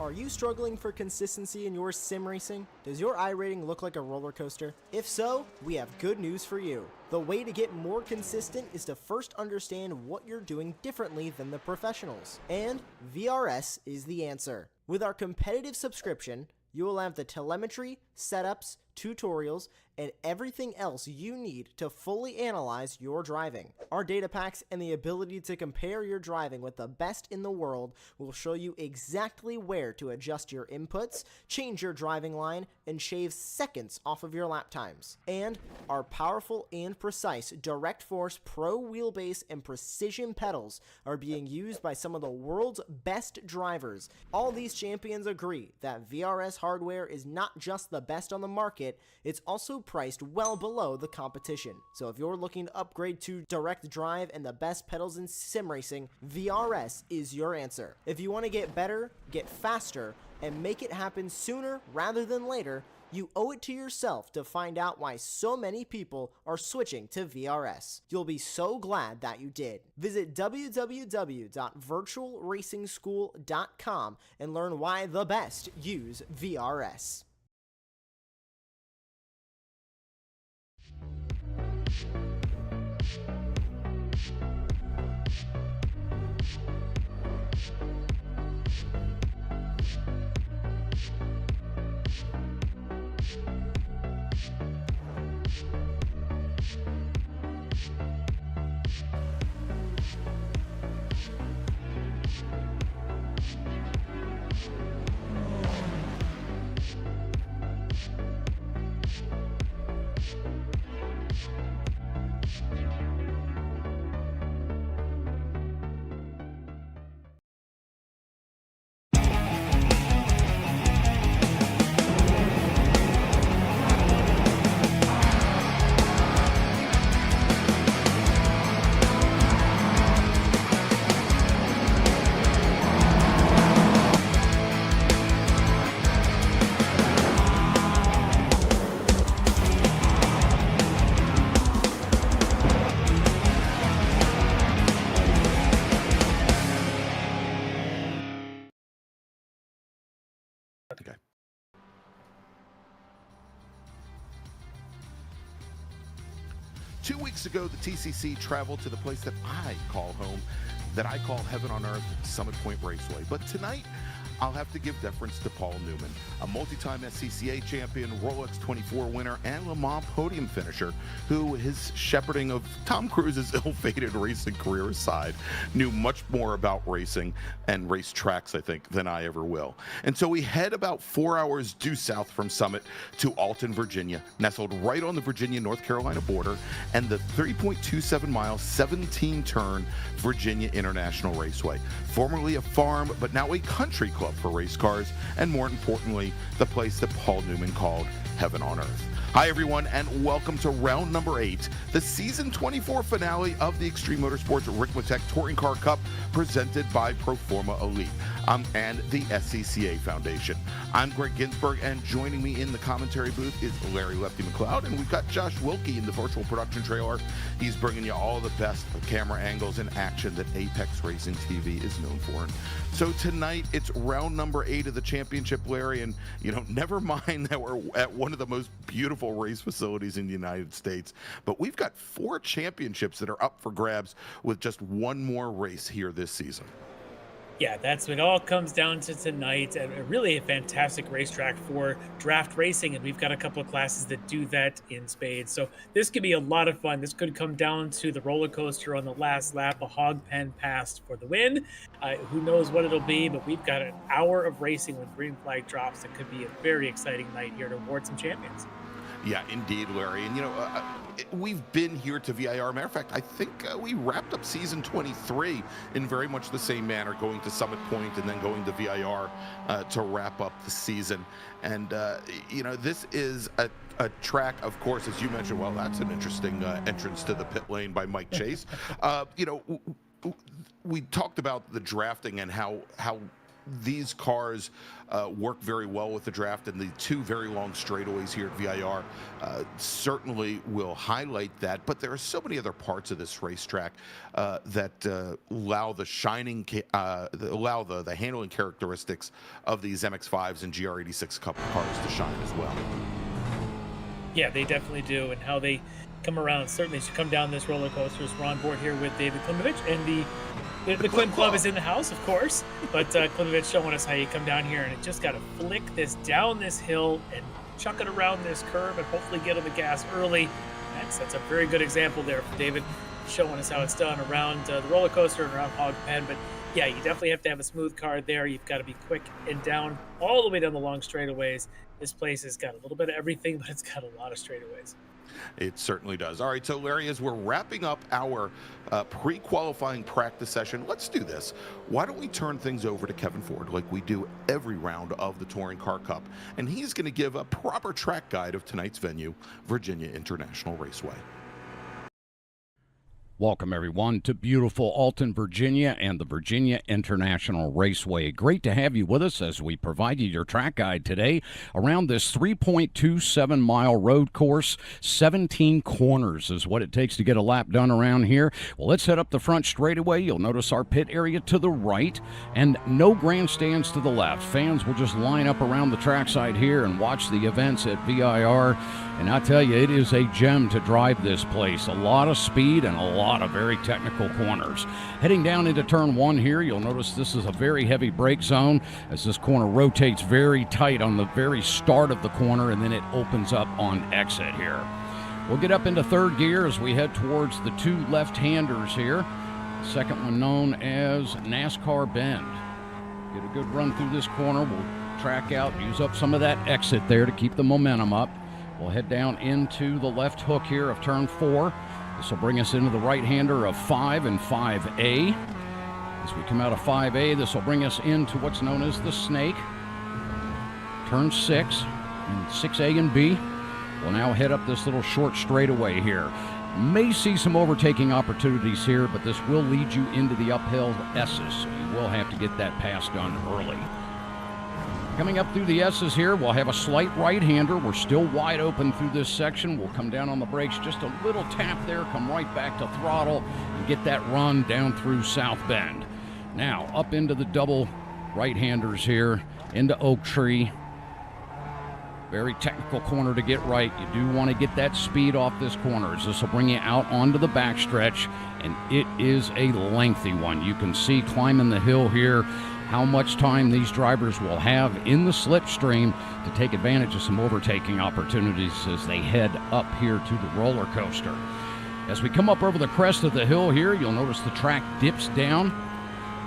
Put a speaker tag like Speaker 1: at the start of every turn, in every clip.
Speaker 1: Are you struggling for consistency in your sim racing? Does your iRating look like a roller coaster? If so, we have good news for you. The way to get more consistent is to first understand what you're doing differently than the professionals. And VRS is the answer. With our competitive subscription, you will have the telemetry, setups, tutorials, and everything else you need to fully analyze your driving. Our data packs and the ability to compare your driving with the best in the world will show you exactly where to adjust your inputs, change your driving line, and shave seconds off of your lap times. And our powerful and precise Direct Force Pro wheelbase and precision pedals are being used by some of the world's best drivers. All these champions agree that VRS hardware is not just the best on the market, it's also priced well below the competition. So if you're looking to upgrade to direct drive and the best pedals in sim racing, VRS is your answer. If you want to get better, get faster, and make it happen sooner rather than later, you owe it to yourself to find out why so many people are switching to VRS. You'll be so glad that you did. Visit www.virtualracingschool.com and learn why the best use VRS.
Speaker 2: Okay. Two weeks ago, the TCC traveled to the place that I call home, that I call heaven on earth, Summit Point Raceway. But tonight, I'll have to give deference to Paul Newman, a multi-time SCCA champion, Rolex 24 winner, and Le Mans podium finisher, who, his shepherding of Tom Cruise's ill-fated racing career aside, knew much more about racing and race tracks, I think, than I ever will. And so we head about 4 hours due south from Summit to Alton, Virginia, nestled right on the Virginia-North Carolina border, and the 3.27-mile, 17-turn Virginia International Raceway, formerly a farm, but now a country club for race cars, and more importantly, the place that Paul Newman called heaven on earth. Hi everyone, and welcome to round number 8, the season 24 finale of the Extreme Motorsports Ricmotech Touring Car Cup, presented by Proforma Elite and the SCCA Foundation. I'm Greg Ginsburg, and joining me in the commentary booth is Larry Lefty McLeod, and we've got Josh Wilkie in the virtual production trailer. He's bringing you all the best camera angles and action that Apex Racing TV is known for. So tonight, it's round number 8 of the championship, Larry, and never mind that we're at one of the most beautiful race facilities in the United States, but we've got 4 championships that are up for grabs with just one more race here this season.
Speaker 3: Yeah, that's what it all comes down to tonight. Really a fantastic racetrack for draft racing, and we've got a couple of classes that do that in spades. So this could be a lot of fun. This could come down to the roller coaster on the last lap, a hog pen pass for the win. Who knows what it'll be, but we've got an hour of racing when green flag drops. It could be a very exciting night here to award some champions.
Speaker 2: Yeah, indeed, Larry. And, we've been here to VIR. Matter of fact, I think we wrapped up season 23 in very much the same manner, going to Summit Point and then going to VIR to wrap up the season. And, this is a track, of course, as you mentioned. Well, that's an interesting entrance to the pit lane by Mike Chase. We talked about the drafting and how these cars work very well with the draft, and the two very long straightaways here at VIR certainly will highlight that. But there are so many other parts of this racetrack that allow the the handling characteristics of these MX-5s and GR86 Cup cars to shine as well.
Speaker 3: Yeah, they definitely do, and how they come around. Certainly should come down this roller coasters. We're on board here with David Klimovich, and the Klim Club is in the house, of course, but Klimovich showing us how you come down here, and it just got to flick this down this hill and chuck it around this curve and hopefully get on the gas early. That's a very good example there for David, showing us how it's done around the roller coaster and around Hog Pen. But yeah, you definitely have to have a smooth car there. You've got to be quick and down all the way down the long straightaways. This place has got a little bit of everything, but it's got a lot of straightaways.
Speaker 2: It certainly does. All right, so Larry, as we're wrapping up our pre-qualifying practice session, let's do this. Why don't we turn things over to Kevin Ford like we do every round of the Touring Car Cup, and he's going to give a proper track guide of tonight's venue, Virginia International Raceway.
Speaker 4: Welcome, everyone, to beautiful Alton, Virginia, and the Virginia International Raceway. Great to have you with us as we provide you your track guide today around this 3.27-mile road course. 17 corners is what it takes to get a lap done around here. Well, let's head up the front straightaway. You'll notice our pit area to the right and no grandstands to the left. Fans will just line up around the trackside here and watch the events at VIR. And I tell you, it is a gem to drive this place. A lot of speed and a lot of very technical corners. Heading down into turn one here, you'll notice this is a very heavy brake zone as this corner rotates very tight on the very start of the corner, and then it opens up on exit here. We'll get up into third gear as we head towards the two left-handers here. Second one known as NASCAR Bend. Get a good run through this corner. We'll track out, use up some of that exit there to keep the momentum up. We'll head down into the left hook here of turn 4. This will bring us into the right-hander of 5 and 5A. As we come out of 5A, this will bring us into what's known as the Snake. Turn 6 and 6A and B. We'll now head up this little short straightaway here. May see some overtaking opportunities here, but this will lead you into the uphill S's, so you will have to get that pass done early. Coming up through the S's here, we'll have a slight right-hander. We're still wide open through this section. We'll come down on the brakes, just a little tap there, come right back to throttle, and get that run down through South Bend. Now, up into the double right-handers here, into Oak Tree. Very technical corner to get right. You do want to get that speed off this corner, as this will bring you out onto the backstretch, and it is a lengthy one. You can see climbing the hill here how much time these drivers will have in the slipstream to take advantage of some overtaking opportunities as they head up here to the roller coaster. As we come up over the crest of the hill here, you'll notice the track dips down,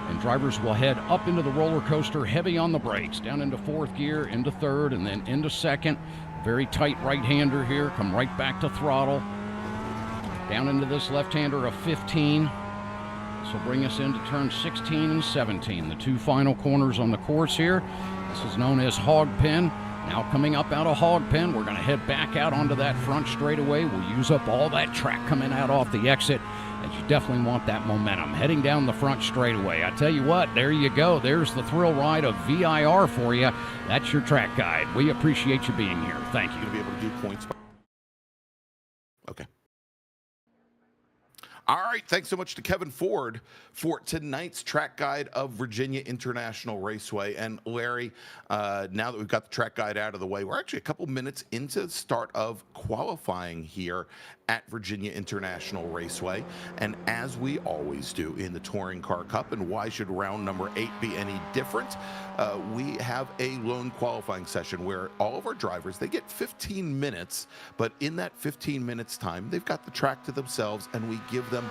Speaker 4: and drivers will head up into the roller coaster heavy on the brakes, down into fourth gear, into third, and then into second. Very tight right-hander here, come right back to throttle. Down into this left-hander of 15. This will bring us into turn 16 and 17, the two final corners on the course here. This is known as Hog Pen. Now coming up out of Hog Pen, we're going to head back out onto that front straightaway. We'll use up all that track coming out off the exit, as you definitely want that momentum. Heading down the front straightaway. I tell you what, there you go. There's the thrill ride of VIR for you. That's your track guide. We appreciate you being here. Thank you.
Speaker 2: To be able to do points. Okay. All right, thanks so much to Kevin Ford for tonight's track guide of Virginia International Raceway. And Larry, now that we've got the track guide out of the way, we're actually a couple minutes into the start of qualifying here at Virginia International Raceway. And as we always do in the Touring Car Cup, and why should round number 8 be any different? We have a lone qualifying session where all of our drivers, they get 15 minutes, but in that 15 minutes time, they've got the track to themselves, and we give them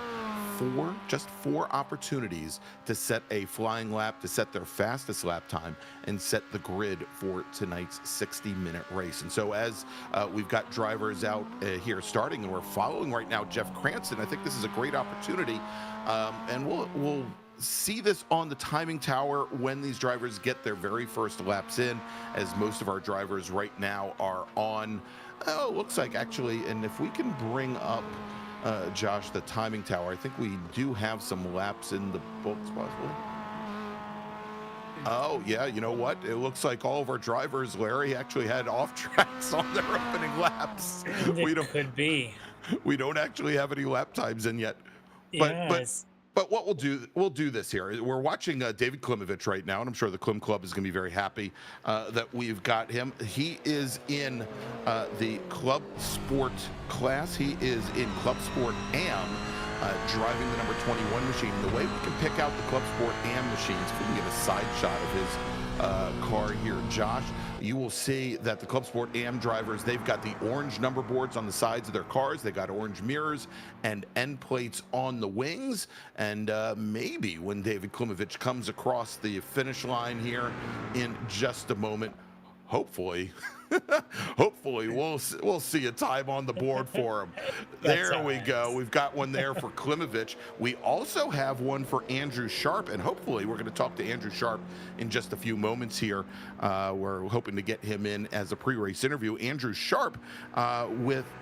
Speaker 2: just four opportunities to set a flying lap, to set their fastest lap time, and set the grid for tonight's 60-minute race. And so as we've got drivers out here starting, and we're following right now Jeff Cranston, I think this is a great opportunity, and we'll see this on the timing tower when these drivers get their very first laps in, as most of our drivers right now are on, looks like actually, and if we can bring up Josh, the timing tower, I think we do have some laps in the books, possibly. Oh, yeah, you know what? It looks like all of our drivers, Larry, actually had off tracks on their opening laps.
Speaker 3: It could be.
Speaker 2: We don't actually have any lap times in yet. But
Speaker 3: Yes.
Speaker 2: but what we'll do this here. We're watching David Klimovich right now, and I'm sure the Klim Club is going to be very happy that we've got him. He is in the Club Sport class. He is in Club Sport AM, driving the number 21 machine. And the way we can pick out the Club Sport AM machines, if we can get a side shot of his car here, Josh, you will see that the Club Sport AM drivers, they've got the orange number boards on the sides of their cars. They got orange mirrors and end plates on the wings. And maybe when David Klimovich comes across the finish line here in just a moment, hopefully we'll see a time on the board for him. There we go. We've got one there for Klimovich. We also have one for Andrew Sharp, and hopefully we're going to talk to Andrew Sharp in just a few moments here. We're hoping to get him in as a pre-race interview. Andrew Sharp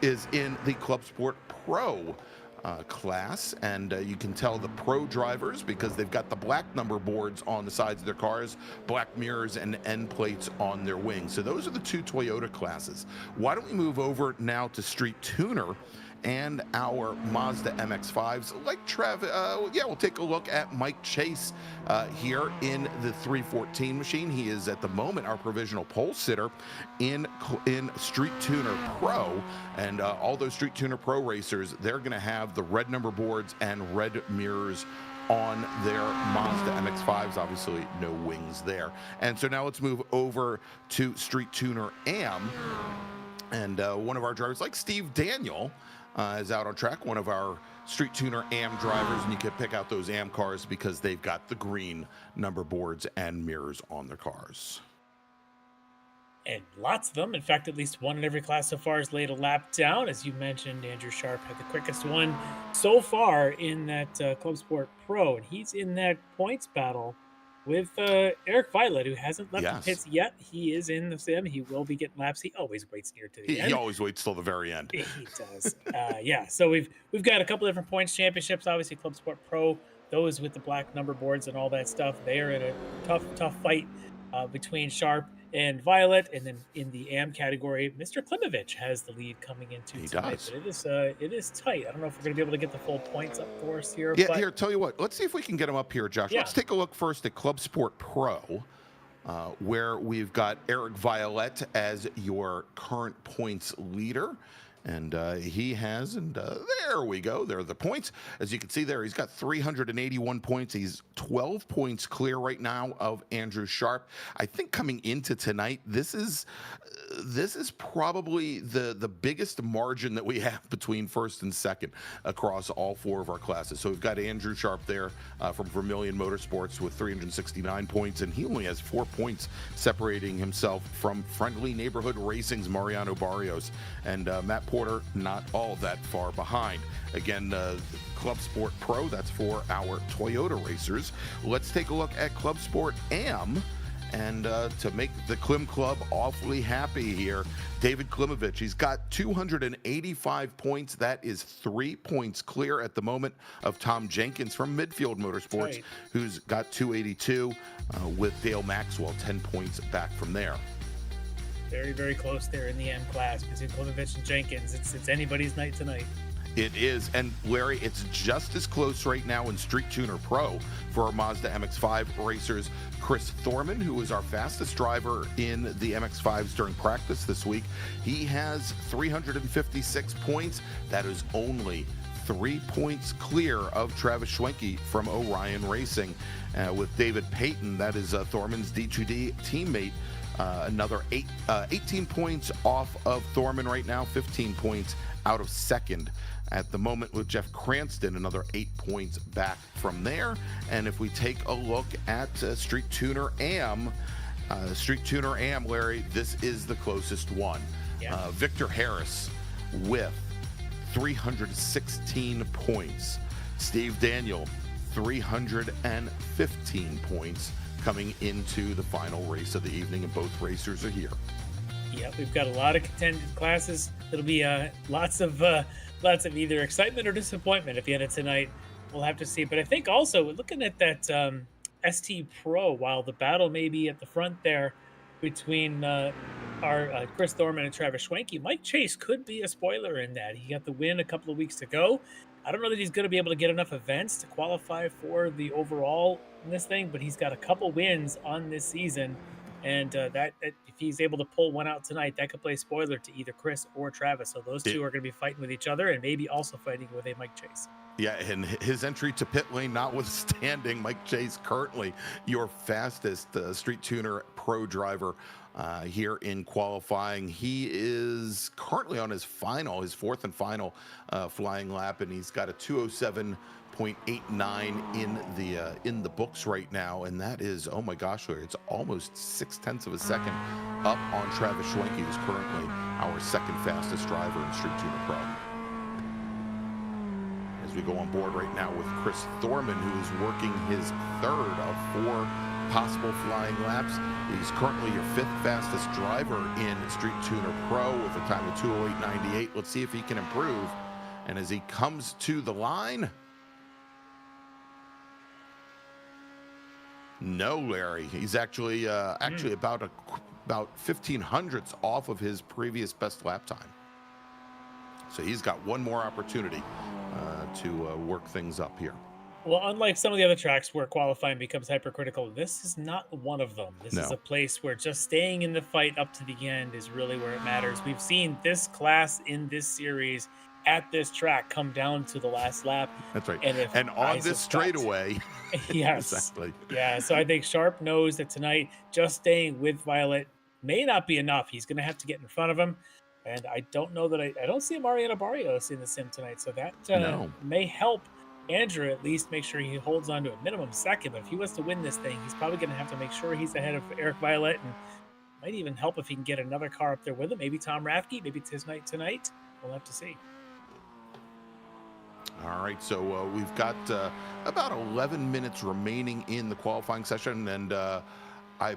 Speaker 2: is in the Club Sport Pro class, and you can tell the pro drivers because they've got the black number boards on the sides of their cars, black mirrors, and end plates on their wings. So those are the two Toyota classes. Why don't we move over now to Street Tuner and our Mazda MX-5s. Like Trev, we'll take a look at Mike Chase here in the 314 machine. He is at the moment our provisional pole sitter in Street Tuner Pro, and all those Street Tuner Pro racers, they're going to have the red number boards and red mirrors on their Mazda MX-5s. Obviously no wings there. And so now let's move over to Street Tuner AM, and one of our drivers, like Steve Daniel, is out on track, one of our Street Tuner AM drivers, and you can pick out those AM cars because they've got the green number boards and mirrors on their cars.
Speaker 3: And lots of them. In fact, at least one in every class so far has laid a lap down. As you mentioned, Andrew Sharp had the quickest one so far in that Club Sport Pro, and he's in that points battle with Eric Violet, who hasn't left the pits yet. He is in the sim. He will be getting laps. He always waits near to the end.
Speaker 2: He always waits till the very end.
Speaker 3: He does. So we've got a couple different points championships. Obviously, Club Sport Pro, those with the black number boards and all that stuff, they are in a tough fight between Sharp and Violet. And then in the AM category, Mr. Klimovich has the lead coming into tonight. But it is tight. I don't know if we're going to be able to get the full points up for us here.
Speaker 2: Yeah, here, tell you what. Let's see if we can get them up here, Josh. Let's take a look first at Club Sport Pro, where we've got Eric Violet as your current points leader. And he has, and there we go. There are the points. As you can see there, he's got 381 points. He's 12 points clear right now of Andrew Sharp. I think coming into tonight, this is probably the biggest margin that we have between first and second across all four of our classes. So we've got Andrew Sharp there from Vermilion Motorsports with 369 points, and he only has 4 points separating himself from Friendly Neighborhood Racing's Mariano Barrios, and Matt Porter not all that far behind. Again, Club Sport Pro, that's for our Toyota racers. Let's take a look at Club Sport AM. And to make the Klim Club awfully happy here, David Klimovich, he's got 285 points. That is 3 points clear at the moment of Tom Jenkins from Midfield Motorsports, who's got 282, with Dale Maxwell 10 points back from there.
Speaker 3: Very, very close there in the M class between Klimovich and Jenkins. It's anybody's night tonight.
Speaker 2: It is, and Larry, it's just as close right now in Street Tuner Pro for our Mazda MX-5 racers. Chris Thorman, who is our fastest driver in the MX-5s during practice this week, he has 356 points. That is only 3 points clear of Travis Schwenke from Orion Racing. With David Payton, that is Thorman's D2D teammate, another 18 points off of Thorman right now, 15 points out of second at the moment, with Jeff Cranston another 8 points back from there. And if we take a look at Street Tuner AM, Larry, this is the closest one. Victor Harris with 316 points. Steve Daniel, 315 points coming into the final race of the evening, and both racers are here.
Speaker 3: Yeah, we've got a lot of contended classes. It'll be lots of either excitement or disappointment at the end of tonight. We'll have to see. But I think also looking at that ST Pro, while the battle may be at the front there between our Chris Thorman and Travis Schwenke, Mike Chase could be a spoiler in that. He got the win a couple of weeks ago. I don't know that he's going to be able to get enough events to qualify for the overall in this thing, but he's got a couple wins on this season. And that if he's able to pull one out tonight, that could play spoiler to either Chris or Travis. So those two are going to be fighting with each other and maybe also fighting with a Mike Chase.
Speaker 2: Yeah, and his entry to pit lane notwithstanding, Mike Chase currently your fastest Street Tuner Pro driver here in qualifying. He is currently on his fourth and final flying lap, and he's got a 207.89 in the books right now, and that is, oh my gosh, it's almost 0.6 of a second up on Travis Schwenke, who's currently our second fastest driver in Street Tuner Pro. As we go on board right now with Chris Thorman, who is working his third of 4 possible flying laps. He's currently your 5th fastest driver in Street Tuner Pro with a time of 208.98. Let's see if he can improve. And as he comes to the line, no, Larry. He's actually about 15 hundredths off of his previous best lap time. So he's got one more opportunity to work things up here.
Speaker 3: Well, unlike some of the other tracks where qualifying becomes hypercritical, this is not one of them. This is a place where just staying in the fight up to the end is really where it matters. We've seen this class in this series at this track come down to the last lap.
Speaker 2: That's right. And on this straightaway.
Speaker 3: Yes.
Speaker 2: Exactly.
Speaker 3: Yeah, so I think Sharp knows that tonight just staying with Violet may not be enough. He's going to have to get in front of him. And I don't know that I don't see Mariano Barrios in the sim tonight. So that may help Andrew at least make sure he holds on to a minimum second. But if he wants to win this thing, he's probably going to have to make sure he's ahead of Eric Violet, and might even help if he can get another car up there with him. Maybe Tom Rathke, maybe it's his night tonight. We'll have to see.
Speaker 2: All right, so we've got about 11 minutes remaining in the qualifying session, and I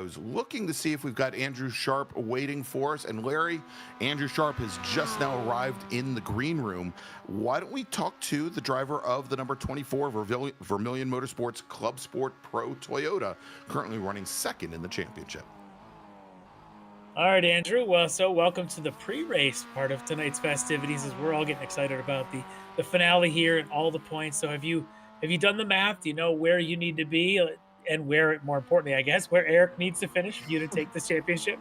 Speaker 2: was looking to see if we've got Andrew Sharp waiting for us. And Larry, Andrew Sharp has just now arrived in the green room. Why don't we talk to the driver of the number 24 Vermilion Motorsports Club Sport Pro Toyota, currently running second in the championship.
Speaker 3: All right, Andrew. Well, so welcome to the pre-race part of tonight's festivities, as we're all getting excited about the finale here and all the points. So have you done the math? Do you know where you need to be? And where, more importantly, I guess, where Eric needs to finish for you to take this championship?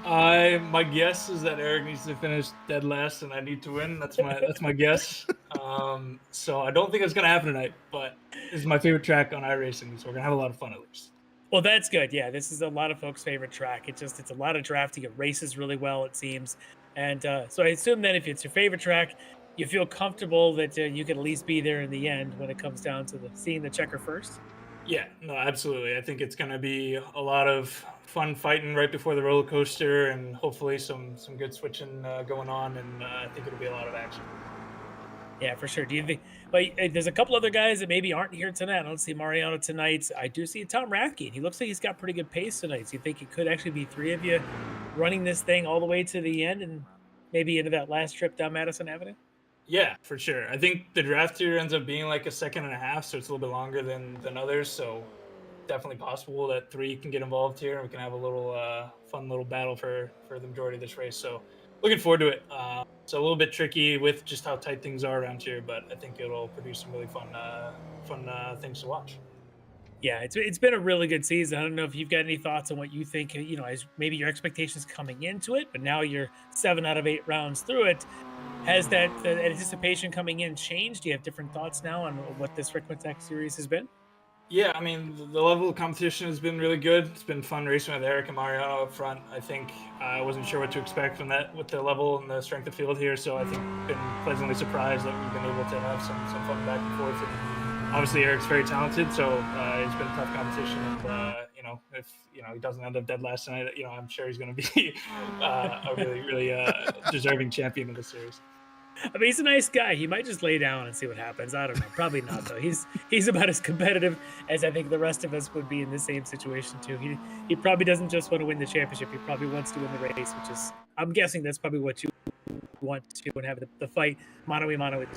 Speaker 5: My guess is that Eric needs to finish dead last, and I need to win. That's my guess. So I don't think it's gonna happen tonight. But this is my favorite track on iRacing, so we're gonna have a lot of fun at least.
Speaker 3: Well, that's good. Yeah, this is a lot of folks' favorite track. It's a lot of drafting. It races really well, it seems. And so I assume that if it's your favorite track, you feel comfortable that you can at least be there in the end when it comes down to seeing the checker first.
Speaker 5: Yeah, no, absolutely. I think it's going to be a lot of fun fighting right before the roller coaster, and hopefully some good switching going on, and I think it'll be a lot of action.
Speaker 3: Yeah, for sure. Do you think? But there's a couple other guys that maybe aren't here tonight. I don't see Mariano tonight. I do see Tom Rathke, and he looks like he's got pretty good pace tonight. So you think it could actually be 3 of you running this thing all the way to the end, and maybe into that last trip down Madison Avenue?
Speaker 5: Yeah, for sure. I think the draft here ends up being like a second and a half, so it's a little bit longer than others. So definitely possible that 3 can get involved here, and we can have a little fun little battle for the majority of this race. So looking forward to it. So a little bit tricky with just how tight things are around here, but I think it'll produce some really fun things to watch.
Speaker 3: Yeah, it's been a really good season. I don't know if you've got any thoughts on what you think, as maybe your expectations coming into it, but now you're 7 out of 8 rounds through it. Has the anticipation coming in changed? Do you have different thoughts now on what this Ricmotech series has been?
Speaker 5: Yeah, I mean, the level of competition has been really good. It's been fun racing with Eric and Mariano up front. I think I wasn't sure what to expect from that with the level and the strength of field here, so I think been pleasantly surprised that we've been able to have some fun back and forth. And obviously, Eric's very talented, so it's been a tough competition. And if he doesn't end up dead last tonight, I'm sure he's going to be a really, really deserving champion of the series.
Speaker 3: I mean, he's a nice guy. He might just lay down and see what happens. I don't know. Probably not, though. He's about as competitive as I think the rest of us would be in the same situation, too. He probably doesn't just want to win the championship. He probably wants to win the race, which is, I'm guessing that's probably what you want to and have the fight mano a mano is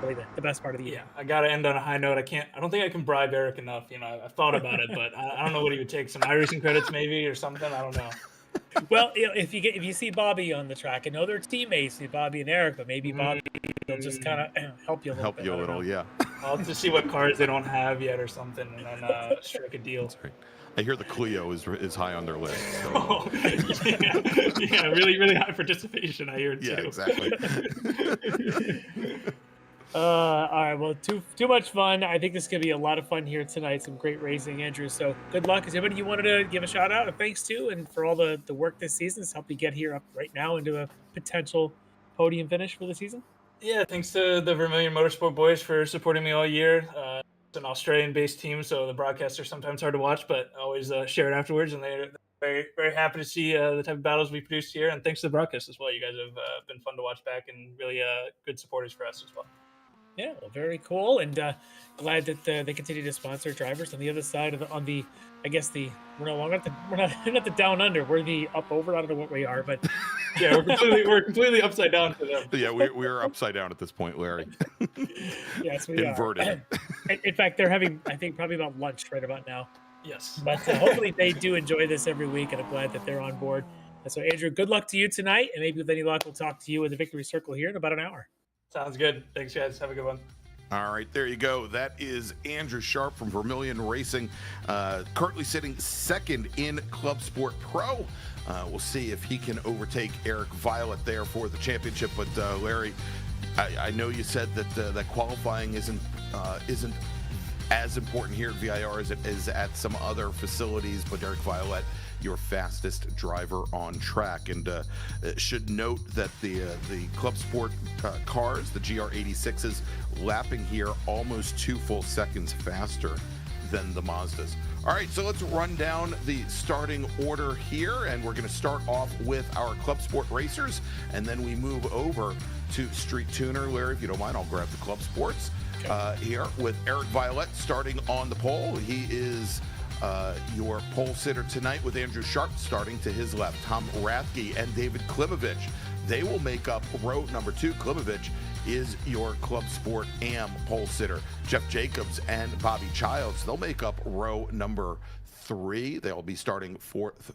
Speaker 3: really the best part of the
Speaker 5: Yeah,
Speaker 3: evening.
Speaker 5: I gotta end on a high note. I don't think I can bribe Eric enough. I've thought about it, but I don't know what he would take. Some iRacing credits maybe or something. I don't know.
Speaker 3: Well, if you see Bobby on the track, I know they're teammates, Bobby and Eric, but maybe Bobby will just kind of help you a little bit.
Speaker 2: Help you a little, yeah.
Speaker 5: I'll have to see what cars they don't have yet or something, and then strike a deal.
Speaker 2: That's right. I hear the Clio is high on their list. So.
Speaker 5: Oh, yeah, really, really high participation. I hear too.
Speaker 2: Yeah, exactly.
Speaker 3: All right, well, too much fun. I think this is going to be a lot of fun here tonight. Some great racing, Andrew. So good luck. Is there anybody you wanted to give a shout out and thanks to, and for all the work this season to help you get here up right now into a potential podium finish for the season?
Speaker 5: Yeah, thanks to the Vermilion Motorsport boys for supporting me all year. It's an Australian-based team, so the broadcasts are sometimes hard to watch, but always share it afterwards, and they're very, very happy to see the type of battles we produced here. And thanks to the broadcast as well. You guys have been fun to watch back and really good supporters for us as well.
Speaker 3: Yeah, well, very cool, and glad that they continue to sponsor drivers on the other side of we're no longer we're not the down under, we're the up over. I don't know what we are, but
Speaker 5: yeah, we're completely upside down to them.
Speaker 2: Yeah, we're upside down at this point, Larry.
Speaker 3: Yes, we
Speaker 2: Inverted.
Speaker 3: are. In fact, they're having, I think, probably about lunch right about now.
Speaker 5: Yes,
Speaker 3: but hopefully they do enjoy this every week, and I'm glad that they're on board. And so, Andrew, good luck to you tonight, and maybe with any luck, we'll talk to you in the Victory Circle here in about an hour.
Speaker 5: Sounds good. Thanks, guys. Have a good one.
Speaker 2: All right, there you go. That is Andrew Sharp from Vermilion Racing, currently sitting second in Club Sport Pro. We'll see if he can overtake Eric Violet there for the championship. But Larry, I know you said that qualifying isn't as important here at VIR as it is at some other facilities. But Eric Violet, your fastest driver on track, and should note that the Club Sport cars, the GR86s, lapping here almost 2 full seconds faster than the Mazdas. All right, so let's run down the starting order here, and we're going to start off with our Club Sport racers, and then we move over to Street Tuner. Larry, if you don't mind, I'll grab the Club Sports here with Eric Violet starting on the pole. He is your pole sitter tonight with Andrew Sharp starting to his left. Tom Rathke and David Klimovich, they will make up row number 2. Klimovich is your Club Sport AM pole sitter. Jeff Jacobs and Bobby Childs, they'll make up row number 3. They'll be starting 4th,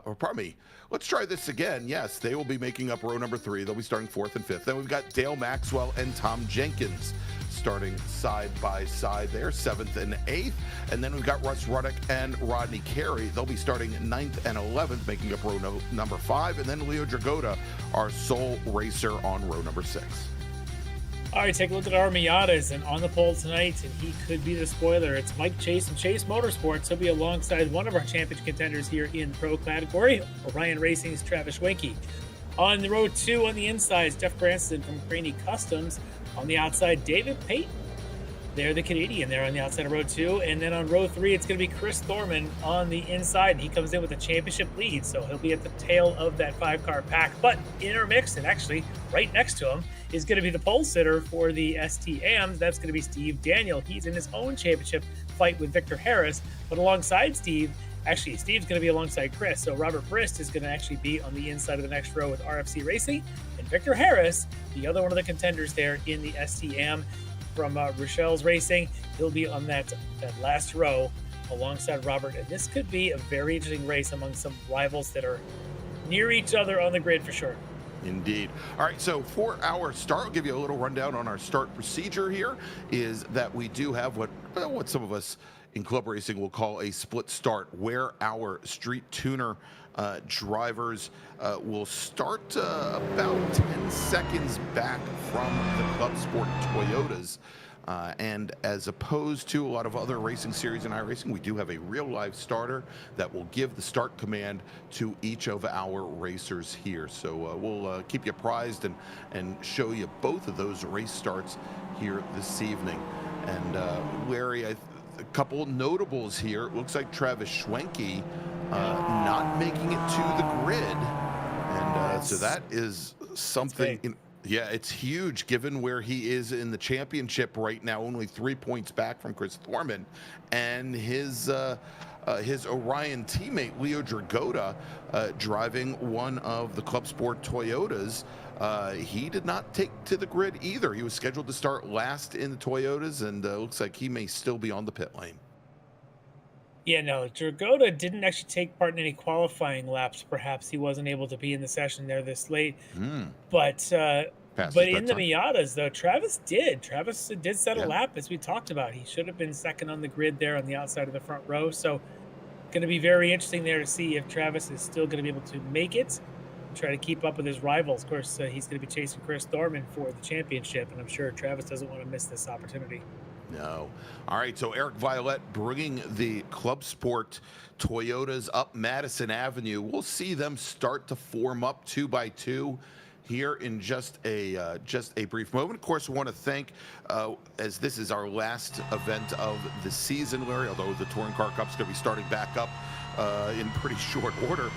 Speaker 2: or pardon me, let's try this again. Yes, they will be making up row number 3. They'll be starting 4th and 5th. Then we've got Dale Maxwell and Tom Jenkins starting side by side there, 7th and 8th. And then we've got Russ Ruddock and Rodney Carey. They'll be starting 9th and 11th, making up row number 5. And then Leo Dragotta, our sole racer, on row number 6.
Speaker 3: All right, take a look at our Miatas, and on the pole tonight, and he could be the spoiler. It's Mike Chase from Chase Motorsports. He'll be alongside one of our championship contenders here in pro category, Orion Racing's Travis Schwenke. On the row 2 on the inside is Jeff Branson from Craney Customs. On the outside, David Payton. They're the Canadian there on the outside of row 2. And then on row 3, it's going to be Chris Thorman on the inside. And he comes in with a championship lead, so he'll be at the tail of that 5-car pack. But intermixed, and actually right next to him, is going to be the pole sitter for the STMs. That's going to be Steve Daniel. He's in his own championship fight with Victor Harris. But alongside Steve, actually, Steve's going to be alongside Chris. So Robert Brist is going to actually be on the inside of the next row with RFC Racing. And Victor Harris, the other one of the contenders there in the STM from Rochelle's Racing, he'll be on that last row alongside Robert. And this could be a very interesting race among some rivals that are near each other on the grid for sure.
Speaker 2: Indeed. All right, so for our start, I'll give you a little rundown on our start procedure here, is that we do have what some of us in club racing will call a split start, where our Street Tuner drivers will start about 10 seconds back from the Club Sport Toyotas. And as opposed to a lot of other racing series in iRacing, we do have a real live starter that will give the start command to each of our racers here. So we'll keep you apprised and show you both of those race starts here this evening. And Larry, a couple notables here. It looks like Travis Schwenke not making it to the grid. And so that is something... Yeah, it's huge given where he is in the championship right now, only 3 points back from Chris Thorman, and his Orion teammate Leo Dragotta driving one of the Club Sport Toyotas he did not take to the grid either. He was scheduled to start last in the Toyotas, and looks like he may still be on the pit lane.
Speaker 3: Yeah, no, Dragotta didn't actually take part in any qualifying laps. Perhaps he wasn't able to be in the session there this late. But in the Miatas, though, Travis did. Travis did set a lap, as we talked about. He should have been second on the grid there on the outside of the front row. So going to be very interesting there to see if Travis is still going to be able to make it and try to keep up with his rivals. Of course, he's going to be chasing Chris Thorman for the championship, and I'm sure Travis doesn't want to miss this opportunity.
Speaker 2: No. All right, so Eric Violette bringing the Club Sport Toyotas up Madison Avenue. We'll see them start to form up 2 by 2 here in just a brief moment. Of course, we want to thank, as this is our last event of the season, Larry, although the Touring Car Cup's going to be starting back up in pretty short order.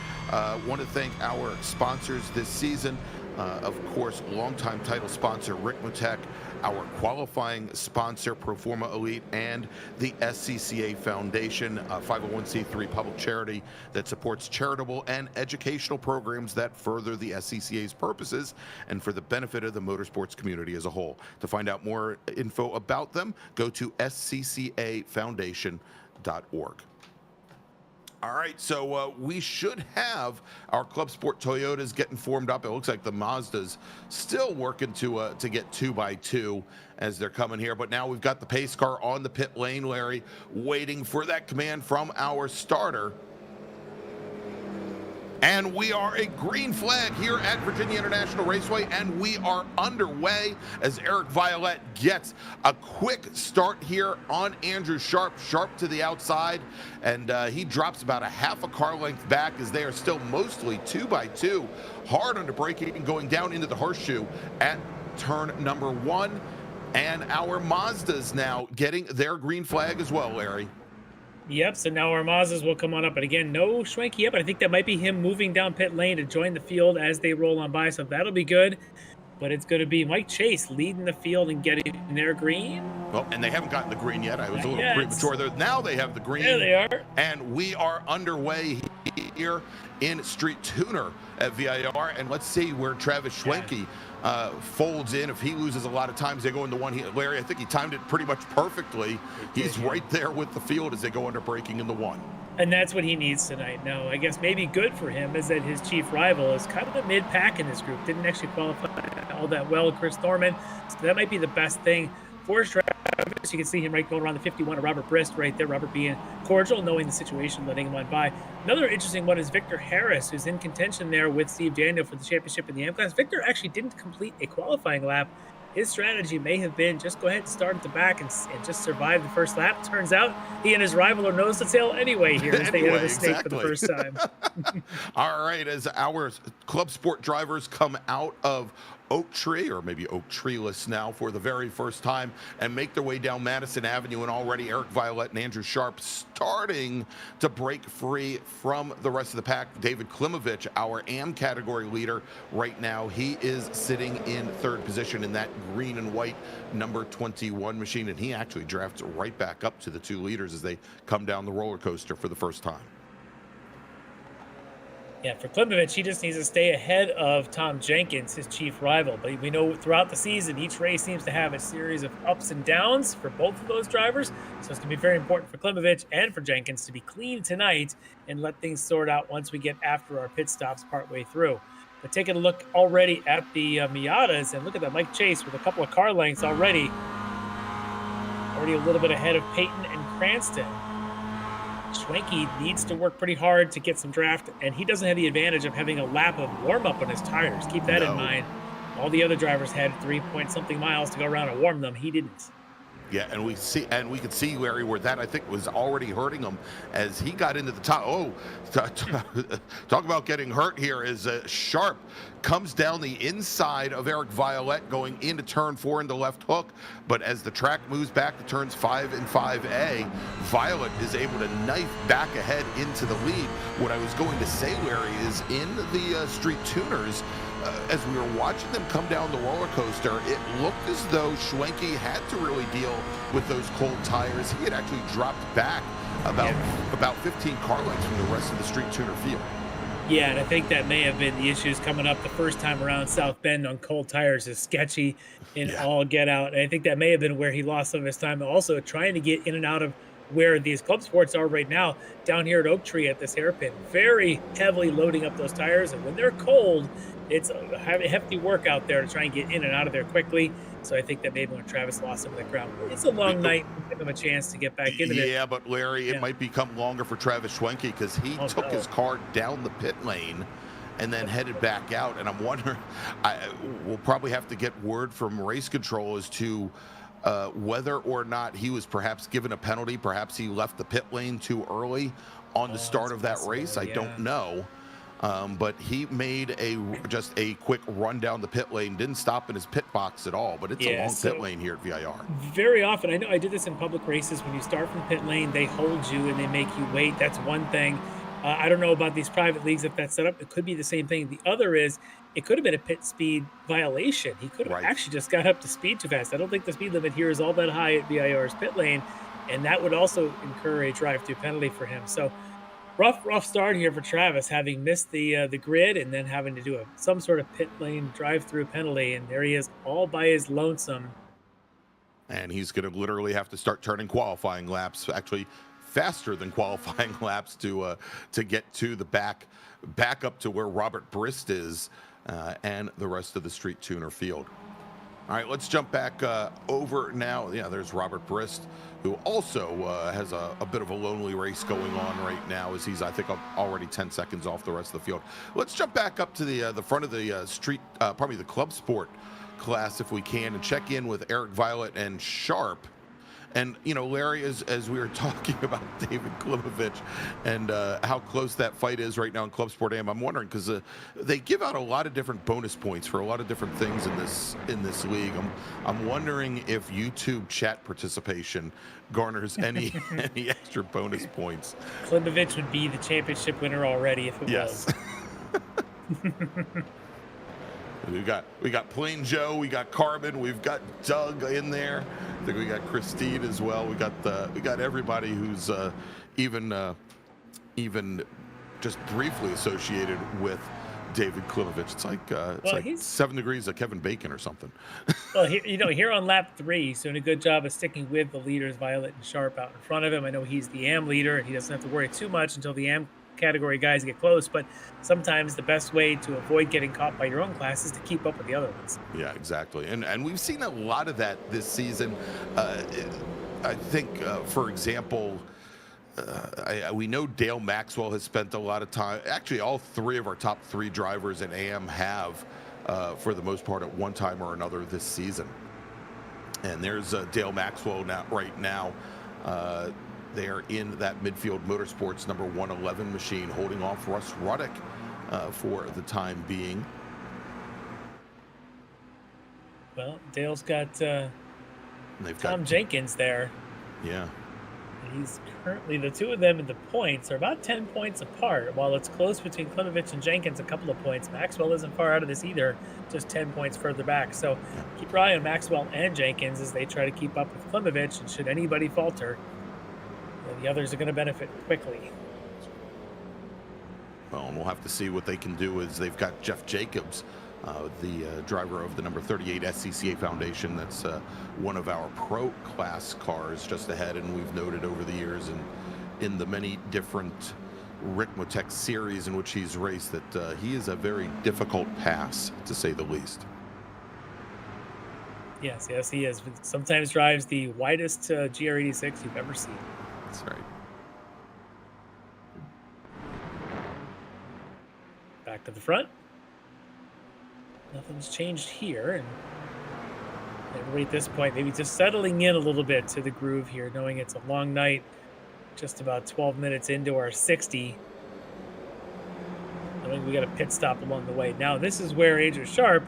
Speaker 2: Want to thank our sponsors this season. Of course, longtime title sponsor Ricmotech, our qualifying sponsor Proforma Elite, and the SCCA Foundation, a 501c3 public charity that supports charitable and educational programs that further the SCCA's purposes and for the benefit of the motorsports community as a whole. To find out more info about them, go to sccafoundation.org. All right, so we should have our Club Sport Toyotas getting formed up. It looks like the Mazda's still working to get 2 by 2 as they're coming here. But now we've got the pace car on the pit lane, Larry, waiting for that command from our starter. And we are a green flag here at Virginia International Raceway, and we are underway as Eric Violette gets a quick start here on Andrew Sharp. Sharp to the outside, and he drops about a half a car length back as they are still mostly 2 by 2. Hard under braking and going down into the horseshoe at turn number 1. And our Mazdas now getting their green flag as well, Larry.
Speaker 3: Yep, so now our Mazdas will come on up. And again, no Schwenke yet, but I think that might be him moving down pit lane to join the field as they roll on by, so that'll be good. But it's going to be Mike Chase leading the field and getting their green.
Speaker 2: Well, and they haven't gotten the green yet. I was a little premature there. Now they have the green.
Speaker 3: There they are.
Speaker 2: And we are underway here in Street Tuner at VIR. And let's see where Travis Schwenke folds in. If he loses a lot of times, they go into one. Larry, I think he timed it pretty much perfectly. He's right there with the field as they go under braking in the 1.
Speaker 3: And that's what he needs tonight. Now, I guess maybe good for him is that his chief rival is kind of a mid-pack in this group. Didn't actually qualify all that well, Chris Thorman. So that might be the best thing for Travis. You can see him right going around the 51 of Robert Brist right there. Robert being cordial, knowing the situation, letting him on by. Another interesting one is Victor Harris, who's in contention there with Steve Daniel for the championship in the M class. Victor actually didn't complete a qualifying lap. His strategy may have been just go ahead and start at the back and just survive the first lap. Turns out he and his rival are nose to tail anyway here as they hit a mistake for the first time.
Speaker 2: All right, as our Club Sport drivers come out of Oak Tree, or maybe Oak Treeless now for the very first time, and make their way down Madison Avenue, and already Eric Violette and Andrew Sharp starting to break free from the rest of the pack. David Klimovich, our AM category leader right now, he is sitting in 3rd position in that green and white number 21 machine, and he actually drafts right back up to the 2 leaders as they come down the roller coaster for the first time.
Speaker 3: Yeah, for Klimovich, he just needs to stay ahead of Tom Jenkins, his chief rival. But we know throughout the season, each race seems to have a series of ups and downs for both of those drivers. So it's going to be very important for Klimovich and for Jenkins to be clean tonight and let things sort out once we get after our pit stops partway through. But taking a look already at the Miatas, and look at that, Mike Chase with a couple of car lengths already. Already a little bit ahead of Peyton and Cranston. Schwenke needs to work pretty hard to get some draft, and he doesn't have the advantage of having a lap of warm-up on his tires. Keep that in mind. All the other drivers had 3-point-something miles to go around and warm them. He didn't.
Speaker 2: Yeah, and we could see, Larry, where that I think was already hurting him as he got into the top. Talk about getting hurt here is Sharp comes down the inside of Eric Violette going into turn 4 into left hook. But as the track moves back to turns 5 and 5A, Violette is able to knife back ahead into the lead. What I was going to say, Larry, is in the Street Tuners, as we were watching them come down the roller coaster, it looked as though Schwenke had to really deal with those cold tires. He had actually dropped back about 15 car lengths from the rest of the Street Tuner field.
Speaker 3: Yeah, and I think that may have been the issues coming up the first time around. South Bend on cold tires is sketchy in
Speaker 2: Yeah.
Speaker 3: all get out. And I think that may have been where he lost some of his time. Also, trying to get in and out of where these club sports are right now, down here at Oak Tree at this hairpin, very heavily loading up those tires. And when they're cold, it's a hefty work out there to try and get in and out of there quickly. So I think that maybe when Travis lost some of the ground, it's a long night. Give him a chance to get back into it.
Speaker 2: Yeah, but Larry, it
Speaker 3: Yeah.
Speaker 2: might become longer for Travis Schwenke because he took his car down the pit lane and then headed back out. And I'm wondering, we'll probably have to get word from race control as to whether or not he was perhaps given a penalty. Perhaps he left the pit lane too early on the start of that race. I don't know. But he made just a quick run down the pit lane, didn't stop in his pit box at all, but it's a long pit lane here at VIR.
Speaker 3: Very often, I know I did this in public races, when you start from pit lane, they hold you and they make you wait. That's one thing. I don't know about these private leagues, if that's set up. It could be the same thing. The other is, it could have been a pit speed violation. He could have actually just got up to speed too fast. I don't think the speed limit here is all that high at VIR's pit lane, and that would also incur a drive-through penalty for him. So rough start here for Travis, having missed the grid and then having to do some sort of pit lane drive-through penalty, and there he is all by his lonesome.
Speaker 2: And he's going to literally have to start turning qualifying laps, actually faster than qualifying laps, to get to the back up to where Robert Brist is and the rest of the street tuner field. All right, let's jump back over now. Yeah, there's Robert Brist, who also has a bit of a lonely race going on right now, as he's, I think, already 10 seconds off the rest of the field. Let's jump back up to the front of the the club sport class, if we can, and check in with Eric Violet and Sharp. And, you know, Larry, as we were talking about David Klimovich and how close that fight is right now in Club Sport AM, I'm wondering, because they give out a lot of different bonus points for a lot of different things in this league. I'm wondering if YouTube chat participation garners any extra bonus points.
Speaker 3: Klimovich would be the championship winner already if it was.
Speaker 2: We got Plain Joe, we got Carbon, we've got Doug in there. I think we got Christine as well. We got everybody who's even just briefly associated with David Klimovich. It's like 7 degrees of Kevin Bacon or something.
Speaker 3: Well, here on lap 3, he's doing a good job of sticking with the leaders, Violet and Sharp, out in front of him. I know he's the AM leader, and he doesn't have to worry too much until the AM category guys get close, but sometimes the best way to avoid getting caught by your own class is to keep up with the other ones.
Speaker 2: Yeah, exactly. And we've seen a lot of that this season. I think, for example, we know Dale Maxwell has spent a lot of time. Actually, all 3 of our top 3 drivers in AM have, for the most part, at one time or another this season. And there's Dale Maxwell right now. They're in that midfield motorsports number 111 machine, holding off Russ Ruddick for the time being.
Speaker 3: Well, Dale's got Tom Jenkins there.
Speaker 2: Yeah.
Speaker 3: He's currently, the two of them in the points are about 10 points apart. While it's close between Klimovich and Jenkins, a couple of points, Maxwell isn't far out of this either, just 10 points further back. So keep your eye on Maxwell and Jenkins as they try to keep up with Klimovich, and should anybody falter, the others are going to benefit quickly.
Speaker 2: Well, and we'll have to see what they can do, as they've got Jeff Jacobs, the driver of the number 38 SCCA Foundation. That's one of our pro class cars just ahead, and we've noted over the years and in the many different Ricmotech series in which he's raced that he is a very difficult pass, to say the least.
Speaker 3: Yes, he is. Sometimes drives the widest GR86 you've ever seen.
Speaker 2: That's right.
Speaker 3: Back to the front. Nothing's changed here, and everybody at this point maybe just settling in a little bit to the groove here, knowing it's a long night, just about 12 minutes into our 60. Knowing we got a pit stop along the way. Now, this is where Andrew Sharp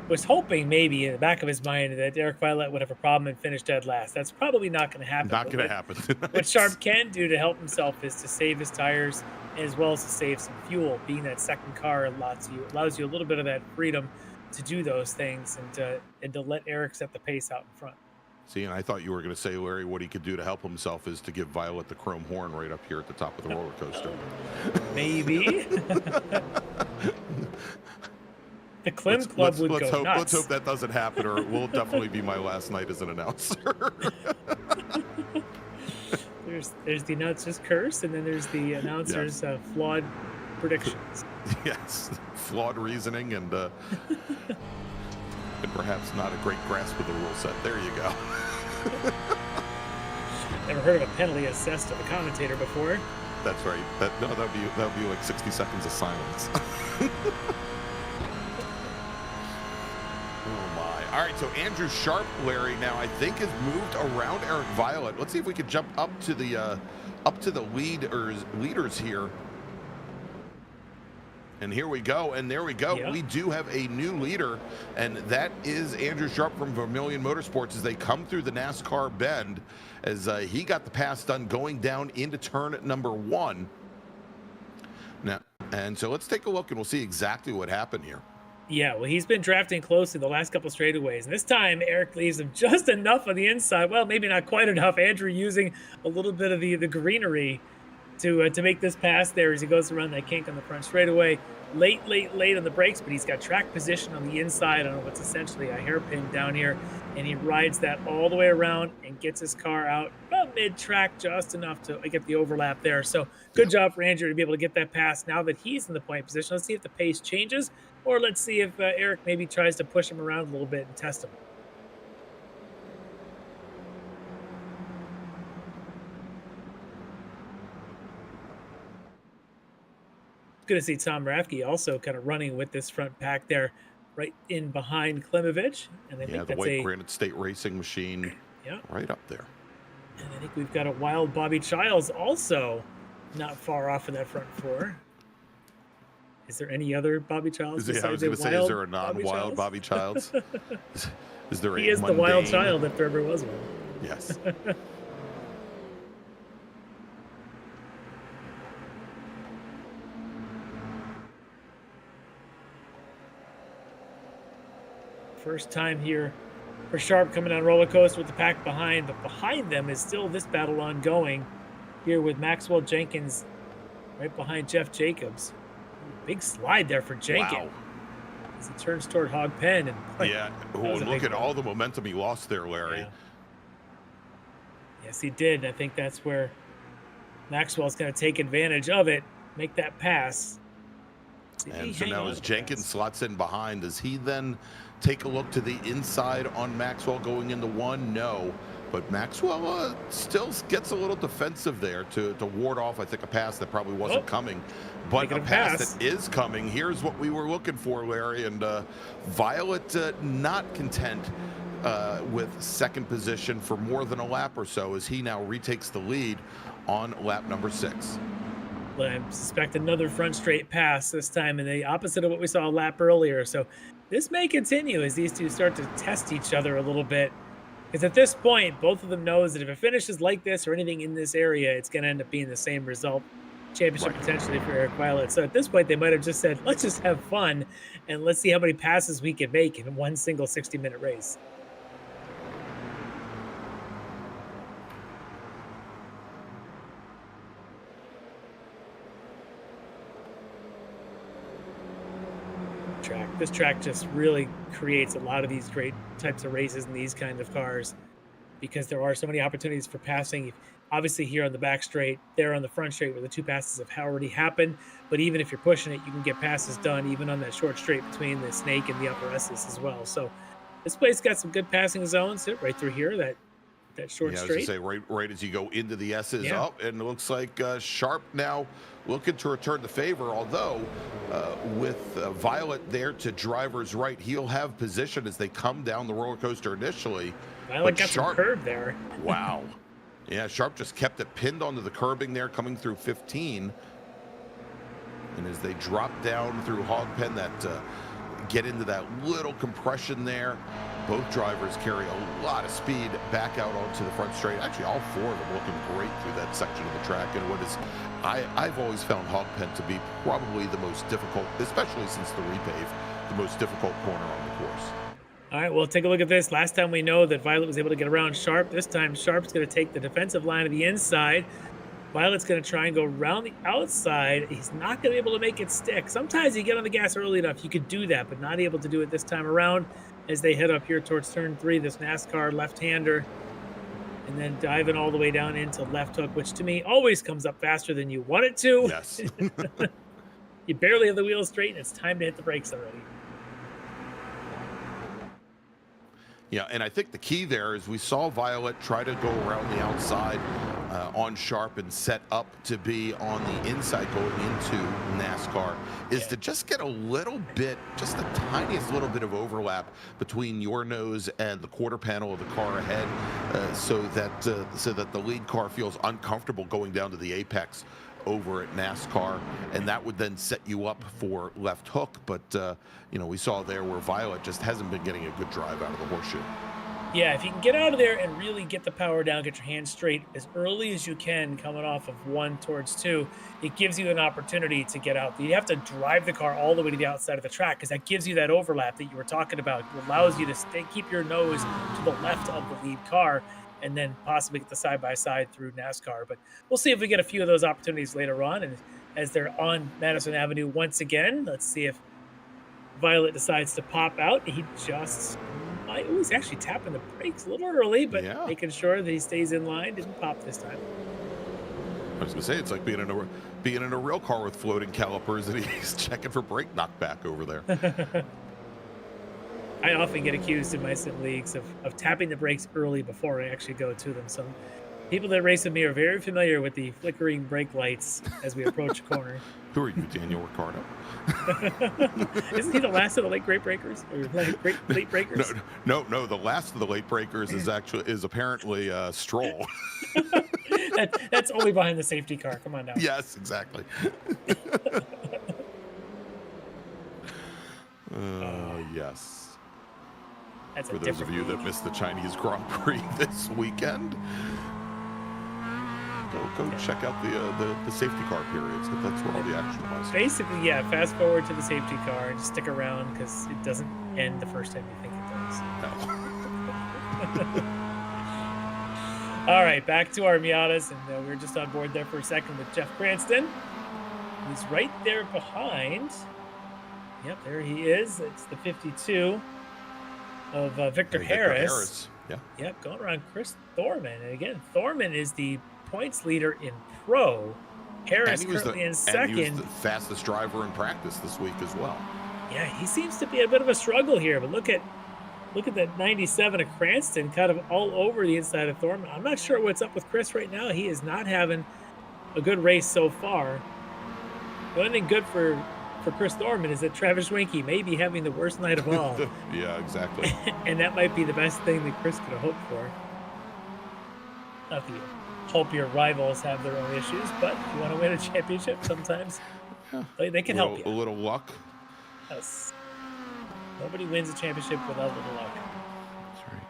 Speaker 3: was hoping maybe in the back of his mind that Eric Violet would have a problem and finish dead last. That's probably not going to happen.
Speaker 2: Not going to happen.
Speaker 3: What Sharp can do to help himself is to save his tires, as well as to save some fuel. Being that second car allows you a little bit of that freedom to do those things, and to let Eric set the pace out in front.
Speaker 2: See, and I thought you were going to say, Larry, what he could do to help himself is to give Violet the chrome horn right up here at the top of the roller coaster.
Speaker 3: Maybe. The Clem Club would go nuts.
Speaker 2: Let's hope that doesn't happen, or it will definitely be my last night as an announcer.
Speaker 3: There's the announcer's curse, and then there's the announcer's flawed predictions.
Speaker 2: Yes, flawed reasoning and perhaps not a great grasp of the rule set. There you go.
Speaker 3: Never heard of a penalty assessed to the commentator before.
Speaker 2: That's right. That would be like 60 seconds of silence. Oh my! All right, so Andrew Sharp, Larry, now I think has moved around Eric Violet. Let's see if we can jump up to the leaders here. And here we go, and there we go.
Speaker 3: Yeah.
Speaker 2: We do have a new leader, and that is Andrew Sharp from Vermilion Motorsports as they come through the NASCAR bend, as he got the pass done going down into turn number 1. Now, and so let's take a look, and we'll see exactly what happened here.
Speaker 3: Yeah, well, he's been drafting closely the last couple straightaways, and this time Eric leaves him just enough on the inside. Well, maybe not quite enough. Andrew using a little bit of the greenery to make this pass there as he goes around that kink on the front straightaway. Late on the brakes, but he's got track position on the inside on what's essentially a hairpin down here, and he rides that all the way around and gets his car out about mid-track, just enough to get the overlap there. So good job for Andrew to be able to get that pass now that he's in the point position. Let's see if the pace changes, or let's see if Eric maybe tries to push him around a little bit and test him. Good to see Tom Rafke also kind of running with this front pack there, right in behind Klimovich. And I think
Speaker 2: the
Speaker 3: that's
Speaker 2: white Granite State Racing machine, right up there.
Speaker 3: And I think we've got a wild Bobby Childs also not far off of that front four. Is there any other Bobby Childs?
Speaker 2: I was going to say, is there a non-wild Bobby Childs? Is there
Speaker 3: He is the wild child if there ever was one.
Speaker 2: Yes.
Speaker 3: First time here for Sharp coming on roller coaster with the pack behind, but behind them is still this battle ongoing here with Maxwell Jenkins right behind Jeff Jacobs. Big slide there for Jenkins.
Speaker 2: Wow.
Speaker 3: As he turns toward Hog Pen. And
Speaker 2: look at all the momentum he lost there, Larry.
Speaker 3: Yeah. Yes, he did. I think that's where Maxwell's going to take advantage of it, make that pass.
Speaker 2: And so now as Jenkins slots in behind, does he then take a look to the inside on Maxwell going into 1? No. But Maxwell still gets a little defensive there to ward off, I think, a pass that probably wasn't coming. But a pass that is coming. Here's what we were looking for, Larry. And Violet not content with second position for more than a lap or so as he now retakes the lead on lap number 6.
Speaker 3: I suspect another front straight pass this time, and the opposite of what we saw a lap earlier. So this may continue as these two start to test each other a little bit. Because at this point, both of them knows that if it finishes like this or anything in this area, it's going to end up being the same result. Championship potentially for Eric Violet. So at this point, they might have just said, let's just have fun, and let's see how many passes we can make in one single 60-minute race. This track just really creates a lot of these great types of races in these kind of cars because there are so many opportunities for passing. Obviously here on the back straight, there on the front straight where the two passes have already happened, but even if you're pushing it, you can get passes done even on that short straight between the snake and the upper S's as well. So this place got some good passing zones right through here, that short straight. I was
Speaker 2: going to say, right as you go into the S's up, and it looks like Sharp now looking to return the favor, although with Violet there to driver's right, he'll have position as they come down the roller coaster initially.
Speaker 3: Violet got some curb there.
Speaker 2: Wow. Yeah, Sharp just kept it pinned onto the curbing there coming through 15. And as they drop down through Hog Pen, get into that little compression there, both drivers carry a lot of speed back out onto the front straight. Actually, all four of them looking great through that section of the track. And I've always found Hog Pen to be probably the most difficult, especially since the repave, the most difficult corner on the course.
Speaker 3: All right, well, take a look at this. Last time we know that Violet was able to get around Sharp. This time Sharp's going to take the defensive line of the inside. Violet's going to try and go around the outside. He's not going to be able to make it stick. Sometimes you get on the gas early enough, you could do that, but not able to do it this time around as they head up here towards turn 3, this NASCAR left-hander. And then diving all the way down into left hook, which to me always comes up faster than you want it to.
Speaker 2: Yes.
Speaker 3: You barely have the wheels straight, and it's time to hit the brakes already.
Speaker 2: Yeah, and I think the key there is we saw Violet try to go around the outside on Sharp and set up to be on the inside going into NASCAR, is to just get a little bit, just the tiniest little bit of overlap between your nose and the quarter panel of the car ahead, so that the lead car feels uncomfortable going down to the apex over at NASCAR, and that would then set you up for left hook. But you know, we saw there where Violet just hasn't been getting a good drive out of the horseshoe.
Speaker 3: Yeah, if you can get out of there and really get the power down, get your hands straight as early as you can coming off of 1 towards 2, it gives you an opportunity to get out. You have to drive the car all the way to the outside of the track because that gives you that overlap that you were talking about. It allows you to keep your nose to the left of the lead car and then possibly get the side-by-side through NASCAR. But we'll see if we get a few of those opportunities later on. And as they're on Madison Avenue once again, let's see if Violet decides to pop out. He just might. Ooh, he's actually tapping the brakes a little early, but making sure that he stays in line. Didn't pop this time.
Speaker 2: I was gonna say, it's like being in a real car with floating calipers, and he's checking for brake knockback over there.
Speaker 3: I often get accused in my sim leagues of tapping the brakes early before I actually go to them. So people that race with me are very familiar with the flickering brake lights as we approach a corner.
Speaker 2: Who are you, Daniel Ricciardo?
Speaker 3: Isn't he the last of the late great breakers? Or late breakers?
Speaker 2: No. The last of the late breakers is apparently Stroll.
Speaker 3: That's only behind the safety car. Come on now.
Speaker 2: Yes, exactly. Yes.
Speaker 3: That's
Speaker 2: for those of you that missed the Chinese Grand Prix this weekend, go check out the safety car periods. That's where all the action was.
Speaker 3: Basically, yeah. Fast forward to the safety car and just stick around because it doesn't end the first time you think it does.
Speaker 2: No.
Speaker 3: All right, back to our Miatas, and we were just on board there for a second with Jeff Cranston. He's right there behind. Yep, there he is. It's the 52 of Victor Harris.
Speaker 2: Yeah.
Speaker 3: Yep, going around Chris Thorman. And again, Thorman is the points leader in pro. Harris currently in second.
Speaker 2: And he was the fastest driver in practice this week as well.
Speaker 3: Yeah, he seems to be a bit of a struggle here, but look at that 97 of Cranston kind of all over the inside of Thorman. I'm not sure what's up with Chris right now. He is not having a good race so far. The only thing good for Chris Thorman is that Travis Schwenke may be having the worst night of all.
Speaker 2: Yeah, exactly.
Speaker 3: And that might be the best thing that Chris could have hoped for. Not that you hope your rivals have their own issues, but if you want to win a championship, sometimes they can help you.
Speaker 2: A little luck.
Speaker 3: Yes. Nobody wins a championship without a little luck.
Speaker 2: That's right.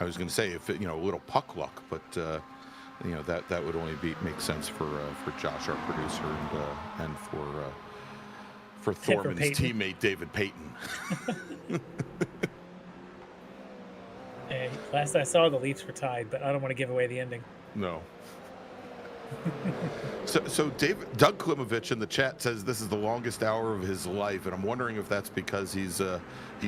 Speaker 2: I was going to say, if a little puck luck, but that would only make sense for Josh, our producer, and for Thorman's teammate David Payton.
Speaker 3: Hey, last I saw, the Leafs were tied, but I don't want to give away the ending.
Speaker 2: No. So Doug Klimovich in the chat says this is the longest hour of his life, and I'm wondering if that's because he's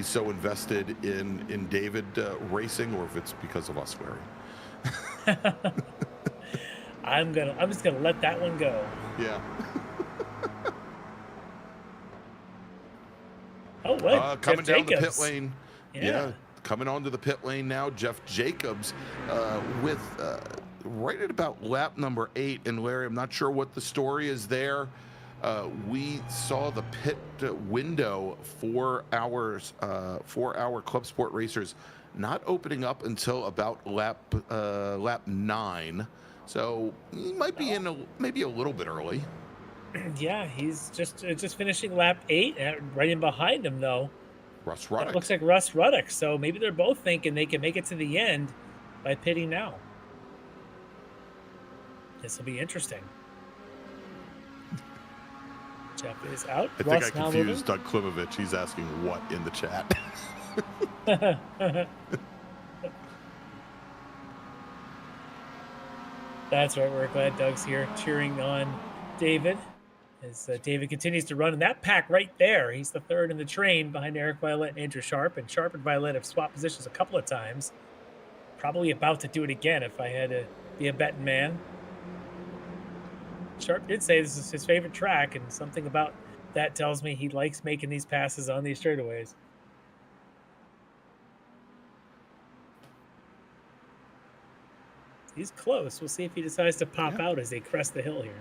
Speaker 2: so invested in David racing, or if it's because of us swearing.
Speaker 3: I'm just gonna let that one go.
Speaker 2: Yeah.
Speaker 3: Oh, what?
Speaker 2: Coming
Speaker 3: Jeff
Speaker 2: down
Speaker 3: Jacobs.
Speaker 2: the pit lane.
Speaker 3: Yeah.
Speaker 2: Coming onto the pit lane now, Jeff Jacobs with right at about lap number 8. And Larry, I'm not sure what the story is there. We saw the pit window for our Club Sport racers not opening up until about lap 9. So he might be in maybe a little bit early.
Speaker 3: Yeah, he's just finishing lap 8, right in behind him though.
Speaker 2: Russ Ruddock.
Speaker 3: That looks like Russ Ruddock. So maybe they're both thinking they can make it to the end by pitting now. This will be interesting. Jeff is out.
Speaker 2: I think I confused Doug Klimovich. He's asking what in the chat.
Speaker 3: That's right. We're glad Doug's here cheering on David as David continues to run in that pack right there. He's the third in the train behind Eric Violet and Andrew Sharp. And Sharp and Violet have swapped positions a couple of times. Probably about to do it again if I had to be a betting man. Sharp did say this is his favorite track, and something about that tells me he likes making these passes on these straightaways. He's close. We'll see if he decides to pop out as they crest the hill here.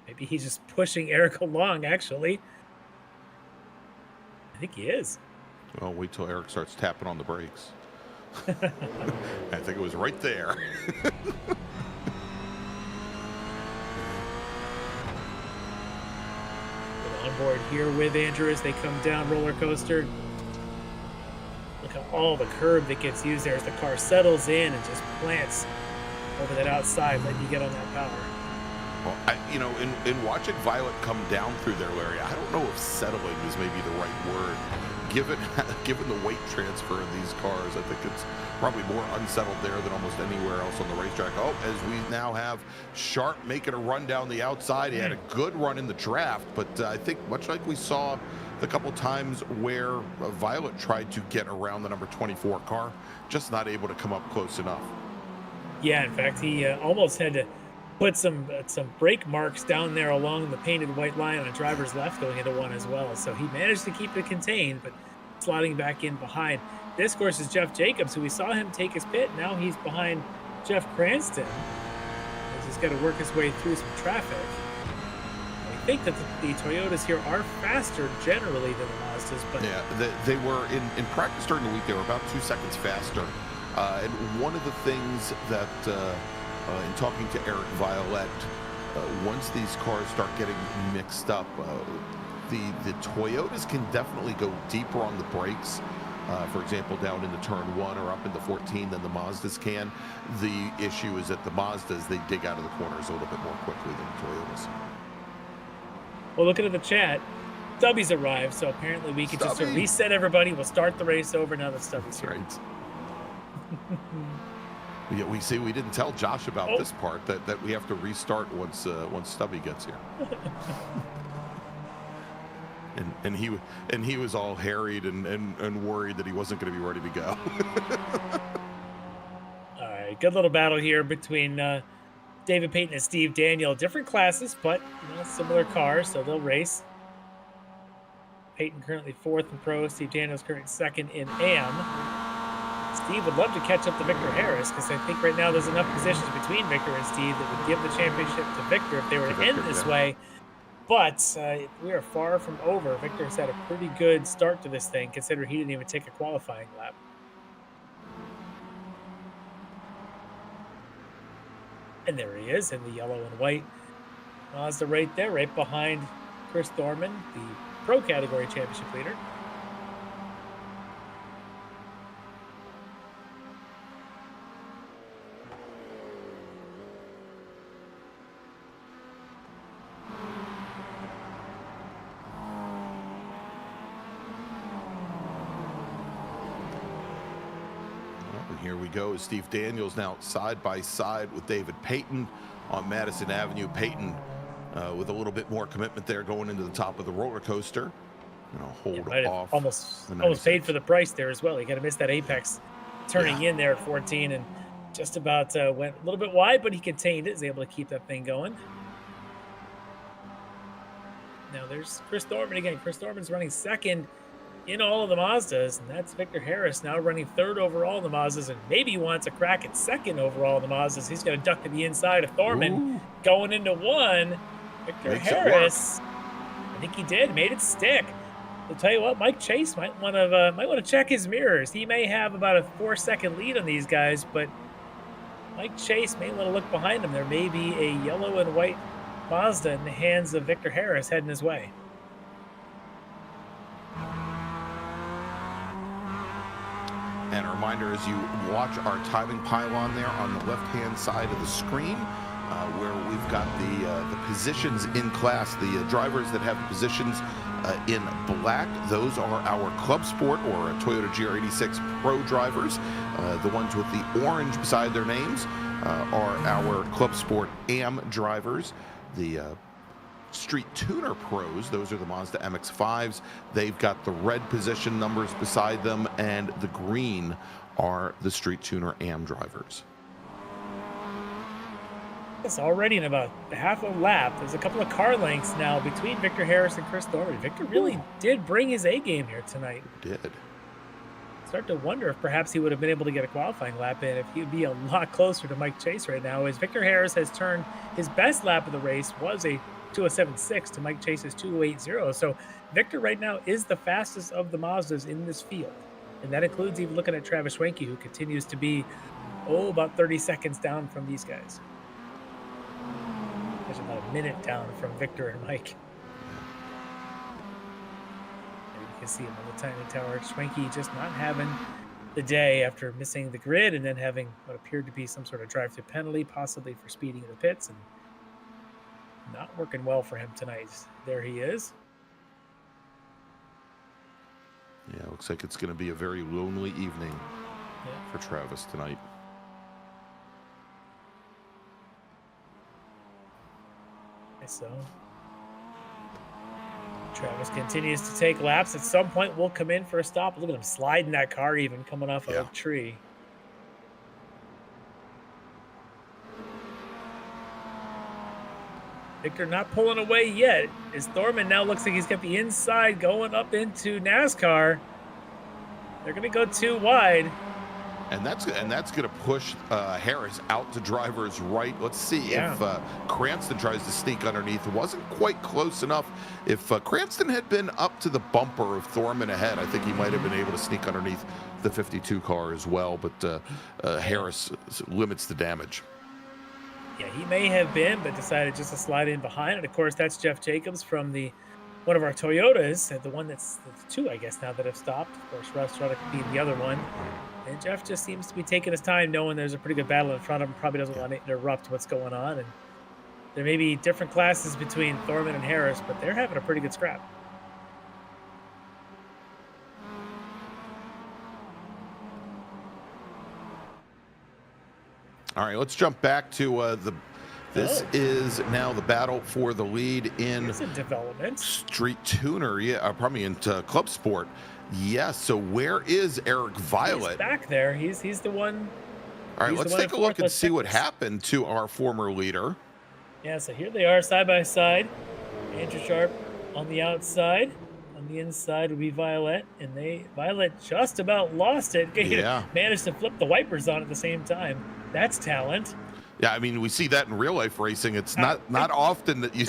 Speaker 3: Maybe he's just pushing Eric along, actually. I think he is.
Speaker 2: Well, wait till Eric starts tapping on the brakes. I think it was right there.
Speaker 3: On board here with Andrew as they come down roller coaster. Look at all the curb that gets used there as the car settles in and just plants over that outside, letting you get on that power.
Speaker 2: Well, you know, in watching Violet come down through there, Larry, I don't know if settling is maybe the right word. Given the weight transfer of these cars, I think it's probably more unsettled there than almost anywhere else on the racetrack. Oh, as we now have Sharp making a run down the outside. He had a good run in the draft, but I think much like we saw the couple times where Violet tried to get around the number 24 car, just not able to come up close enough.
Speaker 3: Yeah, in fact, he almost had to put some brake marks down there along the painted white line on driver's left going into one as well. So he managed to keep it contained, but sliding back in behind. This, of course, is Jeff Jacobs, who we saw him take his pit. Now he's behind Jeff Cranston, as he's got to work his way through some traffic. I think that the Toyotas here are faster generally than the Mazdas, but
Speaker 2: yeah, they were in practice during the week. They were about 2 seconds faster. And one of the things that in talking to Eric Violet, once these cars start getting mixed up, the Toyotas can definitely go deeper on the brakes. For example, down into turn 1 or up into 14 than the Mazdas can. The issue is that the Mazdas, they dig out of the corners a little bit more quickly than the Toyotas.
Speaker 3: Well, looking at the chat, Stubby's arrived, so apparently we can just reset everybody. We'll start the race over now that Stubby's here.
Speaker 2: Right. Yeah, we see. We didn't tell Josh about this part that we have to restart once Stubby gets here. and he was all harried and worried that he wasn't going to be ready to go.
Speaker 3: All right, good little battle here between David Payton and Steve Daniel. Different classes, but similar cars, so they'll race. Payton currently 4th in Pro. Steve Daniel's currently 2nd in AM. Steve would love to catch up to Victor Harris, because I think right now there's enough positions between Victor and Steve that would give the championship to Victor if they were to end this way. But we are far from over. Victor's had a pretty good start to this thing, considering he didn't even take a qualifying lap. And there he is in the yellow and white Mazda right there, right behind Chris Thorman, the Pro Category Championship leader.
Speaker 2: Here we go. Steve Daniels now side by side with David Payton on Madison Avenue. Payton with a little bit more commitment there going into the top of the roller coaster. Hold off.
Speaker 3: Almost paid for the price there as well. You got to miss that apex turning in there at 14 and just about went a little bit wide, but he contained it. Was able to keep that thing going. Now there's Chris Thorman again. Chris Thorman's running 2nd in all of the Mazdas, and that's Victor Harris now running 3rd overall in the Mazdas, and maybe wants a crack at 2nd overall in the Mazdas. He's going to duck to the inside of Thorman. Going into 1. Victor Harris, I think he made it stick. I'll tell you what, Mike Chase might want to check his mirrors. He may have about a 4-second lead on these guys, but Mike Chase may want to look behind him. There may be a yellow and white Mazda in the hands of Victor Harris heading his way.
Speaker 2: And a reminder, as you watch our timing pylon there on the left-hand side of the screen, where we've got the positions in class, the drivers that have positions in black, those are our Club Sport or Toyota GR86 Pro drivers. The ones with the orange beside their names are our Club Sport AM drivers. The Street Tuner Pros, those are the Mazda MX-5s. They've got the red position numbers beside them, and the green are the Street Tuner AM drivers.
Speaker 3: It's already in about half a lap. There's a couple of car lengths now between Victor Harris and Chris Thorman. Victor really did bring his A game here tonight.
Speaker 2: Did.
Speaker 3: Start to wonder if perhaps he would have been able to get a qualifying lap in, if he'd be a lot closer to Mike Chase right now, as Victor Harris has turned his best lap of the race was a 2:07.6 to Mike Chase's 2:08.0. So Victor right now is the fastest of the Mazdas in this field. And that includes even looking at Travis Schwenke, who continues to be, about 30 seconds down from these guys. There's about a minute down from Victor and Mike. And you can see him on the timing tower. Schwenke just not having the day after missing the grid and then having what appeared to be some sort of drive-through penalty, possibly for speeding in the pits, and not working well for him tonight. There he is.
Speaker 2: Yeah, looks like it's going to be a very lonely evening for Travis tonight.
Speaker 3: So Travis continues to take laps. At some point, we'll come in for a stop. Look at him sliding that car, even coming off a tree. Victor not pulling away yet. As Thorman now looks like he's got the inside going up into NASCAR. They're going to go too wide.
Speaker 2: And that's going to push Harris out to driver's right. Let's see if Cranston tries to sneak underneath. It wasn't quite close enough. If Cranston had been up to the bumper of Thorman ahead, I think he might have been able to sneak underneath the 52 car as well. But Harris limits the damage.
Speaker 3: Yeah, he may have been, but decided just to slide in behind. And of course, that's Jeff Jacobs from one of our Toyotas, the one that's two, I guess, now that have stopped. Of course, Russ Ruddock being the other one. And Jeff just seems to be taking his time, knowing there's a pretty good battle in front of him. Probably doesn't want to interrupt what's going on. And there may be different classes between Thorman and Harris, but they're having a pretty good scrap.
Speaker 2: All right, let's jump back to this is now the battle for the lead in
Speaker 3: Here's a development.
Speaker 2: Street Tuner, probably into Club Sport. Yes, so where is Eric Violet?
Speaker 3: He's back there. He's the one.
Speaker 2: All right, let's take a look and see what happened to our former leader.
Speaker 3: Yeah, so here they are side by side. Andrew Sharp on the outside. On the inside would be Violet, and Violet just about lost it. Managed to flip the wipers on at the same time. That's talent.
Speaker 2: Yeah, I mean, we see that in real life racing. It's not often that you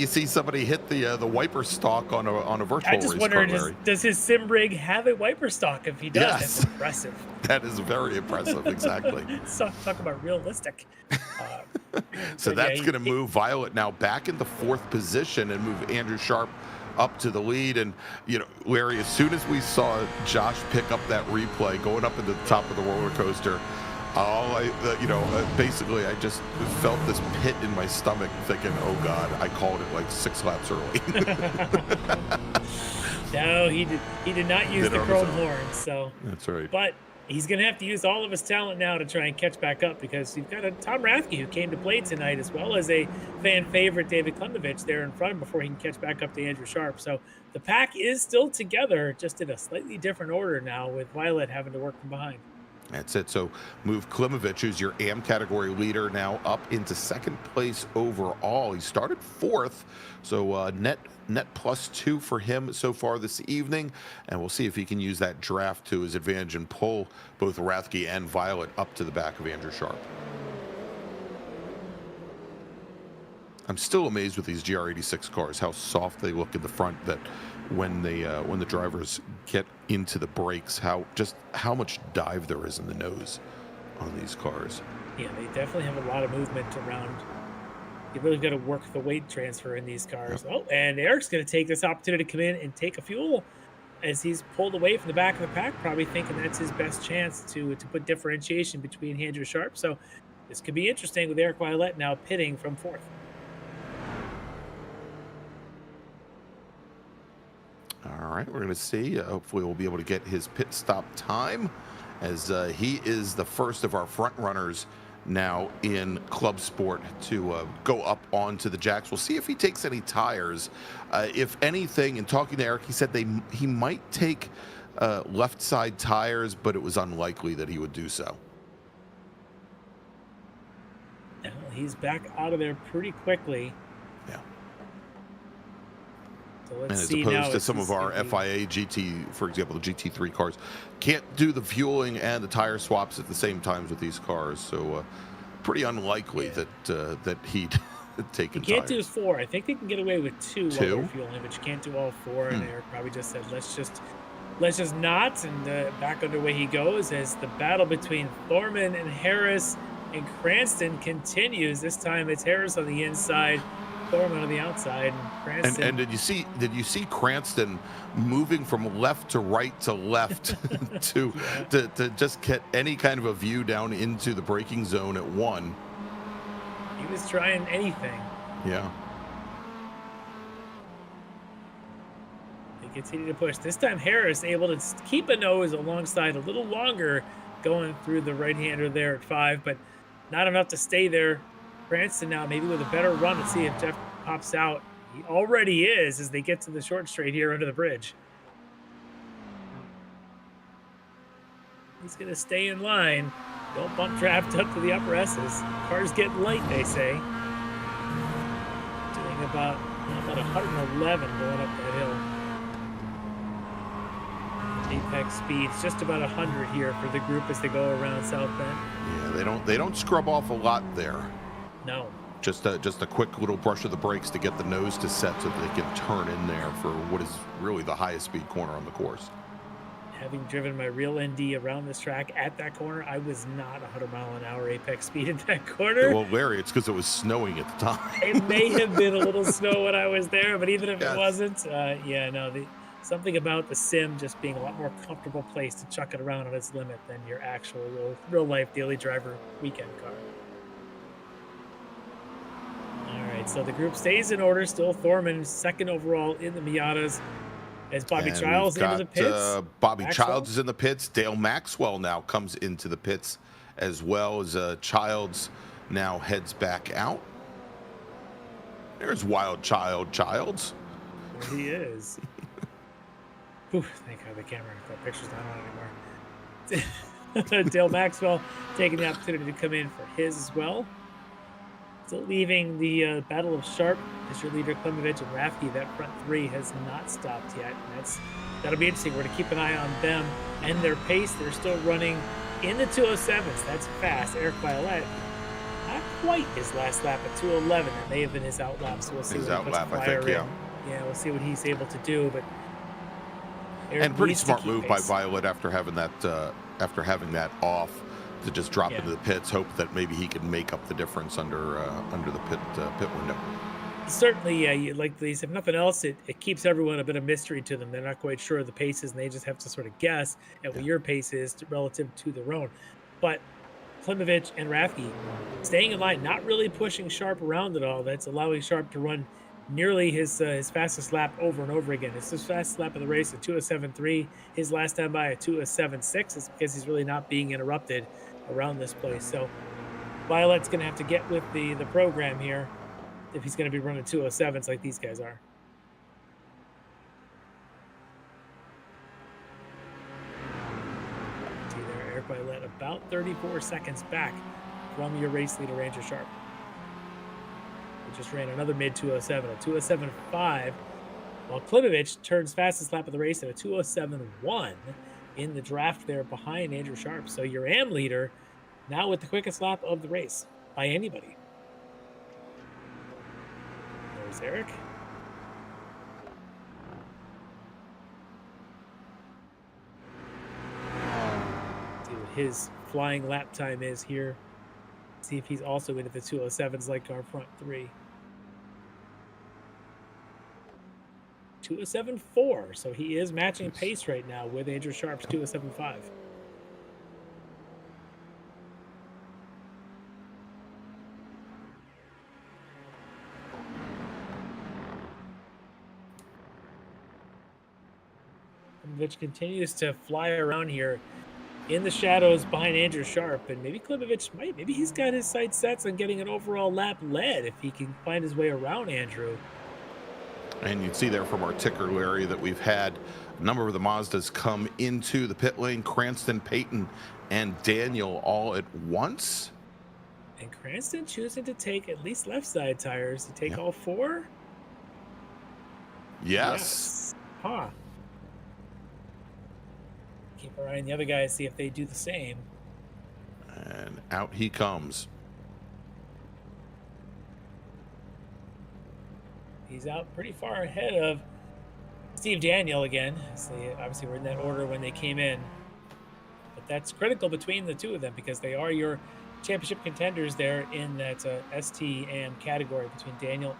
Speaker 2: see somebody hit the wiper stalk on a virtual race.
Speaker 3: I just wonder, does his sim rig have a wiper stalk? If he does,
Speaker 2: yes.
Speaker 3: That's impressive.
Speaker 2: That is very impressive. Exactly.
Speaker 3: So talk about realistic.
Speaker 2: So that's going to move Violet now back into fourth position and move Andrew Sharp up to the lead. And Larry, as soon as we saw Josh pick up that replay going up into the top of the roller coaster, basically I just felt this pit in my stomach thinking, oh God, I called it like 6 laps early.
Speaker 3: No, he did not use the chrome horn. So
Speaker 2: that's right.
Speaker 3: But he's going to have to use all of his talent now to try and catch back up, because you've got a Tom Rathke who came to play tonight, as well as a fan favorite David Klimovich there in front before he can catch back up to Andrew Sharp. So the pack is still together, just in a slightly different order now, with Violet having to work from behind.
Speaker 2: That's it. So move Klimovich, who's your AM category leader, now up into second place overall. He started fourth, so net +2 for him so far this evening, and we'll see if he can use that draft to his advantage and pull both Rathke and Violet up to the back of Andrew Sharp. I'm still amazed with these GR86 cars, how soft they look in the front, that when the drivers get into the brakes, how much dive there is in the nose on these cars.
Speaker 3: Yeah, they definitely have a lot of movement around. You really got to work the weight transfer in these cars. Yep. Oh, and Eric's going to take this opportunity to come in and take a fuel as he's pulled away from the back of the pack, probably thinking that's his best chance to put differentiation between Andrew Sharp. So this could be interesting with Eric Violet now pitting from fourth.
Speaker 2: All right, we're going to see. Hopefully, we'll be able to get his pit stop time, as he is the first of our front runners now in Club Sport to go up onto the jacks. We'll see if he takes any tires. If anything, in talking to Eric, he said he might take left side tires, but it was unlikely that he would do so.
Speaker 3: Well, he's back out of there pretty quickly.
Speaker 2: Yeah.
Speaker 3: So
Speaker 2: And
Speaker 3: let's
Speaker 2: as
Speaker 3: see
Speaker 2: opposed
Speaker 3: now
Speaker 2: to
Speaker 3: if
Speaker 2: some
Speaker 3: he's
Speaker 2: of our
Speaker 3: gonna be-
Speaker 2: FIA GT, for example, the GT3 cars, can't do the fueling and the tire swaps at the same times with these cars. So pretty unlikely that he'd take
Speaker 3: You
Speaker 2: tires.
Speaker 3: can't do 4. I think they can get away with 2 while
Speaker 2: Two?
Speaker 3: they're fueling, but you can't do all 4. And Eric probably just said, let's just not. And back underway he goes as the battle between Thorman and Harris and Cranston continues. This time it's Harris on the inside, Thorman on the outside, and Cranston.
Speaker 2: And did you see Cranston moving from left to right to left to just get any kind of a view down into the braking zone at 1?
Speaker 3: He was trying anything.
Speaker 2: Yeah.
Speaker 3: They continue to push. This time Harris able to keep a nose alongside a little longer, going through the right-hander there at 5, but not enough to stay there. Cranston now maybe with a better run. Let's see if Jeff pops out. He already is as they get to the short straight here under the bridge. He's going to stay in line. Don't bump draft up to the upper S's. Cars get light, they say. Doing about 111 going up that hill. Apex speeds just about 100 here for the group as they go around South Bend.
Speaker 2: Yeah, they don't scrub off a lot there.
Speaker 3: No.
Speaker 2: Just a quick little brush of the brakes to get the nose to set so that they can turn in there for what is really the highest speed corner on the course.
Speaker 3: Having driven my real ND around this track at that corner, I was not 100-mile-an-hour apex speed at that corner.
Speaker 2: Well, Larry, it's because it was snowing at the time.
Speaker 3: It may have been a little snow when I was there, but even if it wasn't, something about the sim just being a lot more comfortable place to chuck it around on its limit than your actual real-life daily driver weekend car. All right, so the group stays in order. Still Thorman, second overall in the Miatas. As Bobby
Speaker 2: And
Speaker 3: Childs
Speaker 2: we've got,
Speaker 3: into the pits.
Speaker 2: Bobby
Speaker 3: Maxwell.
Speaker 2: Childs is in the pits. Dale Maxwell now comes into the pits, as well as Childs now heads back out. There's Wild Child Childs.
Speaker 3: There he is. Ooh, thank God the camera got pictures not on anymore. Dale Maxwell taking the opportunity to come in for his as well. Still leaving the Battle of Sharp as your leader, Klimovich and Rafke. That front 3 has not stopped yet. And that'll be interesting. We're going to keep an eye on them and their pace. They're still running in the 207s. That's fast. Eric Violet, not quite his last lap at 211. That may have been his out lap. So we'll see.
Speaker 2: His
Speaker 3: when he
Speaker 2: out
Speaker 3: puts
Speaker 2: lap,
Speaker 3: the
Speaker 2: I think,
Speaker 3: fire
Speaker 2: yeah.
Speaker 3: in. Yeah, we'll see what he's able to do. But Eric
Speaker 2: And pretty
Speaker 3: needs to
Speaker 2: smart
Speaker 3: keep
Speaker 2: move by
Speaker 3: pace.
Speaker 2: Violet after having that off, to just drop into the pits, hope that maybe he can make up the difference under the pit window.
Speaker 3: Certainly, yeah. Like these, if nothing else, it keeps everyone a bit of mystery to them. They're not quite sure of the paces, and they just have to sort of guess at what your pace is relative to their own. But Klimovich and Rafke staying in line, not really pushing Sharp around at all. That's allowing Sharp to run nearly his fastest lap over and over again. It's his fastest lap of the race, a 2:07.3. His last time by a 2:07.6 is because he's really not being interrupted around this place. So Violet's going to have to get with the program here if he's going to be running 2:07s like these guys are. See there, Eric Violet about 34 seconds back from your race leader, Ranger Sharp. He just ran another mid 2:07, a 2:07.5, while Klimovich turns fastest lap of the race at a 2:07.1 in the draft there behind Andrew Sharp. So your AM leader now with the quickest lap of the race by anybody. There's Eric. See what his flying lap time is here. See if he's also into the 2:07s like our front 3. 2:07.4, so he is matching pace right now with Andrew Sharp's 2:07.5. Klimovic continues to fly around here in the shadows behind Andrew Sharp, and maybe Klimovic maybe he's got his sights set on getting an overall lap lead if he can find his way around Andrew.
Speaker 2: And you'd see there from our ticker, Larry, that we've had a number of the Mazdas come into the pit lane. Cranston, Peyton, and Daniel all at once.
Speaker 3: And Cranston choosing to take at least left side tires to take all 4.
Speaker 2: Yes.
Speaker 3: Huh. Keep our eye on the other guys, see if they do the same.
Speaker 2: And out he comes.
Speaker 3: He's out pretty far ahead of Steve Daniel again. So obviously, we're in that order when they came in. But that's critical between the two of them because they are your championship contenders there in that STM category between Daniel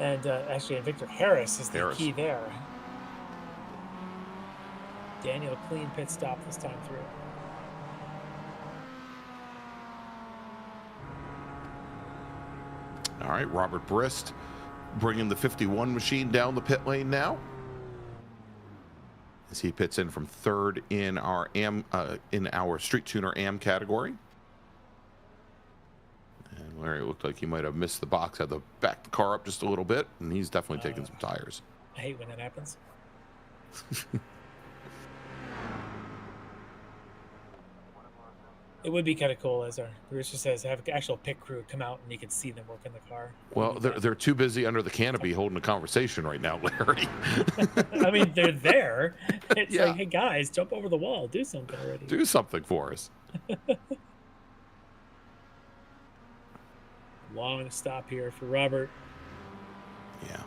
Speaker 3: and actually Victor Harris is the key there. Daniel, clean pit stop this time through.
Speaker 2: All right, Robert Brist bringing the 51 machine down the pit lane now as he pits in from 3rd in our Street Tuner AM category. And Larry looked like he might have missed the box, had to back the car up just a little bit, and he's definitely taking some tires.
Speaker 3: I hate when that happens. It would be kind of cool, as our producer says, to have an actual pit crew come out and you can see them working the car.
Speaker 2: Well, they're too busy under the canopy holding a conversation right now, Larry.
Speaker 3: I mean, they're there. It's like, hey, guys, jump over the wall. Do something already.
Speaker 2: Do something for us.
Speaker 3: Long stop here for Robert.
Speaker 2: Yeah.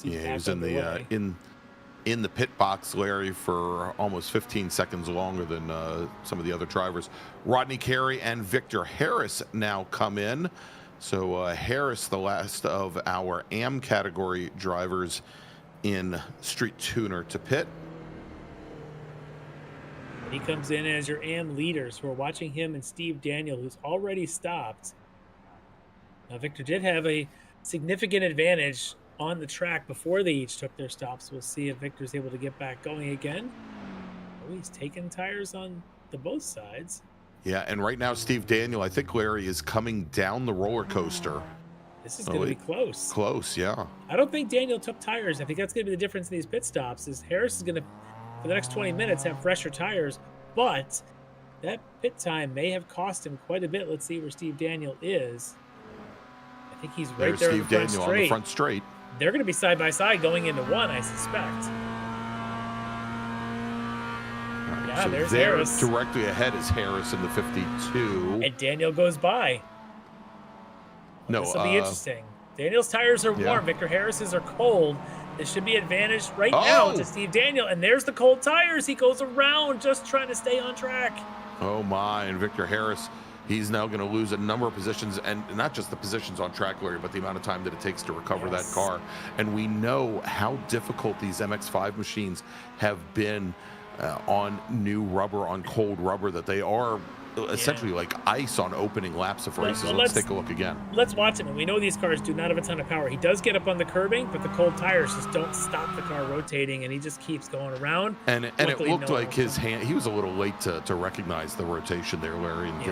Speaker 3: He
Speaker 2: was in the pit box, Larry, for almost 15 seconds longer than some of the other drivers. Rodney Carey and Victor Harris now come in. So Harris, the last of our AM category drivers in Street Tuner to pit.
Speaker 3: He comes in as your AM leaders. We're watching him and Steve Daniel, who's already stopped. Now, Victor did have a significant advantage on the track before they each took their stops. We'll see if Victor's able to get back going again. Oh, he's taking tires on the both sides.
Speaker 2: Yeah, and right now, Steve Daniel, I think Larry is coming down the roller coaster.
Speaker 3: This is going to be close.
Speaker 2: Close, yeah.
Speaker 3: I don't think Daniel took tires. I think that's going to be the difference in these pit stops is Harris is going to, for the next 20 minutes, have fresher tires, but that pit time may have cost him quite a bit. Let's see where Steve Daniel is. I think he's right there
Speaker 2: Steve Daniel on the front straight.
Speaker 3: They're going to be side by side going into 1, I suspect.
Speaker 2: Right,
Speaker 3: yeah,
Speaker 2: so
Speaker 3: there's Harris.
Speaker 2: Directly ahead is Harris in the 52.
Speaker 3: And Daniel goes by.
Speaker 2: No,
Speaker 3: this will be interesting. Daniel's tires are warm. Victor Harris's are cold. This should be advantage right now to Steve Daniel. And there's the cold tires. He goes around just trying to stay on track.
Speaker 2: Oh, my. And Victor Harris, he's now going to lose a number of positions, and not just the positions on track, Larry, but the amount of time that it takes to recover that car. And we know how difficult these MX-5 machines have been on new rubber, on cold rubber, that they are essentially like ice on opening laps of races. Let's take a look again.
Speaker 3: Let's watch him. And we know these cars do not have a ton of power. He does get up on the curbing, but the cold tires just don't stop the car rotating, and he just keeps going around.
Speaker 2: And it looked like his hand, he was a little late to recognize the rotation there, Larry, and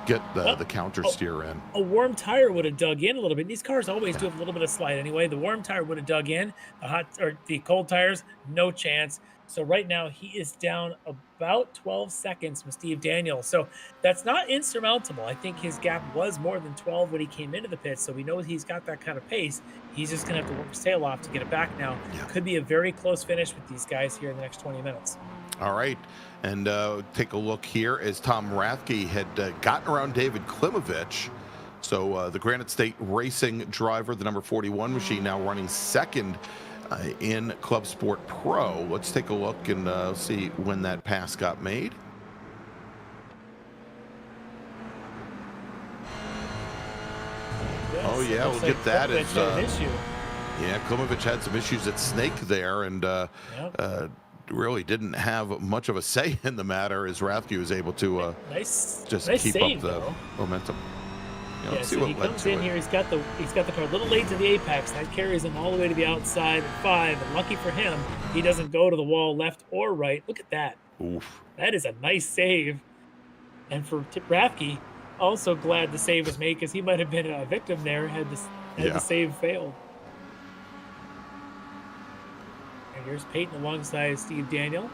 Speaker 2: get the counter steer in.
Speaker 3: A warm tire would have dug in a little bit. These cars always do have a little bit of slide anyway. The warm tire would have dug in. The cold tires, no chance. So right now he is down about 12 seconds from Steve Daniel. So that's not insurmountable. I think his gap was more than 12 when he came into the pit. So we know he's got that kind of pace. He's just going to have to work his tail off to get it back now. Yeah. Could be a very close finish with these guys here in the next 20 minutes.
Speaker 2: All right. And take a look here as Tom Rathke had gotten around David Klimovic. So the Granite State Racing driver, the number 41 machine, now running second in Club Sport Pro. Let's take a look and see when that pass got made.
Speaker 3: Yes,
Speaker 2: oh yeah, we'll get that as
Speaker 3: issue.
Speaker 2: Yeah, Klimovic had some issues at Snake there, and really didn't have much of a say in the matter as Rathke was able to keep up the momentum. Yeah,
Speaker 3: Yeah,
Speaker 2: let's see
Speaker 3: so
Speaker 2: what
Speaker 3: he
Speaker 2: led
Speaker 3: comes
Speaker 2: to
Speaker 3: in
Speaker 2: it.
Speaker 3: here. He's got the car a little late to the apex. That carries him all the way to the outside at 5. And lucky for him, he doesn't go to the wall left or right. Look at that.
Speaker 2: Oof.
Speaker 3: That is a nice save. And for Rafke, also glad the save was made because he might have been a victim there had
Speaker 2: Yeah.
Speaker 3: the save failed. And here's Peyton alongside Steve Daniel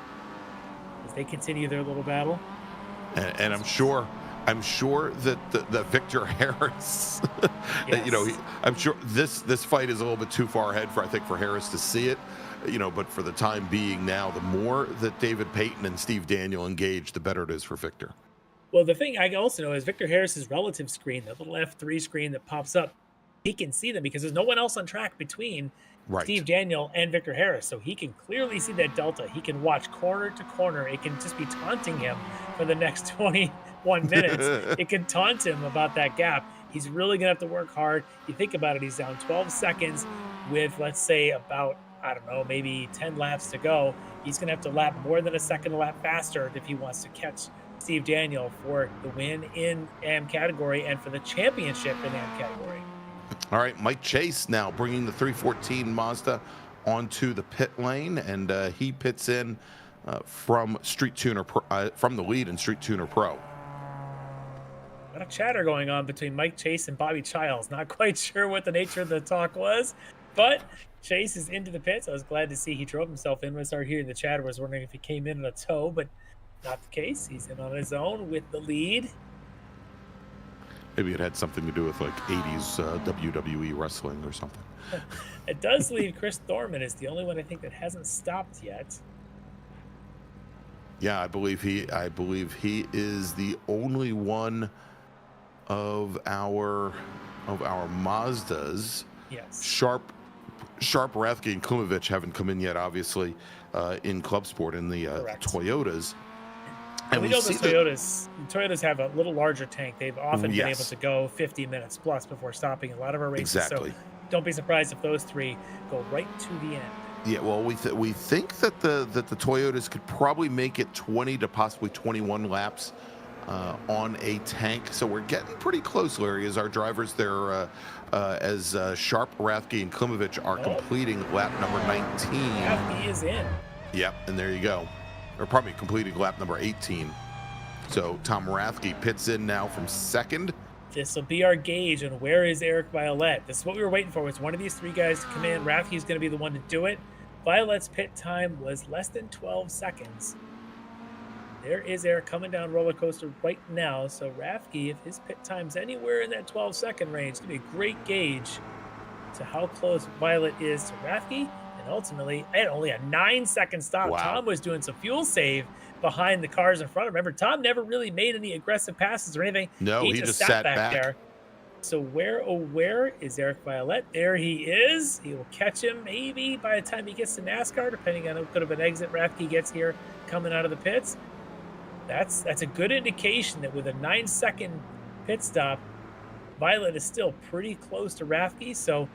Speaker 3: as they continue their little battle.
Speaker 2: And I'm sure that that Victor Harris,
Speaker 3: Yes.
Speaker 2: you know, I'm sure this fight is a little bit too far ahead for Harris to see it, you know. But for the time being, now the more that David Payton and Steve Daniel engage, the better it is for Victor.
Speaker 3: Well, the thing I also know is Victor Harris's relative screen, the little F3 screen that pops up, he can see them because there's no one else on track between
Speaker 2: Right.
Speaker 3: Steve Daniel and Victor Harris. So he can clearly see that delta. He can watch corner to corner. It can just be taunting him for the next 21 minutes. It can taunt him about that gap. He's really going to have to work hard. You think about it, he's down 12 seconds with, let's say, about, I don't know, maybe 10 laps to go. He's going to have to lap more than a second a lap faster if he wants to catch Steve Daniel for the win in AM category and for the championship in AM category.
Speaker 2: All right, Mike Chase now bringing the 314 Mazda onto the pit lane, and he pits in from Street Tuner from the lead in Street Tuner Pro.
Speaker 3: A lot of chatter going on between Mike Chase and Bobby Childs. Not quite sure what the nature of the talk was, but Chase is into the pits. I was glad to see he drove himself in. When I started hearing the chatter, I was wondering if he came in a tow, but not the case. He's in on his own with the lead.
Speaker 2: Maybe it had something to do with like 80s WWE wrestling or something.
Speaker 3: It does leave Chris Thorman is the only one I think that hasn't stopped yet.
Speaker 2: Yeah, I believe he is the only one of our Mazdas.
Speaker 3: Yes.
Speaker 2: Sharp, Rathke, and Klimovich haven't come in yet, obviously, in Club Sport in the Toyotas.
Speaker 3: And we know the Toyotas have a little larger tank. They've often been able to go 50 minutes plus before stopping a lot of our races.
Speaker 2: Exactly.
Speaker 3: So don't be surprised if those three go right to the end.
Speaker 2: Yeah, well, we think that the Toyotas could probably make it 20 to possibly 21 laps on a tank. So we're getting pretty close, Larry, as our drivers there, as Sharp, Rathke, and Klimovich are completing lap number 19.
Speaker 3: Rathke is in.
Speaker 2: Yep, and there you go. Or probably completing lap number 18. So Tom Rathke pits in now from second.
Speaker 3: This will be our gauge on where is Eric Violet. This is what we were waiting for, was one of these three guys to come in. Rathke's going to be the one to do it. Violet's pit time was less than 12 seconds. There is Eric coming down roller coaster right now. So Rathke, if his pit time's anywhere in that 12-second range, it's going to be a great gauge to how close Violet is to Rathke. And ultimately, I had only a 9-second stop.
Speaker 2: Wow.
Speaker 3: Tom was doing some fuel save behind the cars in front of him. Remember, Tom never really made any aggressive passes or anything.
Speaker 2: No, he just sat back
Speaker 3: there. So where is Eric Violet? There he is. He will catch him maybe by the time he gets to NASCAR, depending on what kind of an exit Rathke gets here coming out of the pits. That's a good indication that with a 9-second pit stop, Violet is still pretty close to Rathke. So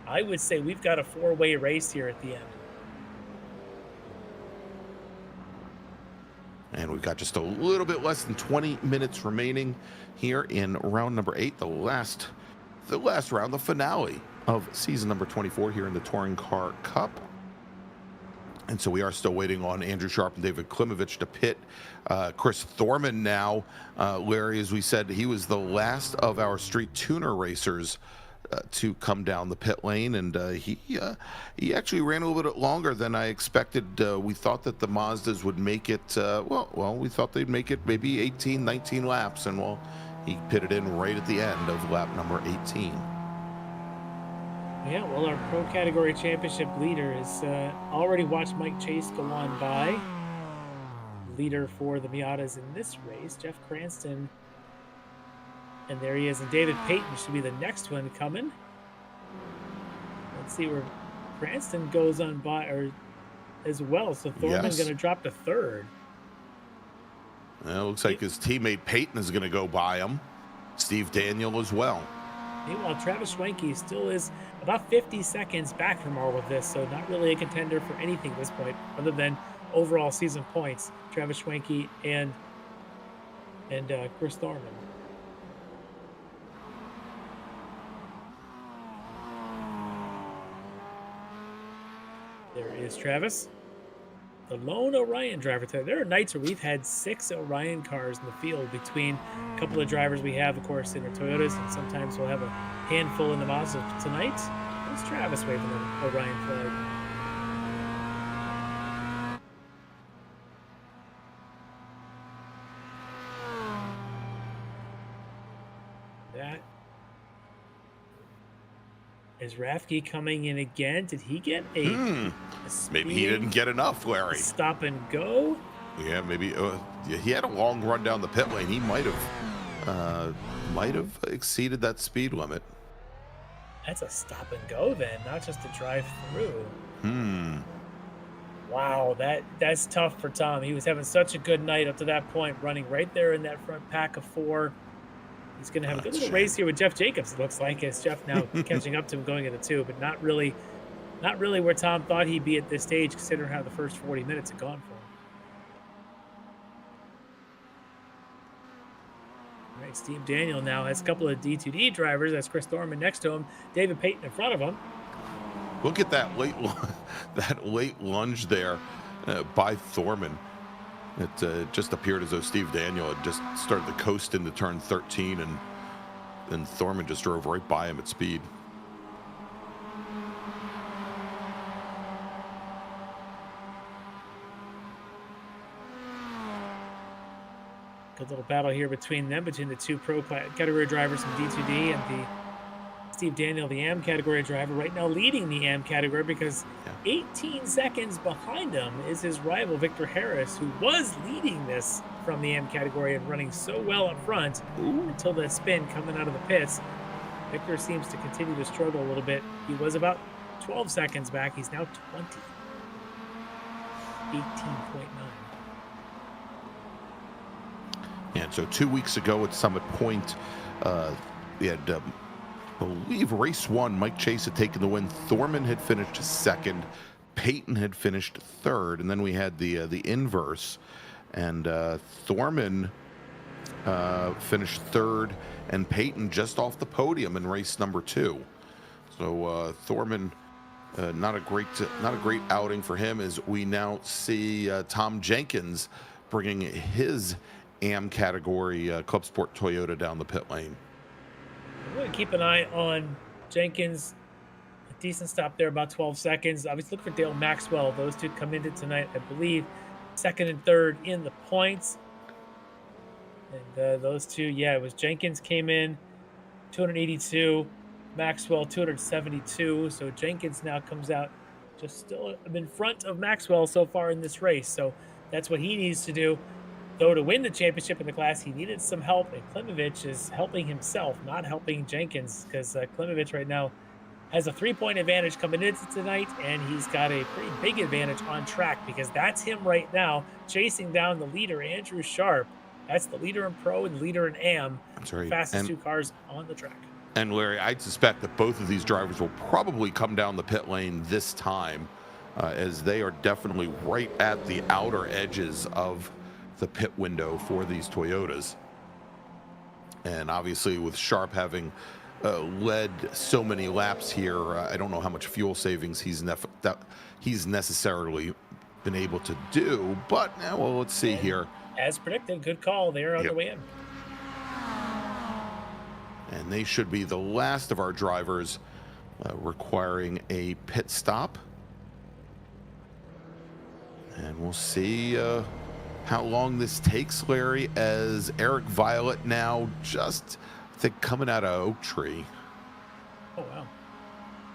Speaker 3: I would say we've got a 4-way race here at the end.
Speaker 2: And we've got just a little bit less than 20 minutes remaining here in round number 8, the last round, the finale of season number 24 here in the Touring Car Cup. And so we are still waiting on Andrew Sharp and David Klimovich to pit. Chris Thorman now, Larry, as we said, he was the last of our street tuner racers to come down the pit lane, and he actually ran a little bit longer than I expected. We thought that the Mazdas would make it, well, we thought they'd make it maybe 18, 19 laps, and well, he pitted in right at the end of lap number 18.
Speaker 3: Yeah, well, our pro category championship leader has already watched Mike Chase go on by. Leader for the Miatas in this race, Jeff Cranston. And there he is. And David Payton should be the next one coming. Let's see where Cranston goes on by as well. So Thorman's going to drop to third.
Speaker 2: Well, it looks like his teammate Payton is going to go by him. Steve Daniel as well.
Speaker 3: Meanwhile, Travis Schwenke still is about 50 seconds back from all of this, so not really a contender for anything at this point, other than overall season points. Travis Schwenke and Chris Thorman. There is Travis, the lone Orion driver today. There are nights where we've had 6 Orion cars in the field between a couple of drivers we have, of course, in our Toyotas, and sometimes we'll have a handful in the Mazda. Tonight, there's Travis waving the Orion flag. That is Rafke coming in again. Did he get a
Speaker 2: Maybe he didn't get enough, Larry.
Speaker 3: Stop and go?
Speaker 2: Yeah, maybe. Yeah, he had a long run down the pit lane. He might have exceeded that speed limit.
Speaker 3: That's a stop and go then, not just a drive through. Wow, that's tough for Tom. He was having such a good night up to that point, running right there in that front pack of 4. He's going to have a good little race here with Jeff Jacobs, it looks like, as Jeff now catching up to him going into 2, but not really where Tom thought he'd be at this stage, considering how the first 40 minutes had gone for him. All right, Steve Daniel now has a couple of D2D drivers. That's Chris Thorman next to him, David Payton in front of him.
Speaker 2: Look at that late lunge there by Thorman. It just appeared as though Steve Daniel had just started to coast into turn 13, and Thorman just drove right by him at speed.
Speaker 3: Good little battle here between them, between the 2 pro category drivers from D2D and the Steve Daniel, the AM category driver, right now leading the AM category because 18 seconds behind him is his rival, Victor Harris, who was leading this from the AM category and running so well up front until that spin coming out of the pits. Victor seems to continue to struggle a little bit. He was about 12 seconds back. He's now 20. 18.9.
Speaker 2: And so 2 weeks ago at Summit Point, we had, I believe, race 1, Mike Chase had taken the win. Thorman had finished 2nd. Peyton had finished 3rd. And then we had the inverse. And Thorman finished 3rd, and Peyton just off the podium in race number 2. So Thorman, not a great outing for him, as we now see Tom Jenkins bringing his AM category Club Sport Toyota down the pit lane.
Speaker 3: I'm going to keep an eye on Jenkins. A decent stop there, about 12 seconds. Obviously, look for Dale Maxwell. Those 2 come into tonight, I believe, 2nd and 3rd in the points. And those 2, it was Jenkins came in 282, Maxwell 272. So Jenkins now comes out just still in front of Maxwell so far in this race. So that's what he needs to do. Though to win the championship in the class, he needed some help, and Klimovich is helping himself, not helping Jenkins, because Klimovich right now has a 3-point advantage coming into tonight, and he's got a pretty big advantage on track, because that's him right now chasing down the leader, Andrew Sharp. That's the leader in pro and the leader in AM.
Speaker 2: That's right.
Speaker 3: Fastest 2 cars on the track.
Speaker 2: And Larry, I'd suspect that both of these drivers will probably come down the pit lane this time, as they are definitely right at the outer edges of the pit window for these Toyotas. And obviously with Sharp having led so many laps here, I don't know how much fuel savings he's necessarily been able to do, but well, let's see here.
Speaker 3: As predicted, good call there on the way in.
Speaker 2: And they should be the last of our drivers requiring a pit stop. And we'll see how long this takes, Larry, as Eric Violet now just, I think, coming out of Oak Tree.
Speaker 3: Oh, wow.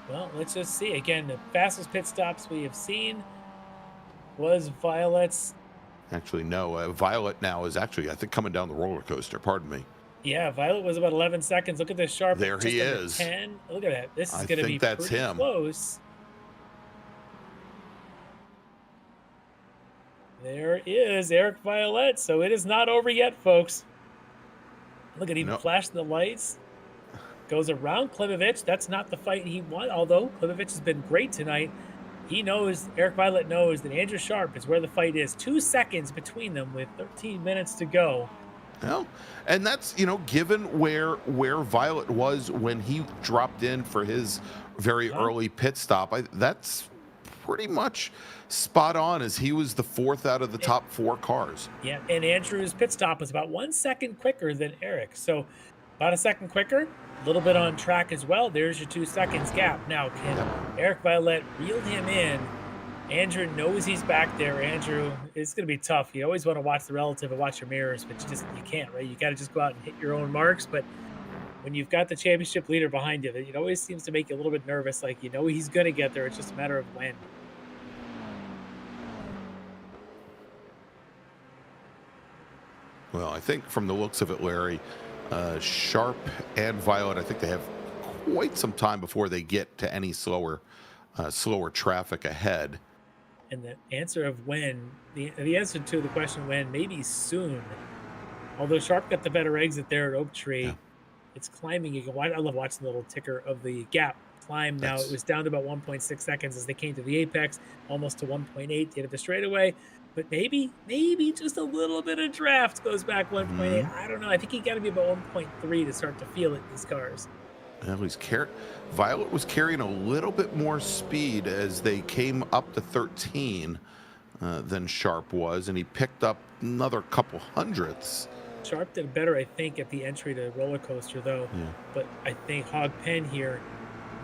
Speaker 3: Well, let's just see. Again, the fastest pit stops we have seen was Violet's.
Speaker 2: Actually, no. Violet now is actually, I think, coming down the roller coaster. Pardon me.
Speaker 3: Yeah, Violet was about 11 seconds. Look at this Sharp.
Speaker 2: There he is.
Speaker 3: 10. Look at that. This is going to be
Speaker 2: that's
Speaker 3: pretty
Speaker 2: him.
Speaker 3: Close. There is Eric Violet. So it is not over yet, folks. Look at him flashing the lights. Goes around Klimovich. That's not the fight he won, although Klimovich has been great tonight. He knows, Eric Violet knows that Andrew Sharp is where the fight is. 2 seconds between them with 13 minutes to go.
Speaker 2: Well, and that's, given where Violet was when he dropped in for his very early pit stop, that's pretty much spot on, as he was the 4th out of the top 4 cars.
Speaker 3: Yeah, and Andrew's pit stop was about 1 second quicker than Eric. So about a second quicker, a little bit on track as well. There's your 2 seconds gap. Now, can Eric Violette reel him in? Andrew knows he's back there. Andrew, it's going to be tough. You always want to watch the relative and watch your mirrors, but you can't, right? You got to just go out and hit your own marks. But when you've got the championship leader behind you, it always seems to make you a little bit nervous. Like, you know he's going to get there. It's just a matter of when.
Speaker 2: Well, I think from the looks of it, Larry, Sharp and Violet, I think they have quite some time before they get to any slower traffic ahead.
Speaker 3: And the answer of when, the answer to the question when, maybe soon. Although Sharp got the better exit there at Oak Tree, it's climbing. You can watch. I love watching the little ticker of the gap climb. Now it was down to about 1.6 seconds as they came to the apex, almost to 1.8 to get the straightaway. But maybe just a little bit of draft goes back 1.8. I don't know. I think he got to be about 1.3 to start to feel it in these cars.
Speaker 2: Violet was carrying a little bit more speed as they came up to 13 than Sharp was, and he picked up another couple hundredths.
Speaker 3: Sharp did better, I think, at the entry to roller coaster, though.
Speaker 2: Yeah.
Speaker 3: But I think Hog Pen here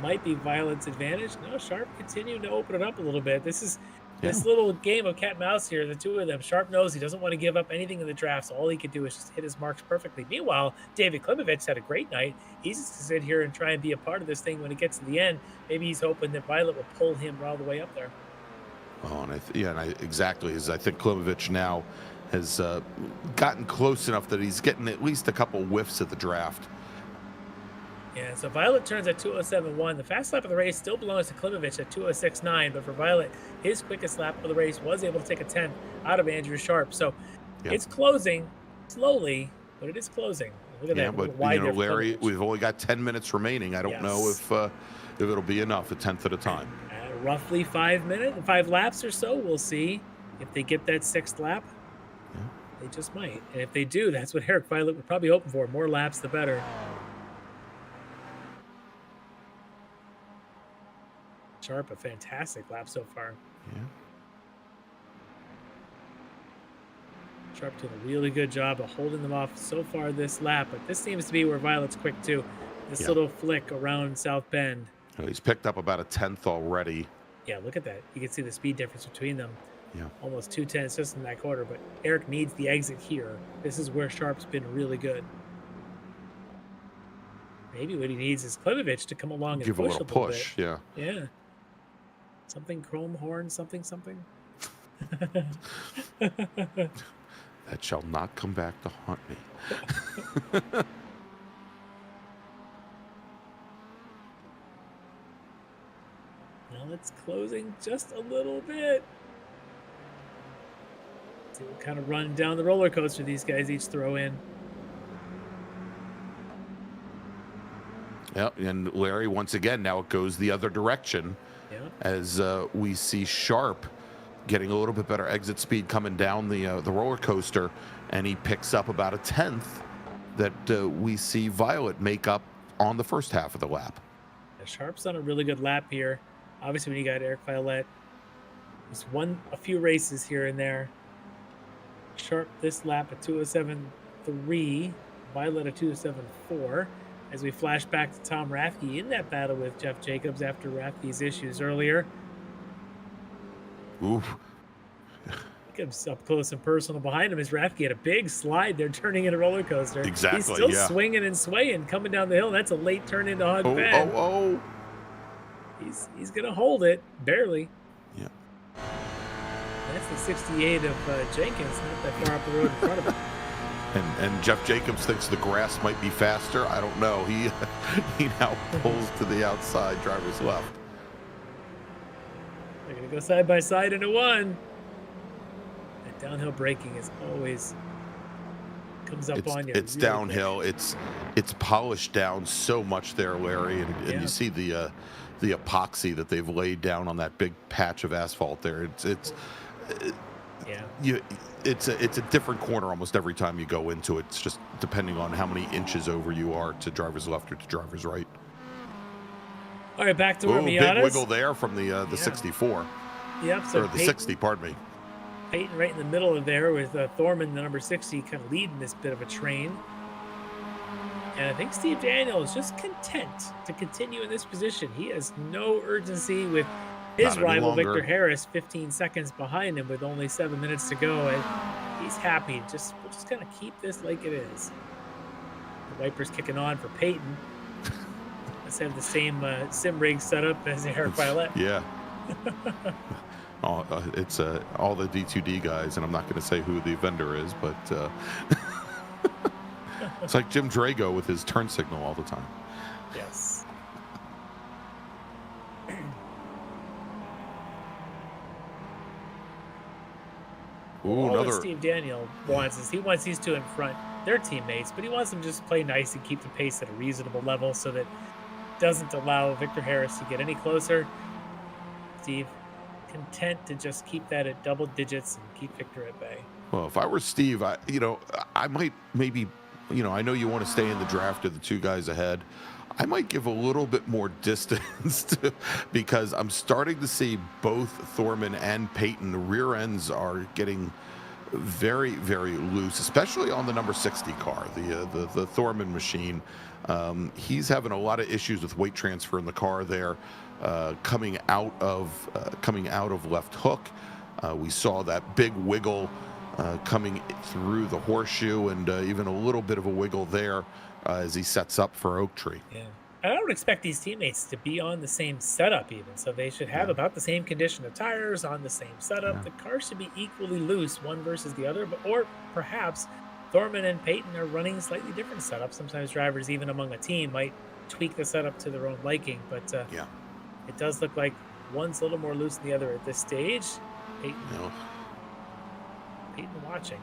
Speaker 3: might be Violet's advantage. No, Sharp continued to open it up a little bit. This little game of cat and mouse here, the two of them. Sharp knows he doesn't want to give up anything in the draft, so all he can do is just hit his marks perfectly. Meanwhile, David Klimovich had a great night. He's just to sit here and try and be a part of this thing when it gets to the end. Maybe he's hoping that Violet will pull him all the way up there.
Speaker 2: Oh, and exactly, as I think Klimovich now has gotten close enough that he's getting at least a couple whiffs at the draft.
Speaker 3: Yeah, so Violet turns at 2:07.1. The fast lap of the race still belongs to Klimovich at 2:06.9, but for Violet, his quickest lap of the race was able to take a 10th out of Andrew Sharp. So it's closing slowly, but it is closing. Look at that.
Speaker 2: But Larry, we've only got 10 minutes remaining. I don't know if it'll be enough, a 10th at a time.
Speaker 3: Roughly 5 laps or so. We'll see if they get that 6th lap. Yeah. They just might. And if they do, that's what Eric Violet would probably hoping for. More laps, the better. Sharp, a fantastic lap so far.
Speaker 2: Yeah.
Speaker 3: Sharp did a really good job of holding them off so far this lap, but this seems to be where Violet's quick too. This little flick around South Bend.
Speaker 2: Well, he's picked up about a 10th already.
Speaker 3: Yeah, look at that. You can see the speed difference between them.
Speaker 2: Yeah.
Speaker 3: Almost 2 tenths just in that quarter, but Eric needs the exit here. This is where Sharp's been really good. Maybe what he needs is Klimovich to come along and
Speaker 2: give
Speaker 3: push
Speaker 2: a little push.
Speaker 3: Bit. Yeah. Something chrome horn, something.
Speaker 2: That shall not come back to haunt me.
Speaker 3: Now it's closing just a little bit. See what kind of run down the roller coaster these guys each throw in.
Speaker 2: Yeah, and Larry, once again, now it goes the other direction. As we see Sharp getting a little bit better exit speed coming down the roller coaster, and he picks up about a 10th that we see Violet make up on the first half of the lap.
Speaker 3: Yeah, Sharp's on a really good lap here. Obviously, when you got Eric Violet, he's won a few races here and there. Sharp this lap at 2:07.3, Violet at 2:07.4. As we flash back to Tom Rathke in that battle with Jeff Jacobs after Rathke's issues earlier.
Speaker 2: Oof.
Speaker 3: Jacobs up close and personal behind him as Rathke had a big slide there turning in a roller coaster.
Speaker 2: Exactly,
Speaker 3: he's still swinging and swaying coming down the hill. That's a late turn into Hog Pen. He's going to hold it, barely.
Speaker 2: Yeah.
Speaker 3: That's the 68 of Jenkins, not that far up the road in front of him.
Speaker 2: And Jeff Jacobs thinks the grass might be faster. I don't know. He now pulls to the outside, driver's left.
Speaker 3: They're going to go side by side into one. That downhill braking is always comes up on you.
Speaker 2: It's really downhill. Quick. It's polished down so much there, Larry, and you see the epoxy that they've laid down on that big patch of asphalt there. It's a different corner almost every time you go into it. It's just depending on how many inches over you are to driver's left or to driver's right.
Speaker 3: All right, back to our Miatas.
Speaker 2: Big wiggle there from the 64.
Speaker 3: Yep. So
Speaker 2: or the 60, pardon me.
Speaker 3: Peyton right in the middle of there with Thorman, the number 60, kind of leading this bit of a train. And I think Steve Daniel is just content to continue in this position. He has no urgency with his rival, Victor Harris, 15 seconds behind him with only 7 minutes to go. And he's happy. We're just going to keep this like it is. The wipers kicking on for Peyton. Let's have the same sim rig setup as Eric Violet.
Speaker 2: Yeah. It's all the D2D guys, and I'm not going to say who the vendor is, but it's like Jim Drago with his turn signal all the time.
Speaker 3: Yes.
Speaker 2: Ooh,
Speaker 3: All that Steve Daniel wants is he wants these two in front, their teammates, but he wants them to just play nice and keep the pace at a reasonable level so that doesn't allow Victor Harris to get any closer. Steve, content to just keep that at double digits and keep Victor at bay.
Speaker 2: Well, if I were Steve, I might maybe, I know you want to stay in the draft of the two guys ahead. I might give a little bit more distance because I'm starting to see both Thorman and Peyton, the rear ends are getting very, very loose, especially on the number 60 car, the Thorman machine. He's having a lot of issues with weight transfer in the car there, coming out of left hook. We saw that big wiggle coming through the horseshoe, and even a little bit of a wiggle there as he sets up for Oak Tree.
Speaker 3: Yeah. I don't expect these teammates to be on the same setup even, so they should have about the same condition of tires on the same setup. The car should be equally loose, one versus the other, or perhaps Thorman and Peyton are running slightly different setups. Sometimes drivers, even among a team, might tweak the setup to their own liking, but it does look like one's a little more loose than the other at this stage. Peyton watching.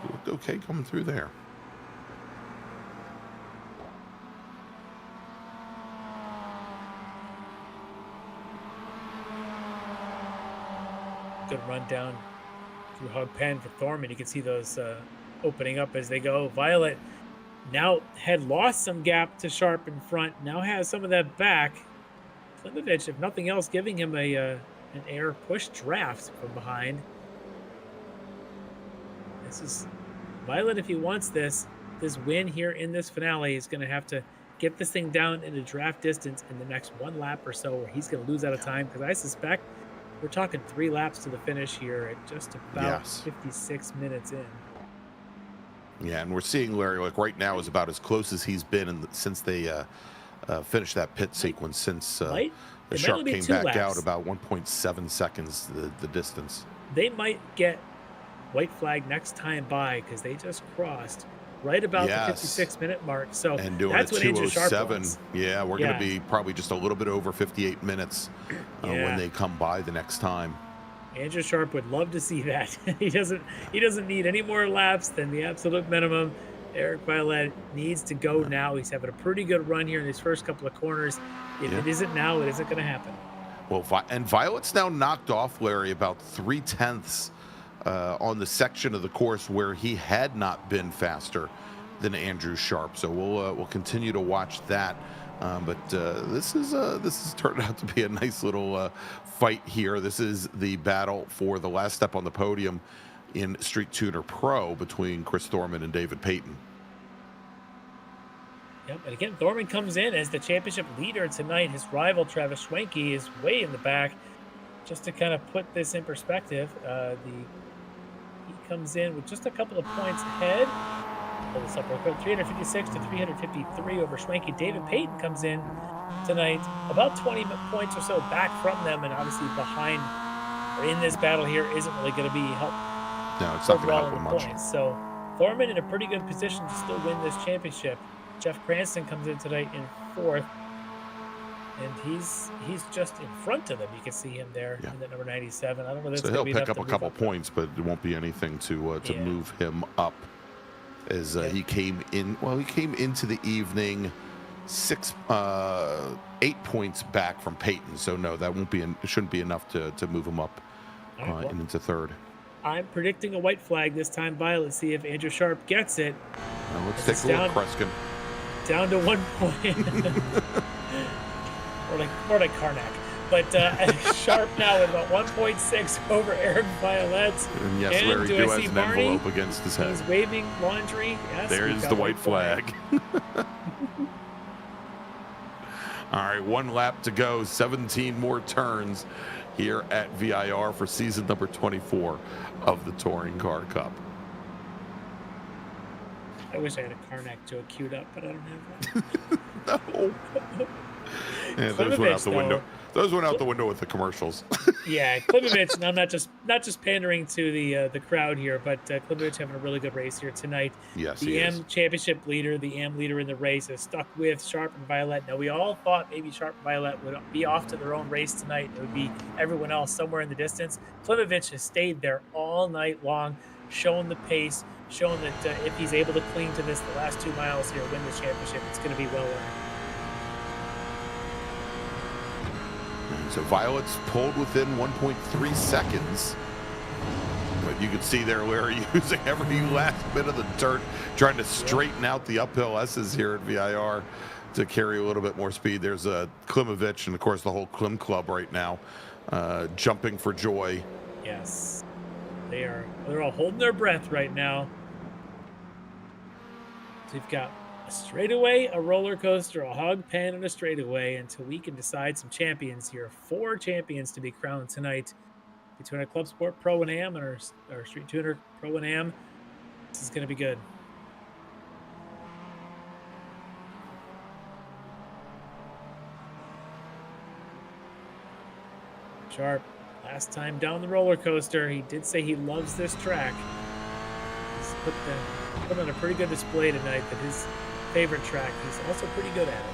Speaker 2: Looked okay coming through there.
Speaker 3: Good run down through Hog Pen for Thorman. You can see those opening up as they go. Violet now had lost some gap to Sharp in front. Now has some of that back. Klimovich, if nothing else, giving him an air push draft from behind. This is Violet, if he wants this win here in this finale, is going to have to get this thing down into draft distance in the next one lap or so, where he's going to lose out of time, because I suspect we're talking 3 laps to the finish here at just about 56 minutes in.
Speaker 2: Yeah, and we're seeing Larry, like right now, is about as close as he's been since they finished that pit sequence, since the Sharp came back out, about 1.7 seconds the distance.
Speaker 3: They might get white flag next time by, because they just crossed right about the 56-minute mark. So
Speaker 2: and doing
Speaker 3: that's
Speaker 2: a
Speaker 3: what Andrew Sharp wants.
Speaker 2: Yeah, we're going to be probably just a little bit over 58 minutes when they come by the next time.
Speaker 3: Andrew Sharp would love to see that. He doesn't need any more laps than the absolute minimum. Eric Violet needs to go now. He's having a pretty good run here in these first couple of corners. If it isn't now, it isn't going to happen.
Speaker 2: Well, and Violet's now knocked off Larry about 3/10 on the section of the course where he had not been faster than Andrew Sharp. So we'll continue to watch that. But this is turned out to be a nice little fight here. This is the battle for the last step on the podium in Street Tuner Pro between Chris Thorman and David Peyton.
Speaker 3: Yep, and again, Thorman comes in as the championship leader tonight. His rival, Travis Schwenke, is way in the back. Just to kind of put this in perspective, he comes in with just a couple of points ahead. Pull this up real quick, 356 to 353 over Schwenke. David Peyton comes in tonight about 20 points or so back from them, and obviously behind or in this battle here isn't really going to be helped.
Speaker 2: No, it's not going to help him much.
Speaker 3: Points. So Thorman in a pretty good position to still win this championship. Jeff Cranston comes in tonight in 4th, and he's just in front of them. You can see him there in the number 97. I don't know if that's
Speaker 2: so he'll pick up a couple points, but it won't be anything to move him up. As he came in, he came into the evening 8 points back from Peyton. So no, that shouldn't be enough to move him up into 3rd.
Speaker 3: I'm predicting a white flag this time by. Let's see if Andrew Sharp gets it.
Speaker 2: Let's take a look, Kreskin.
Speaker 3: Down to 1 point. more like Karnak. But Sharp now with about 1.6 over Eric Violet.
Speaker 2: And yes,
Speaker 3: and
Speaker 2: Larry
Speaker 3: do
Speaker 2: do
Speaker 3: I
Speaker 2: has
Speaker 3: see
Speaker 2: an
Speaker 3: Barney?
Speaker 2: envelope against his head.
Speaker 3: He's waving laundry. Yes,
Speaker 2: There's the white flag. All right, 1 lap to go, 17 more turns here at VIR for season number 24 of the Touring Car Cup.
Speaker 3: I wish I had a Karnak joke queued up, but I don't have one.
Speaker 2: No. Yeah, those went out the window. Those went out the window with the commercials.
Speaker 3: Yeah, Klimovich, and I'm not just pandering to the crowd here, but Klimovich having a really good race here tonight.
Speaker 2: Yes,
Speaker 3: the AM championship leader, the AM leader in the race, is stuck with Sharp and Violet. Now, we all thought maybe Sharp and Violet would be off to their own race tonight. It would be everyone else somewhere in the distance. Klimovich has stayed there all night long, showing the pace, showing that if he's able to cling to this the last 2 miles here, win the championship, it's going to be well earned.
Speaker 2: So Violet's pulled within 1.3 seconds. But you can see there, Larry, using every last bit of the dirt, trying to straighten out the uphill S's here at VIR to carry a little bit more speed. There's Klimovich and, of course, the whole Klim Club right now jumping for joy.
Speaker 3: Yes. They're all holding their breath right now. So we've got a straightaway, a roller coaster, a hog pen, and a straightaway until we can decide some champions here. 4 champions to be crowned tonight between our Club Sport Pro and Am and our Street Tuner Pro and Am. This is going to be good. Sharp, last time down the roller coaster, he did say he loves this track. He's put on a pretty good display tonight that his favorite track, he's also pretty good at it.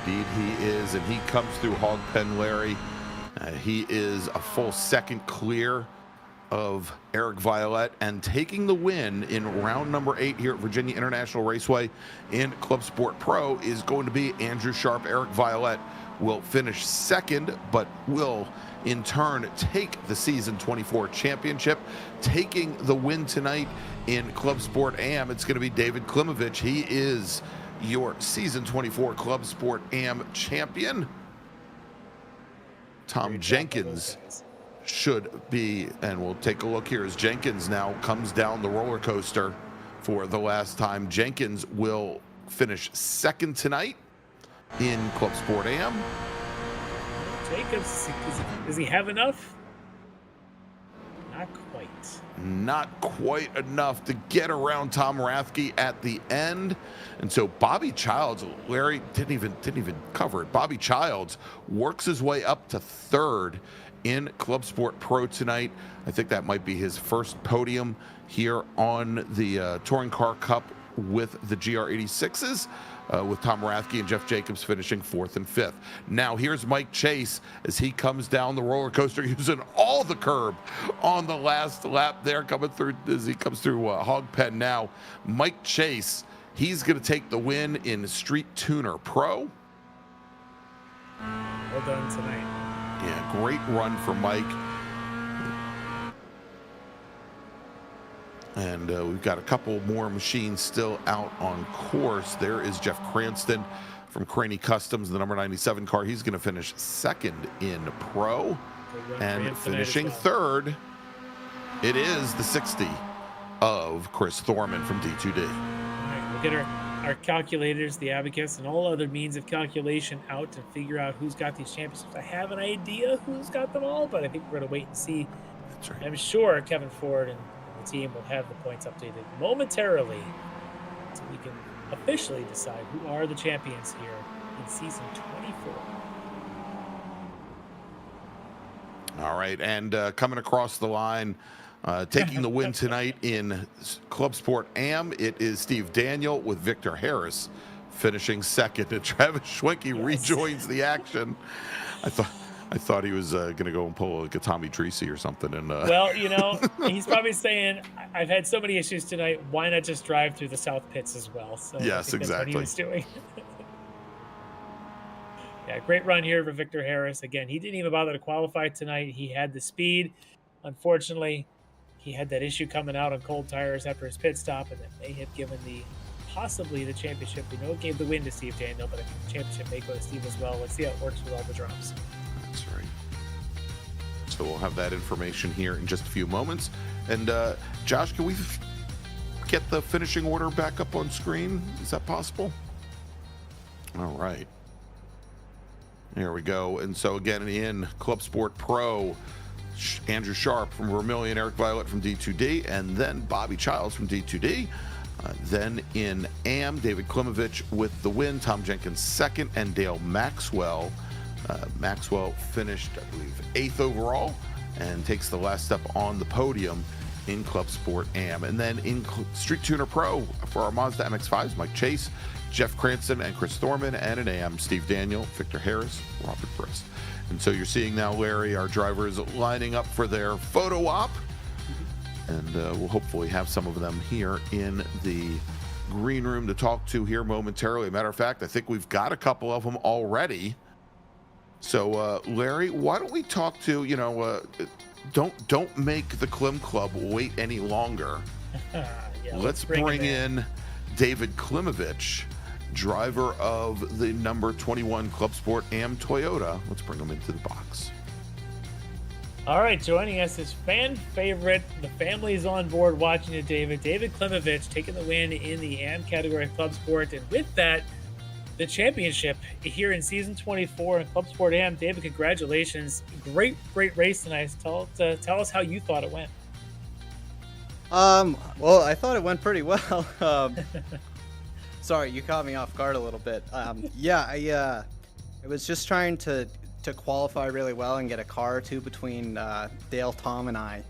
Speaker 2: Indeed he is, and he comes through Hog Pen, Larry. He is a full second clear of Eric Violet and taking the win in round number 8 here at Virginia International Raceway in Club Sport Pro is going to be Andrew Sharp. Eric Violet will finish second, but will in turn take the season 24 championship. Taking the win tonight in Club Sport AM, it's going to be David Klimovich. He is your season 24 Club Sport AM champion. Tom Jenkins should be, and we'll take a look here as Jenkins now comes down the roller coaster for the last time. Jenkins will finish second tonight in Club Sport AM.
Speaker 3: Jacobs, does he have enough? Not quite.
Speaker 2: Not quite enough to get around Tom Rathke at the end. And so Bobby Childs, Larry didn't even cover it. Bobby Childs works his way up to third in Club Sport Pro tonight. I think that might be his first podium here on the Touring Car Cup with the GR86s, with Tom Rathke and Jeff Jacobs finishing 4th and 5th. Now here's Mike Chase as he comes down the roller coaster using all the curb on the last lap there, coming through as he comes through Hog Pen now. Mike Chase, he's going to take the win in Street Tuner Pro.
Speaker 3: Well done tonight.
Speaker 2: Yeah, great run for Mike. And we've got a couple more machines still out on course. There is Jeff Cranston from Craney Customs, the number 97 car. He's going to finish second in Pro. And finishing third, it is the 60 of Chris Thorman from D2D.
Speaker 3: All right, we'll get our calculators, the abacus, and all other means of calculation out to figure out who's got these championships. I have an idea who's got them all, but I think we're going to wait and see.
Speaker 2: That's right.
Speaker 3: I'm sure Kevin Ford and the team will have the points updated momentarily so we can officially decide who are the champions here in season 24.
Speaker 2: All right, and coming across the line, taking the win tonight in Club Sport AM, it is Steve Daniel with Victor Harris finishing second, and Travis Schwenke rejoins the action. I thought he was going to go and pull like a Tommy Treacy or something. And
Speaker 3: well, you know, he's probably saying, I've had so many issues tonight, why not just drive through the South Pits as well? So
Speaker 2: yes, exactly.
Speaker 3: That's what he was doing. Yeah, great run here for Victor Harris. Again, he didn't even bother to qualify tonight. He had the speed. Unfortunately, he had that issue coming out on cold tires after his pit stop, and that may have given the possibly the championship. We know it gave the win to Steve Daniel, but I think the championship may go to Steve as well. Let's see how it works with all the drops.
Speaker 2: That's right. So we'll have that information here in just a few moments. And Josh, can we get the finishing order back up on screen? Is that possible? All right. Here we go. And so again, in Club Sport Pro, Andrew Sharp from Vermilion, Eric Violet from D2D, and then Bobby Childs from D2D. Then in AM, David Klimovich with the win, Tom Jenkins second, and Dale Maxwell. Maxwell finished, I believe, 8th overall and takes the last step on the podium in Club Sport AM. And then in Street Tuner Pro for our Mazda MX-5s, Mike Chase, Jeff Cranston, and Chris Thorman, and in AM, Steve Daniel, Victor Harris, Robert Brist. And so you're seeing now, Larry, our drivers lining up for their photo op. And we'll hopefully have some of them here in the green room to talk to here momentarily. Matter of fact, I think we've got a couple of them already. So, Larry, why don't we talk to, don't make the Klim Club wait any longer.
Speaker 3: Yeah,
Speaker 2: let's bring in David Klimovich, driver of the number 21 Club Sport AM Toyota. Let's bring him into the box.
Speaker 3: All right, joining us is fan favorite. The family's on board watching it, David. David Klimovich taking the win in the AM category of Club Sport. And with that, the championship here in season 24 in Club Sport AM. David, congratulations. Great race tonight. Tell us how you thought it went.
Speaker 6: Well, I thought it went pretty well. Sorry, you caught me off guard a little bit. I was just trying to qualify really well and get a car or two between Dale, Tom, and I,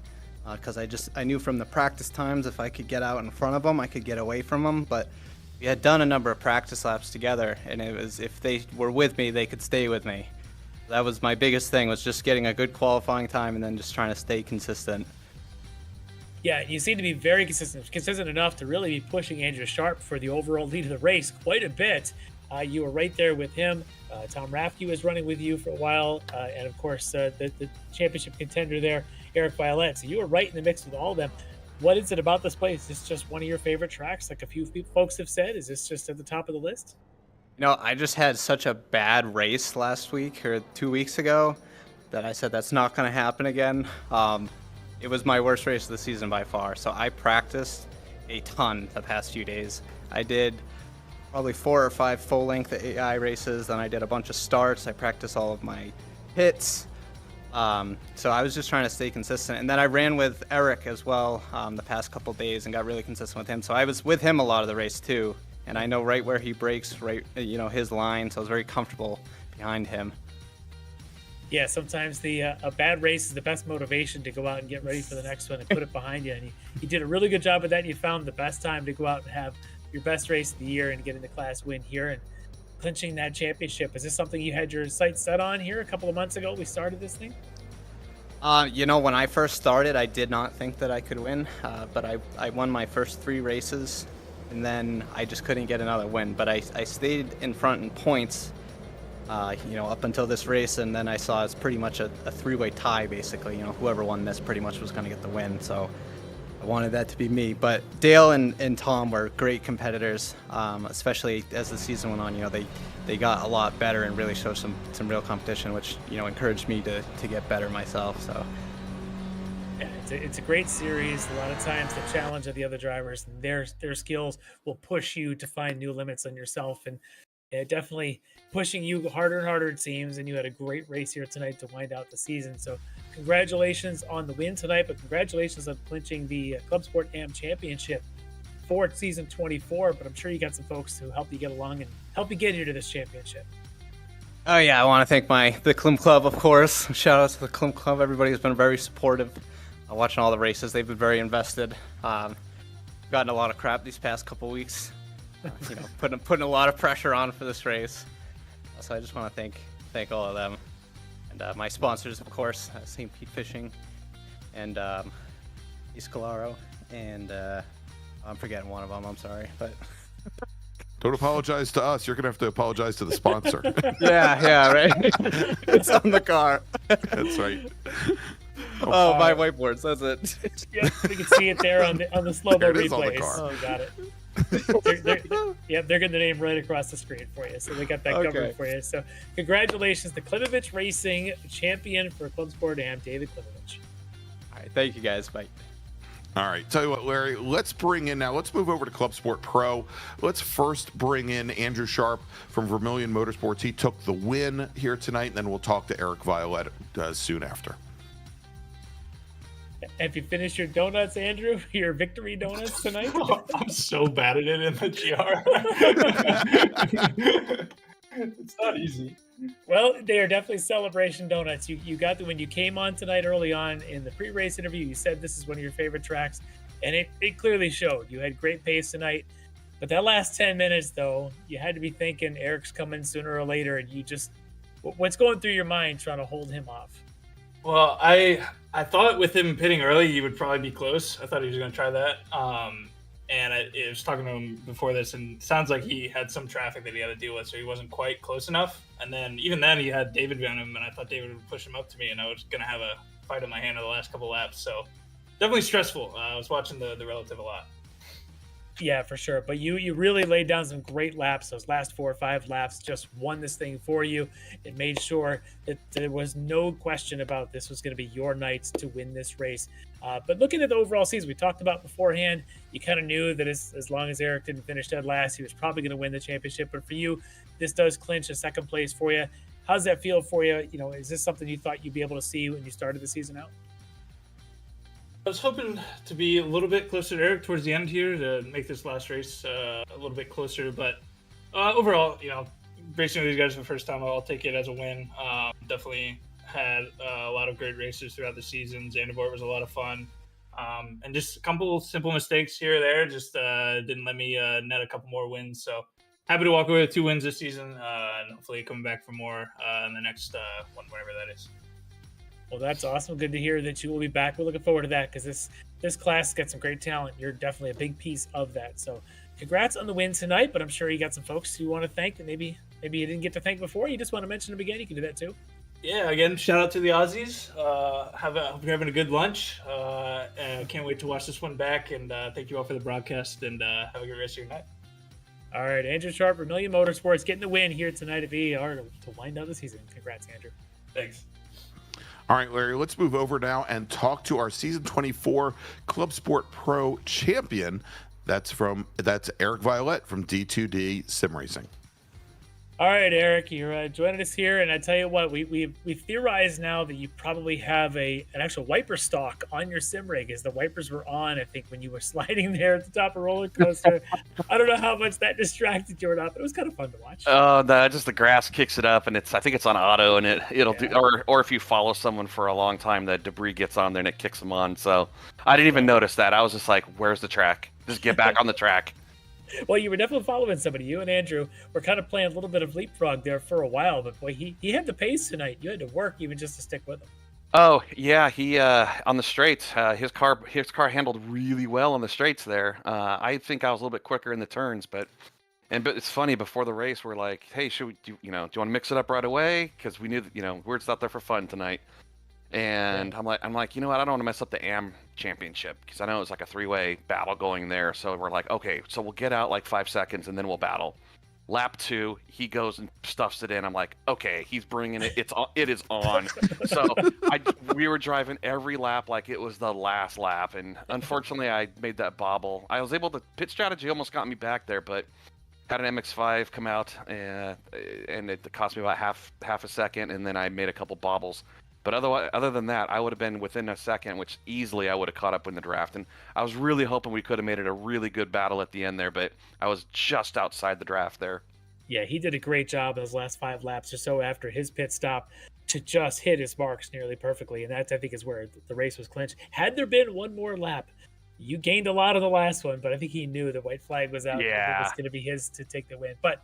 Speaker 6: because I knew from the practice times if I could get out in front of them, I could get away from them. But we had done a number of practice laps together, and it was if they were with me, they could stay with me. That was my biggest thing, was just getting a good qualifying time and then just trying to stay consistent.
Speaker 3: Yeah, you seem to be very consistent enough to really be pushing Andrew Sharp for the overall lead of the race quite a bit. You were right there with him. Tom Rafke was running with you for a while, and of course the championship contender there, Eric Violet. So you were right in the mix with all of them. What is it about this place? Is this just one of your favorite tracks, like a few folks have said? Is this just at the top of the list?
Speaker 6: I just had such a bad race last week or 2 weeks ago that I said that's not going to happen again. It was my worst race of the season by far. So I practiced a ton the past few days. I did probably 4 or 5 full-length AI races. Then I did a bunch of starts. I practiced all of my hits. So I was just trying to stay consistent. And then I ran with Eric as well the past couple days and got really consistent with him. So I was with him a lot of the race too. And I know right where he breaks, his line. So I was very comfortable behind him.
Speaker 3: Yeah, sometimes a bad race is the best motivation to go out and get ready for the next one and put it behind you. And you did a really good job of that. And you found the best time to go out and have your best race of the year and getting the class win here and clinching that championship. Is this something you had your sights set on here a couple of months ago? We started this thing.
Speaker 6: When I first started, I did not think that I could win, but I won my first 3 races, and then I just couldn't get another win. But I stayed in front in points, up until this race, and then I saw it's pretty much a 3-way tie, basically. Whoever won this pretty much was going to get the win. So I wanted that to be me. But Dale and Tom were great competitors, especially as the season went on. They got a lot better and really showed some real competition, which encouraged me to get better myself. So
Speaker 3: yeah, it's a great series. A lot of times the challenge of the other drivers and their skills will push you to find new limits on yourself, and definitely pushing you harder and harder, it seems. And you had a great race here tonight to wind out the season. So congratulations on the win tonight, but congratulations on clinching the Club Sport AM Championship for season 24. But I'm sure you got some folks who help you get along and help you get here to this championship.
Speaker 6: Oh yeah, I want to thank the Klim Club, of course. Shout out to the Klim Club. Everybody has been very supportive. Watching all the races, they've been very invested. Gotten a lot of crap these past couple weeks. Putting a lot of pressure on for this race. So I just want to thank all of them. And my sponsors, of course, St. Pete Fishing and Escalaro. And I'm forgetting one of them, I'm sorry. But
Speaker 2: Don't apologize to us. You're going to have to apologize to the sponsor.
Speaker 6: yeah, right. It's on the car.
Speaker 2: That's right.
Speaker 6: Oh, my whiteboards, that's it.
Speaker 3: Yeah, we can see it there on the slow-mo
Speaker 2: There it is on the
Speaker 3: replays.
Speaker 2: car.
Speaker 3: Oh, got it. They're getting the name right across the screen for you. So they got that covered for you. So congratulations, the Klimovich Racing champion for Club Sport Am, David Klimovich.
Speaker 6: All right, thank you guys. Bye.
Speaker 2: All right, tell you what, Larry, let's move over to Club Sport Pro. Let's first bring in Andrew Sharp from Vermilion Motorsports. He took the win here tonight, and then we'll talk to Eric Violette soon after.
Speaker 3: Have you finished your donuts, Andrew? Your victory donuts tonight?
Speaker 5: I'm so bad at it in the GR. It's not easy.
Speaker 3: Well, they are definitely celebration donuts. You got when you came on tonight early on in the pre-race interview, you said this is one of your favorite tracks, and it clearly showed. You had great pace tonight, but that last 10 minutes, though, you had to be thinking Eric's coming sooner or later, and what's going through your mind trying to hold him off?
Speaker 5: Well, I thought with him pitting early, he would probably be close. I thought he was going to try that. And I was talking to him before this, and it sounds like he had some traffic that he had to deal with, so he wasn't quite close enough. And then even then, he had David behind him, and I thought David would push him up to me, and I was going to have a fight on my hand in the last couple laps. So definitely stressful. I was watching the relative a lot.
Speaker 3: Yeah, for sure. But you really laid down some great laps. Those last 4 or 5 laps just won this thing for you. It made sure that there was no question about this was going to be your night to win this race. But looking at the overall season, we talked about beforehand, you kind of knew that as long as Eric didn't finish dead last, he was probably going to win the championship. But for you, this does clinch a second place for you. How does that feel for you? You know, is this something you thought you'd be able to see when you started the season out?
Speaker 5: I was hoping to be a little bit closer to Eric towards the end here to make this last race a little bit closer. But overall, you know, racing with these guys for the first time, I'll take it as a win. Definitely had a lot of great races throughout the season. Zandvoort was a lot of fun. And just a couple simple mistakes here or there just didn't let me net a couple more wins. So happy to walk away with 2 wins this season and hopefully coming back for more in the next one, whatever that is.
Speaker 3: Well, that's awesome. Good to hear that you will be back. We're looking forward to that because this class has got some great talent. You're definitely a big piece of that. So congrats on the win tonight, but I'm sure you got some folks you want to thank that maybe you didn't get to thank before. You just want to mention them again. You can do that too.
Speaker 5: Yeah, again, shout out to the Aussies. Hope you're having a good lunch. And can't wait to watch this one back. And thank you all for the broadcast. And have a good rest of your night.
Speaker 3: All right, Andrew Sharp, Vermilion Motorsports, getting the win here tonight at VIR to wind out the season. Congrats, Andrew.
Speaker 5: Thanks.
Speaker 2: All right, Larry, let's move over now and talk to our Season 24 Club Sport Pro champion. That's Eric Violette from D2D Sim Racing.
Speaker 3: All right, Eric, you're joining us here, and I tell you what, we've theorized now that you probably have an actual wiper stock on your sim rig, as the wipers were on, I think, when you were sliding there at the top of roller coaster. I don't know how much that distracted you or not, but it was kind of fun to watch.
Speaker 7: Oh, just the grass kicks it up, and I think it's on auto, and it'll do, or if you follow someone for a long time, the debris gets on there and it kicks them on. So I didn't even notice that. I was just like, "Where's the track? Just get back on the track."
Speaker 3: Well, you were definitely following somebody. You and Andrew were kind of playing a little bit of leapfrog there for a while, but boy, he had the pace tonight. You had to work even just to stick with him.
Speaker 7: Oh yeah, he on the straights, his car handled really well on the straights there. I think I was a little bit quicker in the turns, but it's funny, before the race we're like, "Hey, do you want to mix it up right away?" Because we knew that, we're just out there for fun tonight. And I'm like, you know what? I don't want to mess up the AM championship, because I know it's like a 3-way battle going there. So we're like, okay, so we'll get out like 5 seconds and then we'll battle. Lap 2, he goes and stuffs it in. I'm like, okay, he's bringing it. It is on. So we were driving every lap like it was the last lap, and unfortunately, I made that bobble. I was able to pit strategy almost got me back there, but had an MX-5 come out, and it cost me about half a second, and then I made a couple bobbles. But other than that, I would have been within a second, which easily I would have caught up in the draft. And I was really hoping we could have made it a really good battle at the end there, but I was just outside the draft there.
Speaker 3: Yeah, he did a great job those last 5 laps or so after his pit stop to just hit his marks nearly perfectly. And that, I think, is where the race was clinched. Had there been one more lap, you gained a lot of the last one, but I think he knew the white flag was out.
Speaker 7: Yeah.
Speaker 3: It was going to be his to take the win. But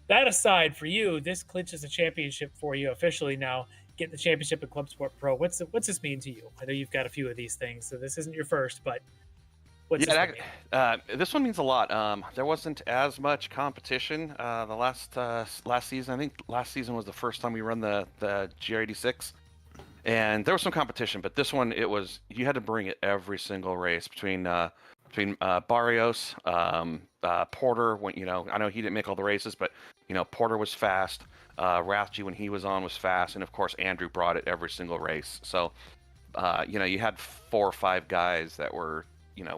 Speaker 3: that aside, for you, this clinches a championship for you officially now. Getting the championship at Club Sport Pro. What's this mean to you? I know you've got a few of these things, so this isn't your first, but what's this mean?
Speaker 7: This one means a lot. There wasn't as much competition the last season. I think last season was the first time we run the GR86, and there was some competition. But this one, you had to bring it every single race between between Barrios, Porter. When I know he didn't make all the races, but Porter was fast. Rathje, when he was on, was fast, and of course Andrew brought it every single race. So you had 4 or 5 guys that were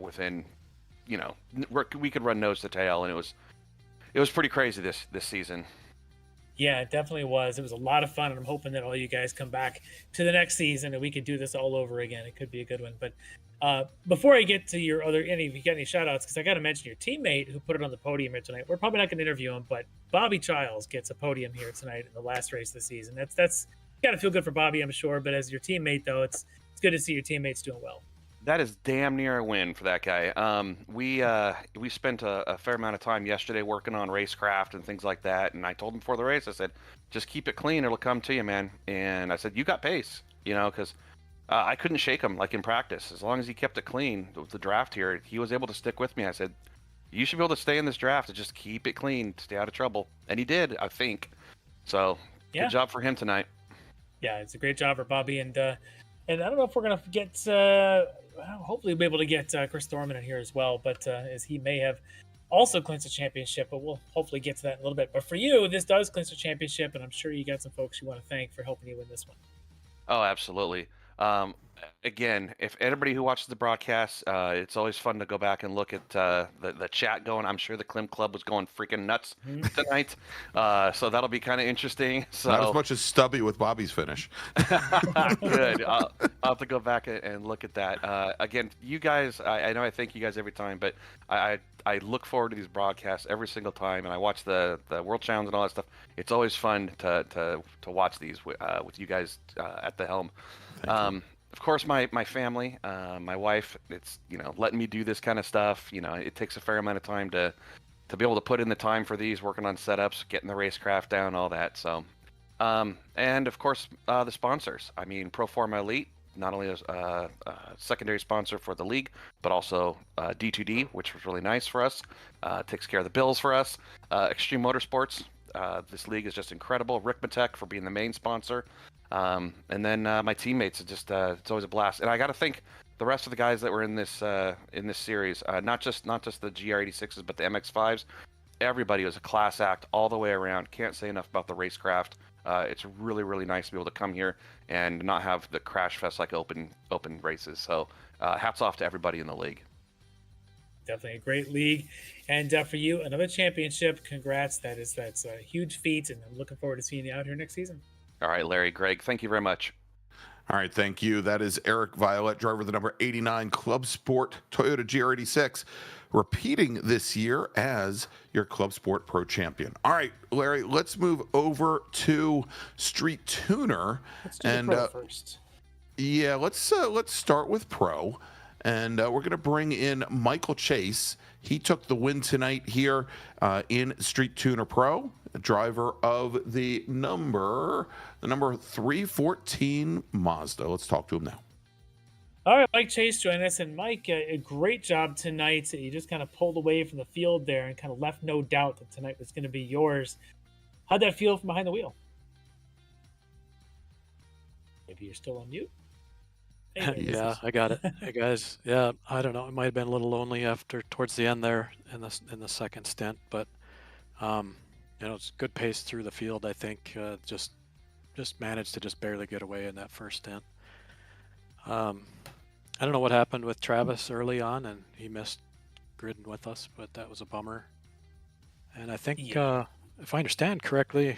Speaker 7: within we could run nose to tail, and it was pretty crazy this season.
Speaker 3: Yeah, it definitely was. It was a lot of fun, and I'm hoping that all you guys come back to the next season and we could do this all over again. It could be a good one. But before I get to your if you got any shout outs, because I got to mention your teammate who put it on the podium here tonight. We're probably not going to interview him, but Bobby Childs gets a podium here tonight in the last race of the season. That's got to feel good for Bobby, I'm sure. But as your teammate, though, it's good to see your teammates doing well.
Speaker 7: That is damn near a win for that guy. We spent a fair amount of time yesterday working on racecraft and things like that, and I told him before the race, I said, just keep it clean, it'll come to you, man. And I said, you got pace, because I couldn't shake him like in practice. As long as he kept it clean, the draft here, he was able to stick with me. I said, you should be able to stay in this draft and just keep it clean, stay out of trouble. And he did, I think. So good job for him tonight.
Speaker 3: Yeah, it's a great job for Bobby, and I don't know if we're gonna get. Hopefully, we'll be able to get Chris Thorman in here as well, but as he may have also clinched a championship, but we'll hopefully get to that in a little bit. But for you, this does clinch a championship, and I'm sure you got some folks you want to thank for helping you win this one.
Speaker 7: Oh, absolutely. Again, if anybody who watches the broadcast, it's always fun to go back and look at the chat going. I'm sure the Klim Club was going freaking nuts tonight, so that'll be kind of interesting. So
Speaker 2: not as much as Stubby with Bobby's finish.
Speaker 7: Good. I'll have to go back and look at that. Again, you guys, I know I thank you guys every time, but I look forward to these broadcasts every single time, and I watch the World Challenge and all that stuff. It's always fun to watch these with you guys at the helm. Of course, my family, my wife, it's, letting me do this kind of stuff. It takes a fair amount of time to be able to put in the time for these, working on setups, getting the racecraft down, all that. So, and of course, the sponsors. I mean, Proforma Elite, not only a secondary sponsor for the league, but also D2D, which was really nice for us. Takes care of the bills for us. Extreme Motorsports. This league is just incredible. Ricmotech for being the main sponsor. And then my teammates, it's always a blast. And I got to thank the rest of the guys that were in this series, not just the GR86s, but the MX5s. Everybody was a class act all the way around. Can't say enough about the racecraft. It's really, really nice to be able to come here and not have the crash fest like open races. So hats off to everybody in the league.
Speaker 3: Definitely a great league, and for you, another championship. Congrats! That's a huge feat, and I'm looking forward to seeing you out here next season.
Speaker 7: All right, Larry, Greg, thank you very much.
Speaker 2: All right, thank you. That is Eric Violet, driver of the number 89 Club Sport Toyota GR86, repeating this year as your Club Sport Pro champion. All right, Larry, let's move over to Street Tuner.
Speaker 1: Let's do the Pro first.
Speaker 2: Yeah, let's start with Pro. And we're going to bring in Michael Chase. He took the win tonight here in Street Tuner Pro, driver of the number 314 Mazda. Let's talk to him now.
Speaker 3: All right, Mike Chase joining us. And Mike, a great job tonight. You just kind of pulled away from the field there and kind of left no doubt that tonight was going to be yours. How'd that feel from behind the wheel? Maybe you're still on mute.
Speaker 8: Yeah, I got it. Hey guys, yeah, I don't know. It might have been a little lonely towards the end there in the second stint, but it's good pace through the field. I think just managed to just barely get away in that first stint. I don't know what happened with Travis early on, and he missed gridding with us, but that was a bummer. And I think if I understand correctly,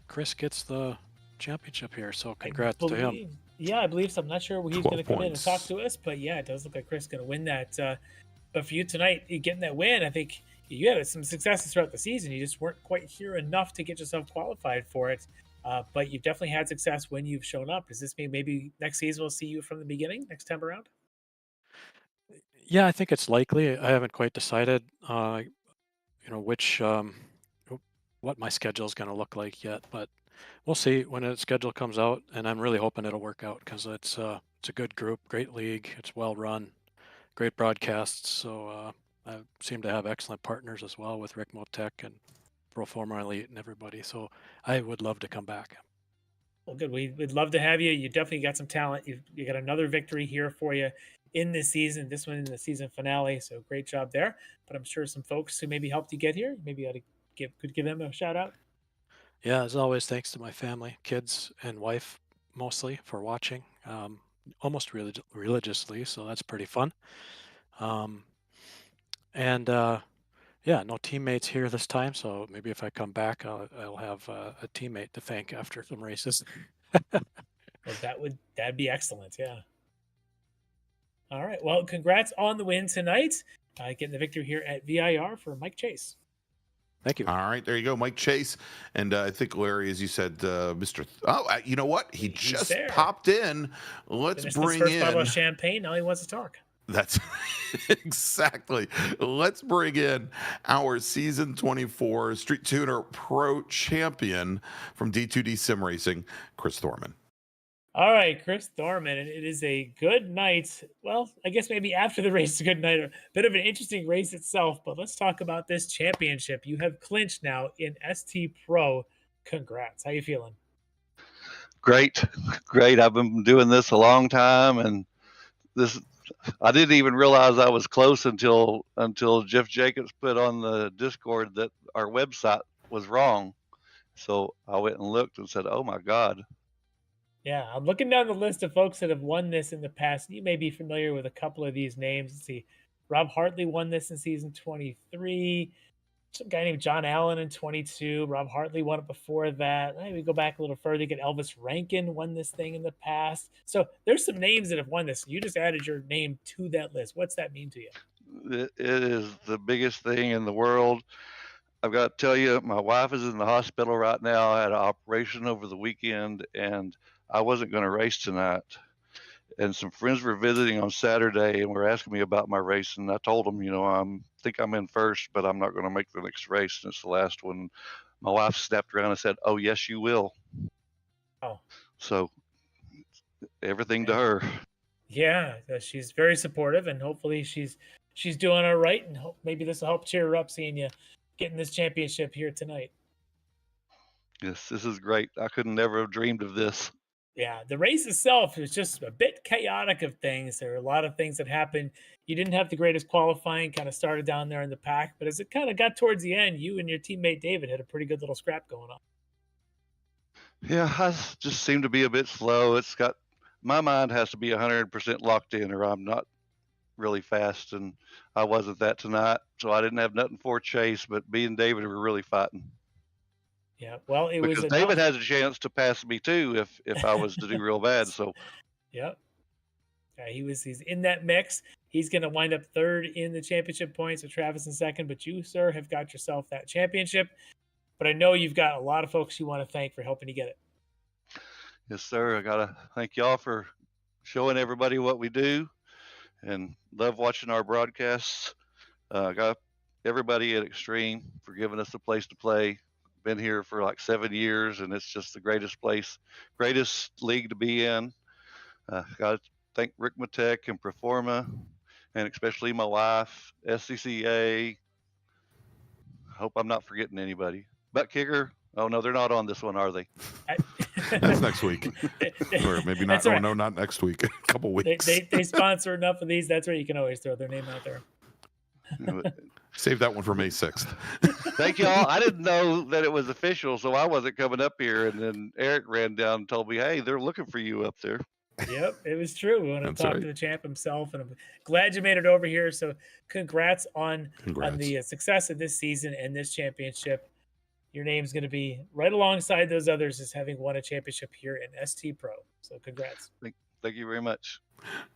Speaker 8: Chris gets the championship here, so congrats to him.
Speaker 3: Yeah, I believe so. I'm not sure he's going to come in and talk to us, but yeah, it does look like Chris is going to win that. But for you tonight, getting that win, I think you had some successes throughout the season. You just weren't quite here enough to get yourself qualified for it. But you've definitely had success when you've shown up. Does this mean maybe next season we'll see you from the beginning, next time around?
Speaker 8: Yeah, I think it's likely. I haven't quite decided, what my schedule is going to look like yet, but we'll see when the schedule comes out, and I'm really hoping it'll work out because it's a good group, great league, it's well run, great broadcasts. So I seem to have excellent partners as well with Ricmotech and Proforma Elite and everybody. So I would love to come back.
Speaker 3: Well, good. We'd love to have you. You definitely got some talent. You got another victory here for you. in this season, this one in the season finale. So great job there. But I'm sure some folks who maybe helped you get here, maybe you ought to could give them a shout out.
Speaker 8: Yeah, as always, thanks to my family, kids, and wife mostly for watching, almost religiously. So that's pretty fun. And yeah, no teammates here this time. So maybe if I come back, I'll have a teammate to thank after some races.
Speaker 3: Well, that'd be excellent. Yeah. All right. Well, congrats on the win tonight. Getting the victory here at VIR for Mike Chase.
Speaker 8: Thank you.
Speaker 2: All right, there you go, Mike Chase, and I think Larry, as you said, Mr. You know what? He's just
Speaker 3: there.
Speaker 2: popped in. Let's
Speaker 3: Finished
Speaker 2: bring
Speaker 3: his first bottle
Speaker 2: in.
Speaker 3: of champagne. Now he wants to talk.
Speaker 2: That's exactly. Let's bring in our season 24 Street Tuner Pro champion from D2D Sim Racing, Chris Thorman.
Speaker 3: All right, Chris Thorman, and it is a good night. Well, I guess maybe after the race is a good night. A bit of an interesting race itself, but let's talk about this championship. You have clinched now in ST Pro. Congrats. How you feeling?
Speaker 9: Great. I've been doing this a long time, and I didn't even realize I was close until Jeff Jacobs put on the Discord that our website was wrong. So I went and looked and said, "Oh my God."
Speaker 3: Yeah, I'm looking down the list of folks that have won this in the past. You may be familiar with a couple of these names. Let's see. Rob Hartley won this in season 23. Some guy named John Allen in 22. Rob Hartley won it before that. Maybe go back a little further. Get Elvis Rankin won this thing in the past. So there's some names that have won this. You just added your name to that list. What's that mean to you?
Speaker 9: It is the biggest thing in the world. I've got to tell you, my wife is in the hospital right now. I had an operation over the weekend, and I wasn't going to race tonight. And some friends were visiting on Saturday and were asking me about my race. And I told them, I think I'm in first, but I'm not going to make the next race. And it's the last one. My wife snapped around and said, "Oh, yes, you will."
Speaker 3: Oh.
Speaker 9: So everything to her.
Speaker 3: Yeah, she's very supportive, and hopefully she's doing all right. And maybe this will help cheer her up seeing you getting this championship here tonight.
Speaker 9: Yes, this is great. I could never have dreamed of this.
Speaker 3: Yeah, the race itself was just a bit chaotic of things. There were a lot of things that happened. You didn't have the greatest qualifying, kind of started down there in the pack, but as it kind of got towards the end, you and your teammate David had a pretty good little scrap going on.
Speaker 9: Yeah, I just seem to be a bit slow. My mind has to be 100% locked in, or I'm not really fast, and I wasn't that tonight, so I didn't have nothing for Chase, but me and David were really fighting.
Speaker 3: Yeah, well,
Speaker 9: because David has a chance to pass me too if I was to do real bad. So,
Speaker 3: yep, yeah, he's in that mix. He's going to wind up third in the championship points with Travis in second, but you, sir, have got yourself that championship. But I know you've got a lot of folks you want to thank for helping you get it.
Speaker 9: Yes, sir. I gotta thank y'all for showing everybody what we do, and love watching our broadcasts. Got everybody at Extreme for giving us a place to play. Been here for like 7 years, and it's just the greatest league to be in. Got to thank Ricmotech and Performa, and especially my wife, SCCA. Hope I'm not forgetting anybody. Butt Kicker. Oh no, they're not on this one, are they?
Speaker 2: That's next week, or maybe not. Oh no, not next week. A couple weeks.
Speaker 3: They sponsor enough of these. That's where you can always throw their name out there.
Speaker 2: Save that one for May 6th.
Speaker 9: Thank y'all. I didn't know that it was official, so I wasn't coming up here. And then Eric ran down and told me, "Hey, they're looking for you up there."
Speaker 3: Yep, it was true. We want to talk to the champ himself, and I'm glad you made it over here. So, congrats on the success of this season and this championship. Your name's going to be right alongside those others as having won a championship here in ST Pro. So, congrats.
Speaker 9: Thank you very much.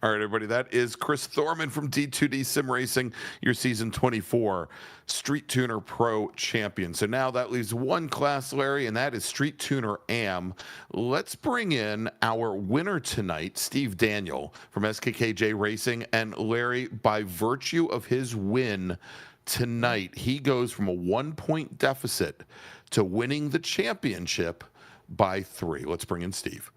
Speaker 2: All right, everybody. That is Chris Thorman from D2D Sim Racing, your season 24 Street Tuner Pro champion. So now that leaves one class, Larry, and that is Street Tuner Am. Let's bring in our winner tonight, Steve Daniel from SKKJ Racing. And Larry, by virtue of his win tonight, he goes from a 1-point deficit to winning the championship by 3. Let's bring in Steve.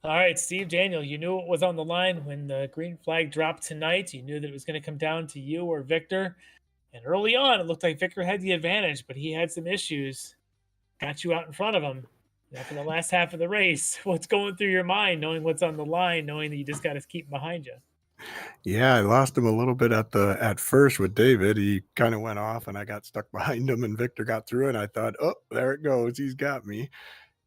Speaker 3: All right, Steve Daniel, you knew what was on the line when the green flag dropped tonight. You knew that it was going to come down to you or Victor. And early on, it looked like Victor had the advantage, but he had some issues. Got you out in front of him. After the last half of the race, what's going through your mind, knowing what's on the line, knowing that you just got to keep him behind you?
Speaker 10: Yeah, I lost him a little bit at first with David. He kind of went off and I got stuck behind him and Victor got through and I thought, "Oh, there it goes. He's got me."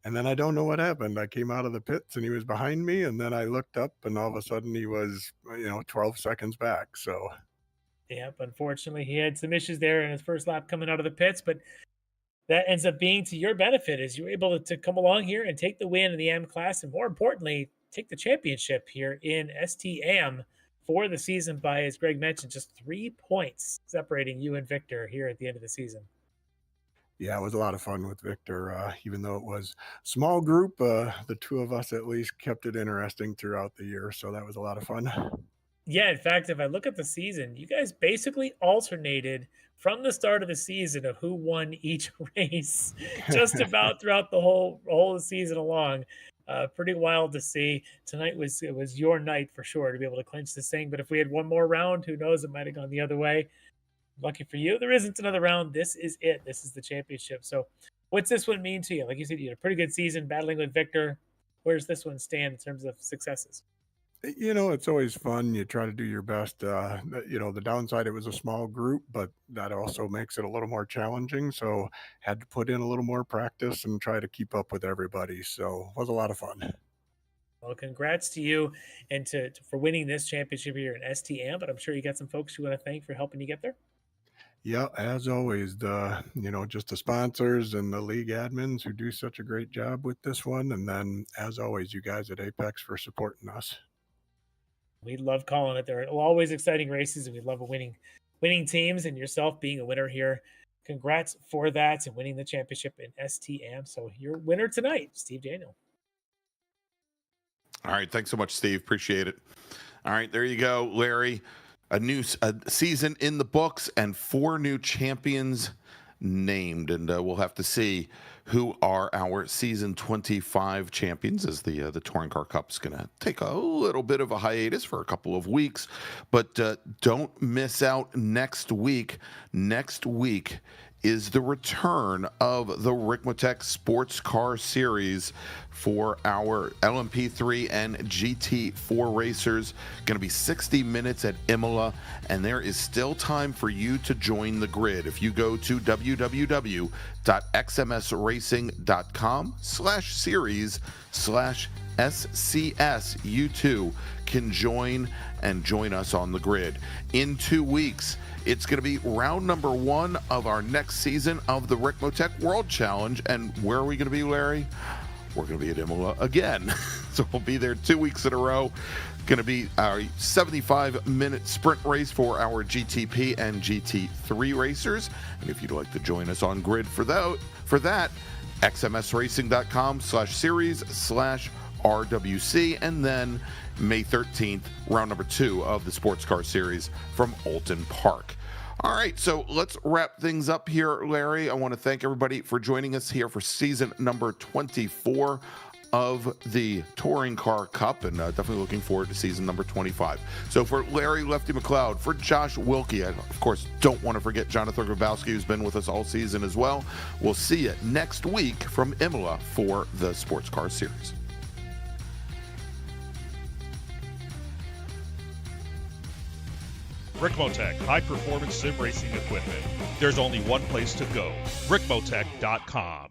Speaker 10: And then I don't know what happened. I came out of the pits and he was behind me and then I looked up and all of a sudden he was, 12 seconds back. So,
Speaker 3: Yep, unfortunately, he had some issues there in his first lap coming out of the pits, but that ends up being to your benefit as you're able to come along here and take the win in the AM class, and more importantly, take the championship here in STAM for the season by, as Greg mentioned, just 3 points separating you and Victor here at the end of the season.
Speaker 10: yeah, it was a lot of fun with Victor. Even though it was small group, the two of us at least kept it interesting throughout the year. So that was a lot of fun.
Speaker 3: Yeah, in fact, if I look at the season, you guys basically alternated from the start of the season of who won each race, just about throughout the whole season along. Pretty wild to see. Tonight was your night for sure to be able to clinch this thing. But if we had one more round, who knows? It might have gone the other way. Lucky for you, there isn't another round. This is it. This is the championship. So, what's this one mean to you? Like you said, you had a pretty good season battling with Victor. Where's this one stand in terms of successes?
Speaker 10: It's always fun. You try to do your best. The downside, it was a small group, but that also makes it a little more challenging. So had to put in a little more practice and try to keep up with everybody. So it was a lot of fun.
Speaker 3: Well, congrats to you and for winning this championship here in STM. But I'm sure you got some folks you want to thank for helping you get there.
Speaker 10: Yeah, as always, just the sponsors and the league admins who do such a great job with this one. And then, as always, you guys at Apex for supporting us.
Speaker 3: We love calling it. There are always exciting races, and we love winning teams, and yourself being a winner here. Congrats for that and winning the championship in STM. So your winner tonight, Steve Daniel.
Speaker 2: All right. Thanks so much, Steve. Appreciate it. All right. There you go, Larry. A season in the books and 4 new champions named. And we'll have to see who are our season 25 champions, as the Touring Car Cup's going to take a little bit of a hiatus for a couple of weeks. But don't miss out next week. Next week is the return of the Ricmotech Sports Car Series for our LMP3 and GT4 racers. Going to be 60 minutes at Imola, and there is still time for you to join the grid. If you go to www.xmsracing.com/series/SCS, you too can join us on the grid. In 2 weeks, it's going to be round number 1 of our next season of the Ricmotech World Challenge. And where are we going to be, Larry? We're going to be at Imola again. So we'll be there 2 weeks in a row. Going to be our 75-minute sprint race for our GTP and GT3 racers. And if you'd like to join us on grid for that, xmsracing.com/series/RWC. And then May 13th, round number 2 of the Sports Car Series from Alton Park. All right, so let's wrap things up here, Larry. I want to thank everybody for joining us here for season number 24 of the Touring Car Cup, and definitely looking forward to season number 25. So for Larry Lefty McLeod, for Josh Wilkie, I, of course, don't want to forget Jonathan Grabowski, who's been with us all season as well. We'll see you next week from Imola for the Sports Car Series.
Speaker 11: Ricmotech, high-performance sim racing equipment. There's only one place to go, Ricmotech.com.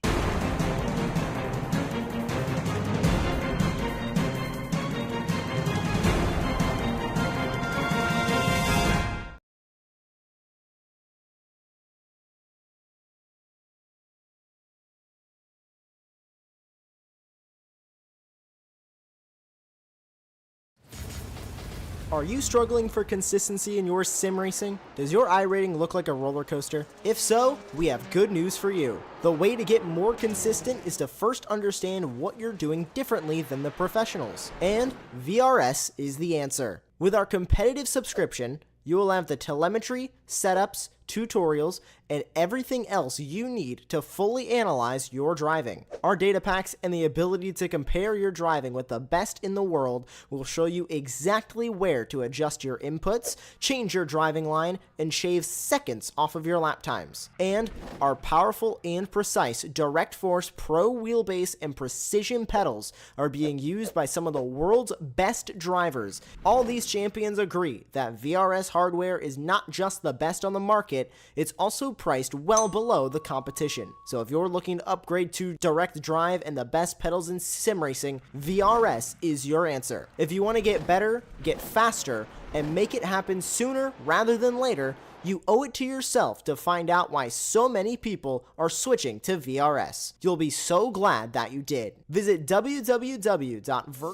Speaker 1: Are you struggling for consistency in your sim racing? Does your iRating look like a roller coaster? If so, we have good news for you. The way to get more consistent is to first understand what you're doing differently than the professionals. And VRS is the answer. With our competitive subscription, you will have the telemetry, setups, tutorials, and everything else you need to fully analyze your driving. Our data packs and the ability to compare your driving with the best in the world will show you exactly where to adjust your inputs, change your driving line, and shave seconds off of your lap times. And our powerful and precise Direct Force Pro wheelbase and precision pedals are being used by some of the world's best drivers. All these champions agree that VRS hardware is not just the best on the market, it's also priced well below the competition. So if you're looking to upgrade to direct drive and the best pedals in sim racing, VRS is your answer. If you want to get better, get faster, and make it happen sooner rather than later, you owe it to yourself to find out why so many people are switching to VRS. You'll be so glad that you did. Visit www.vir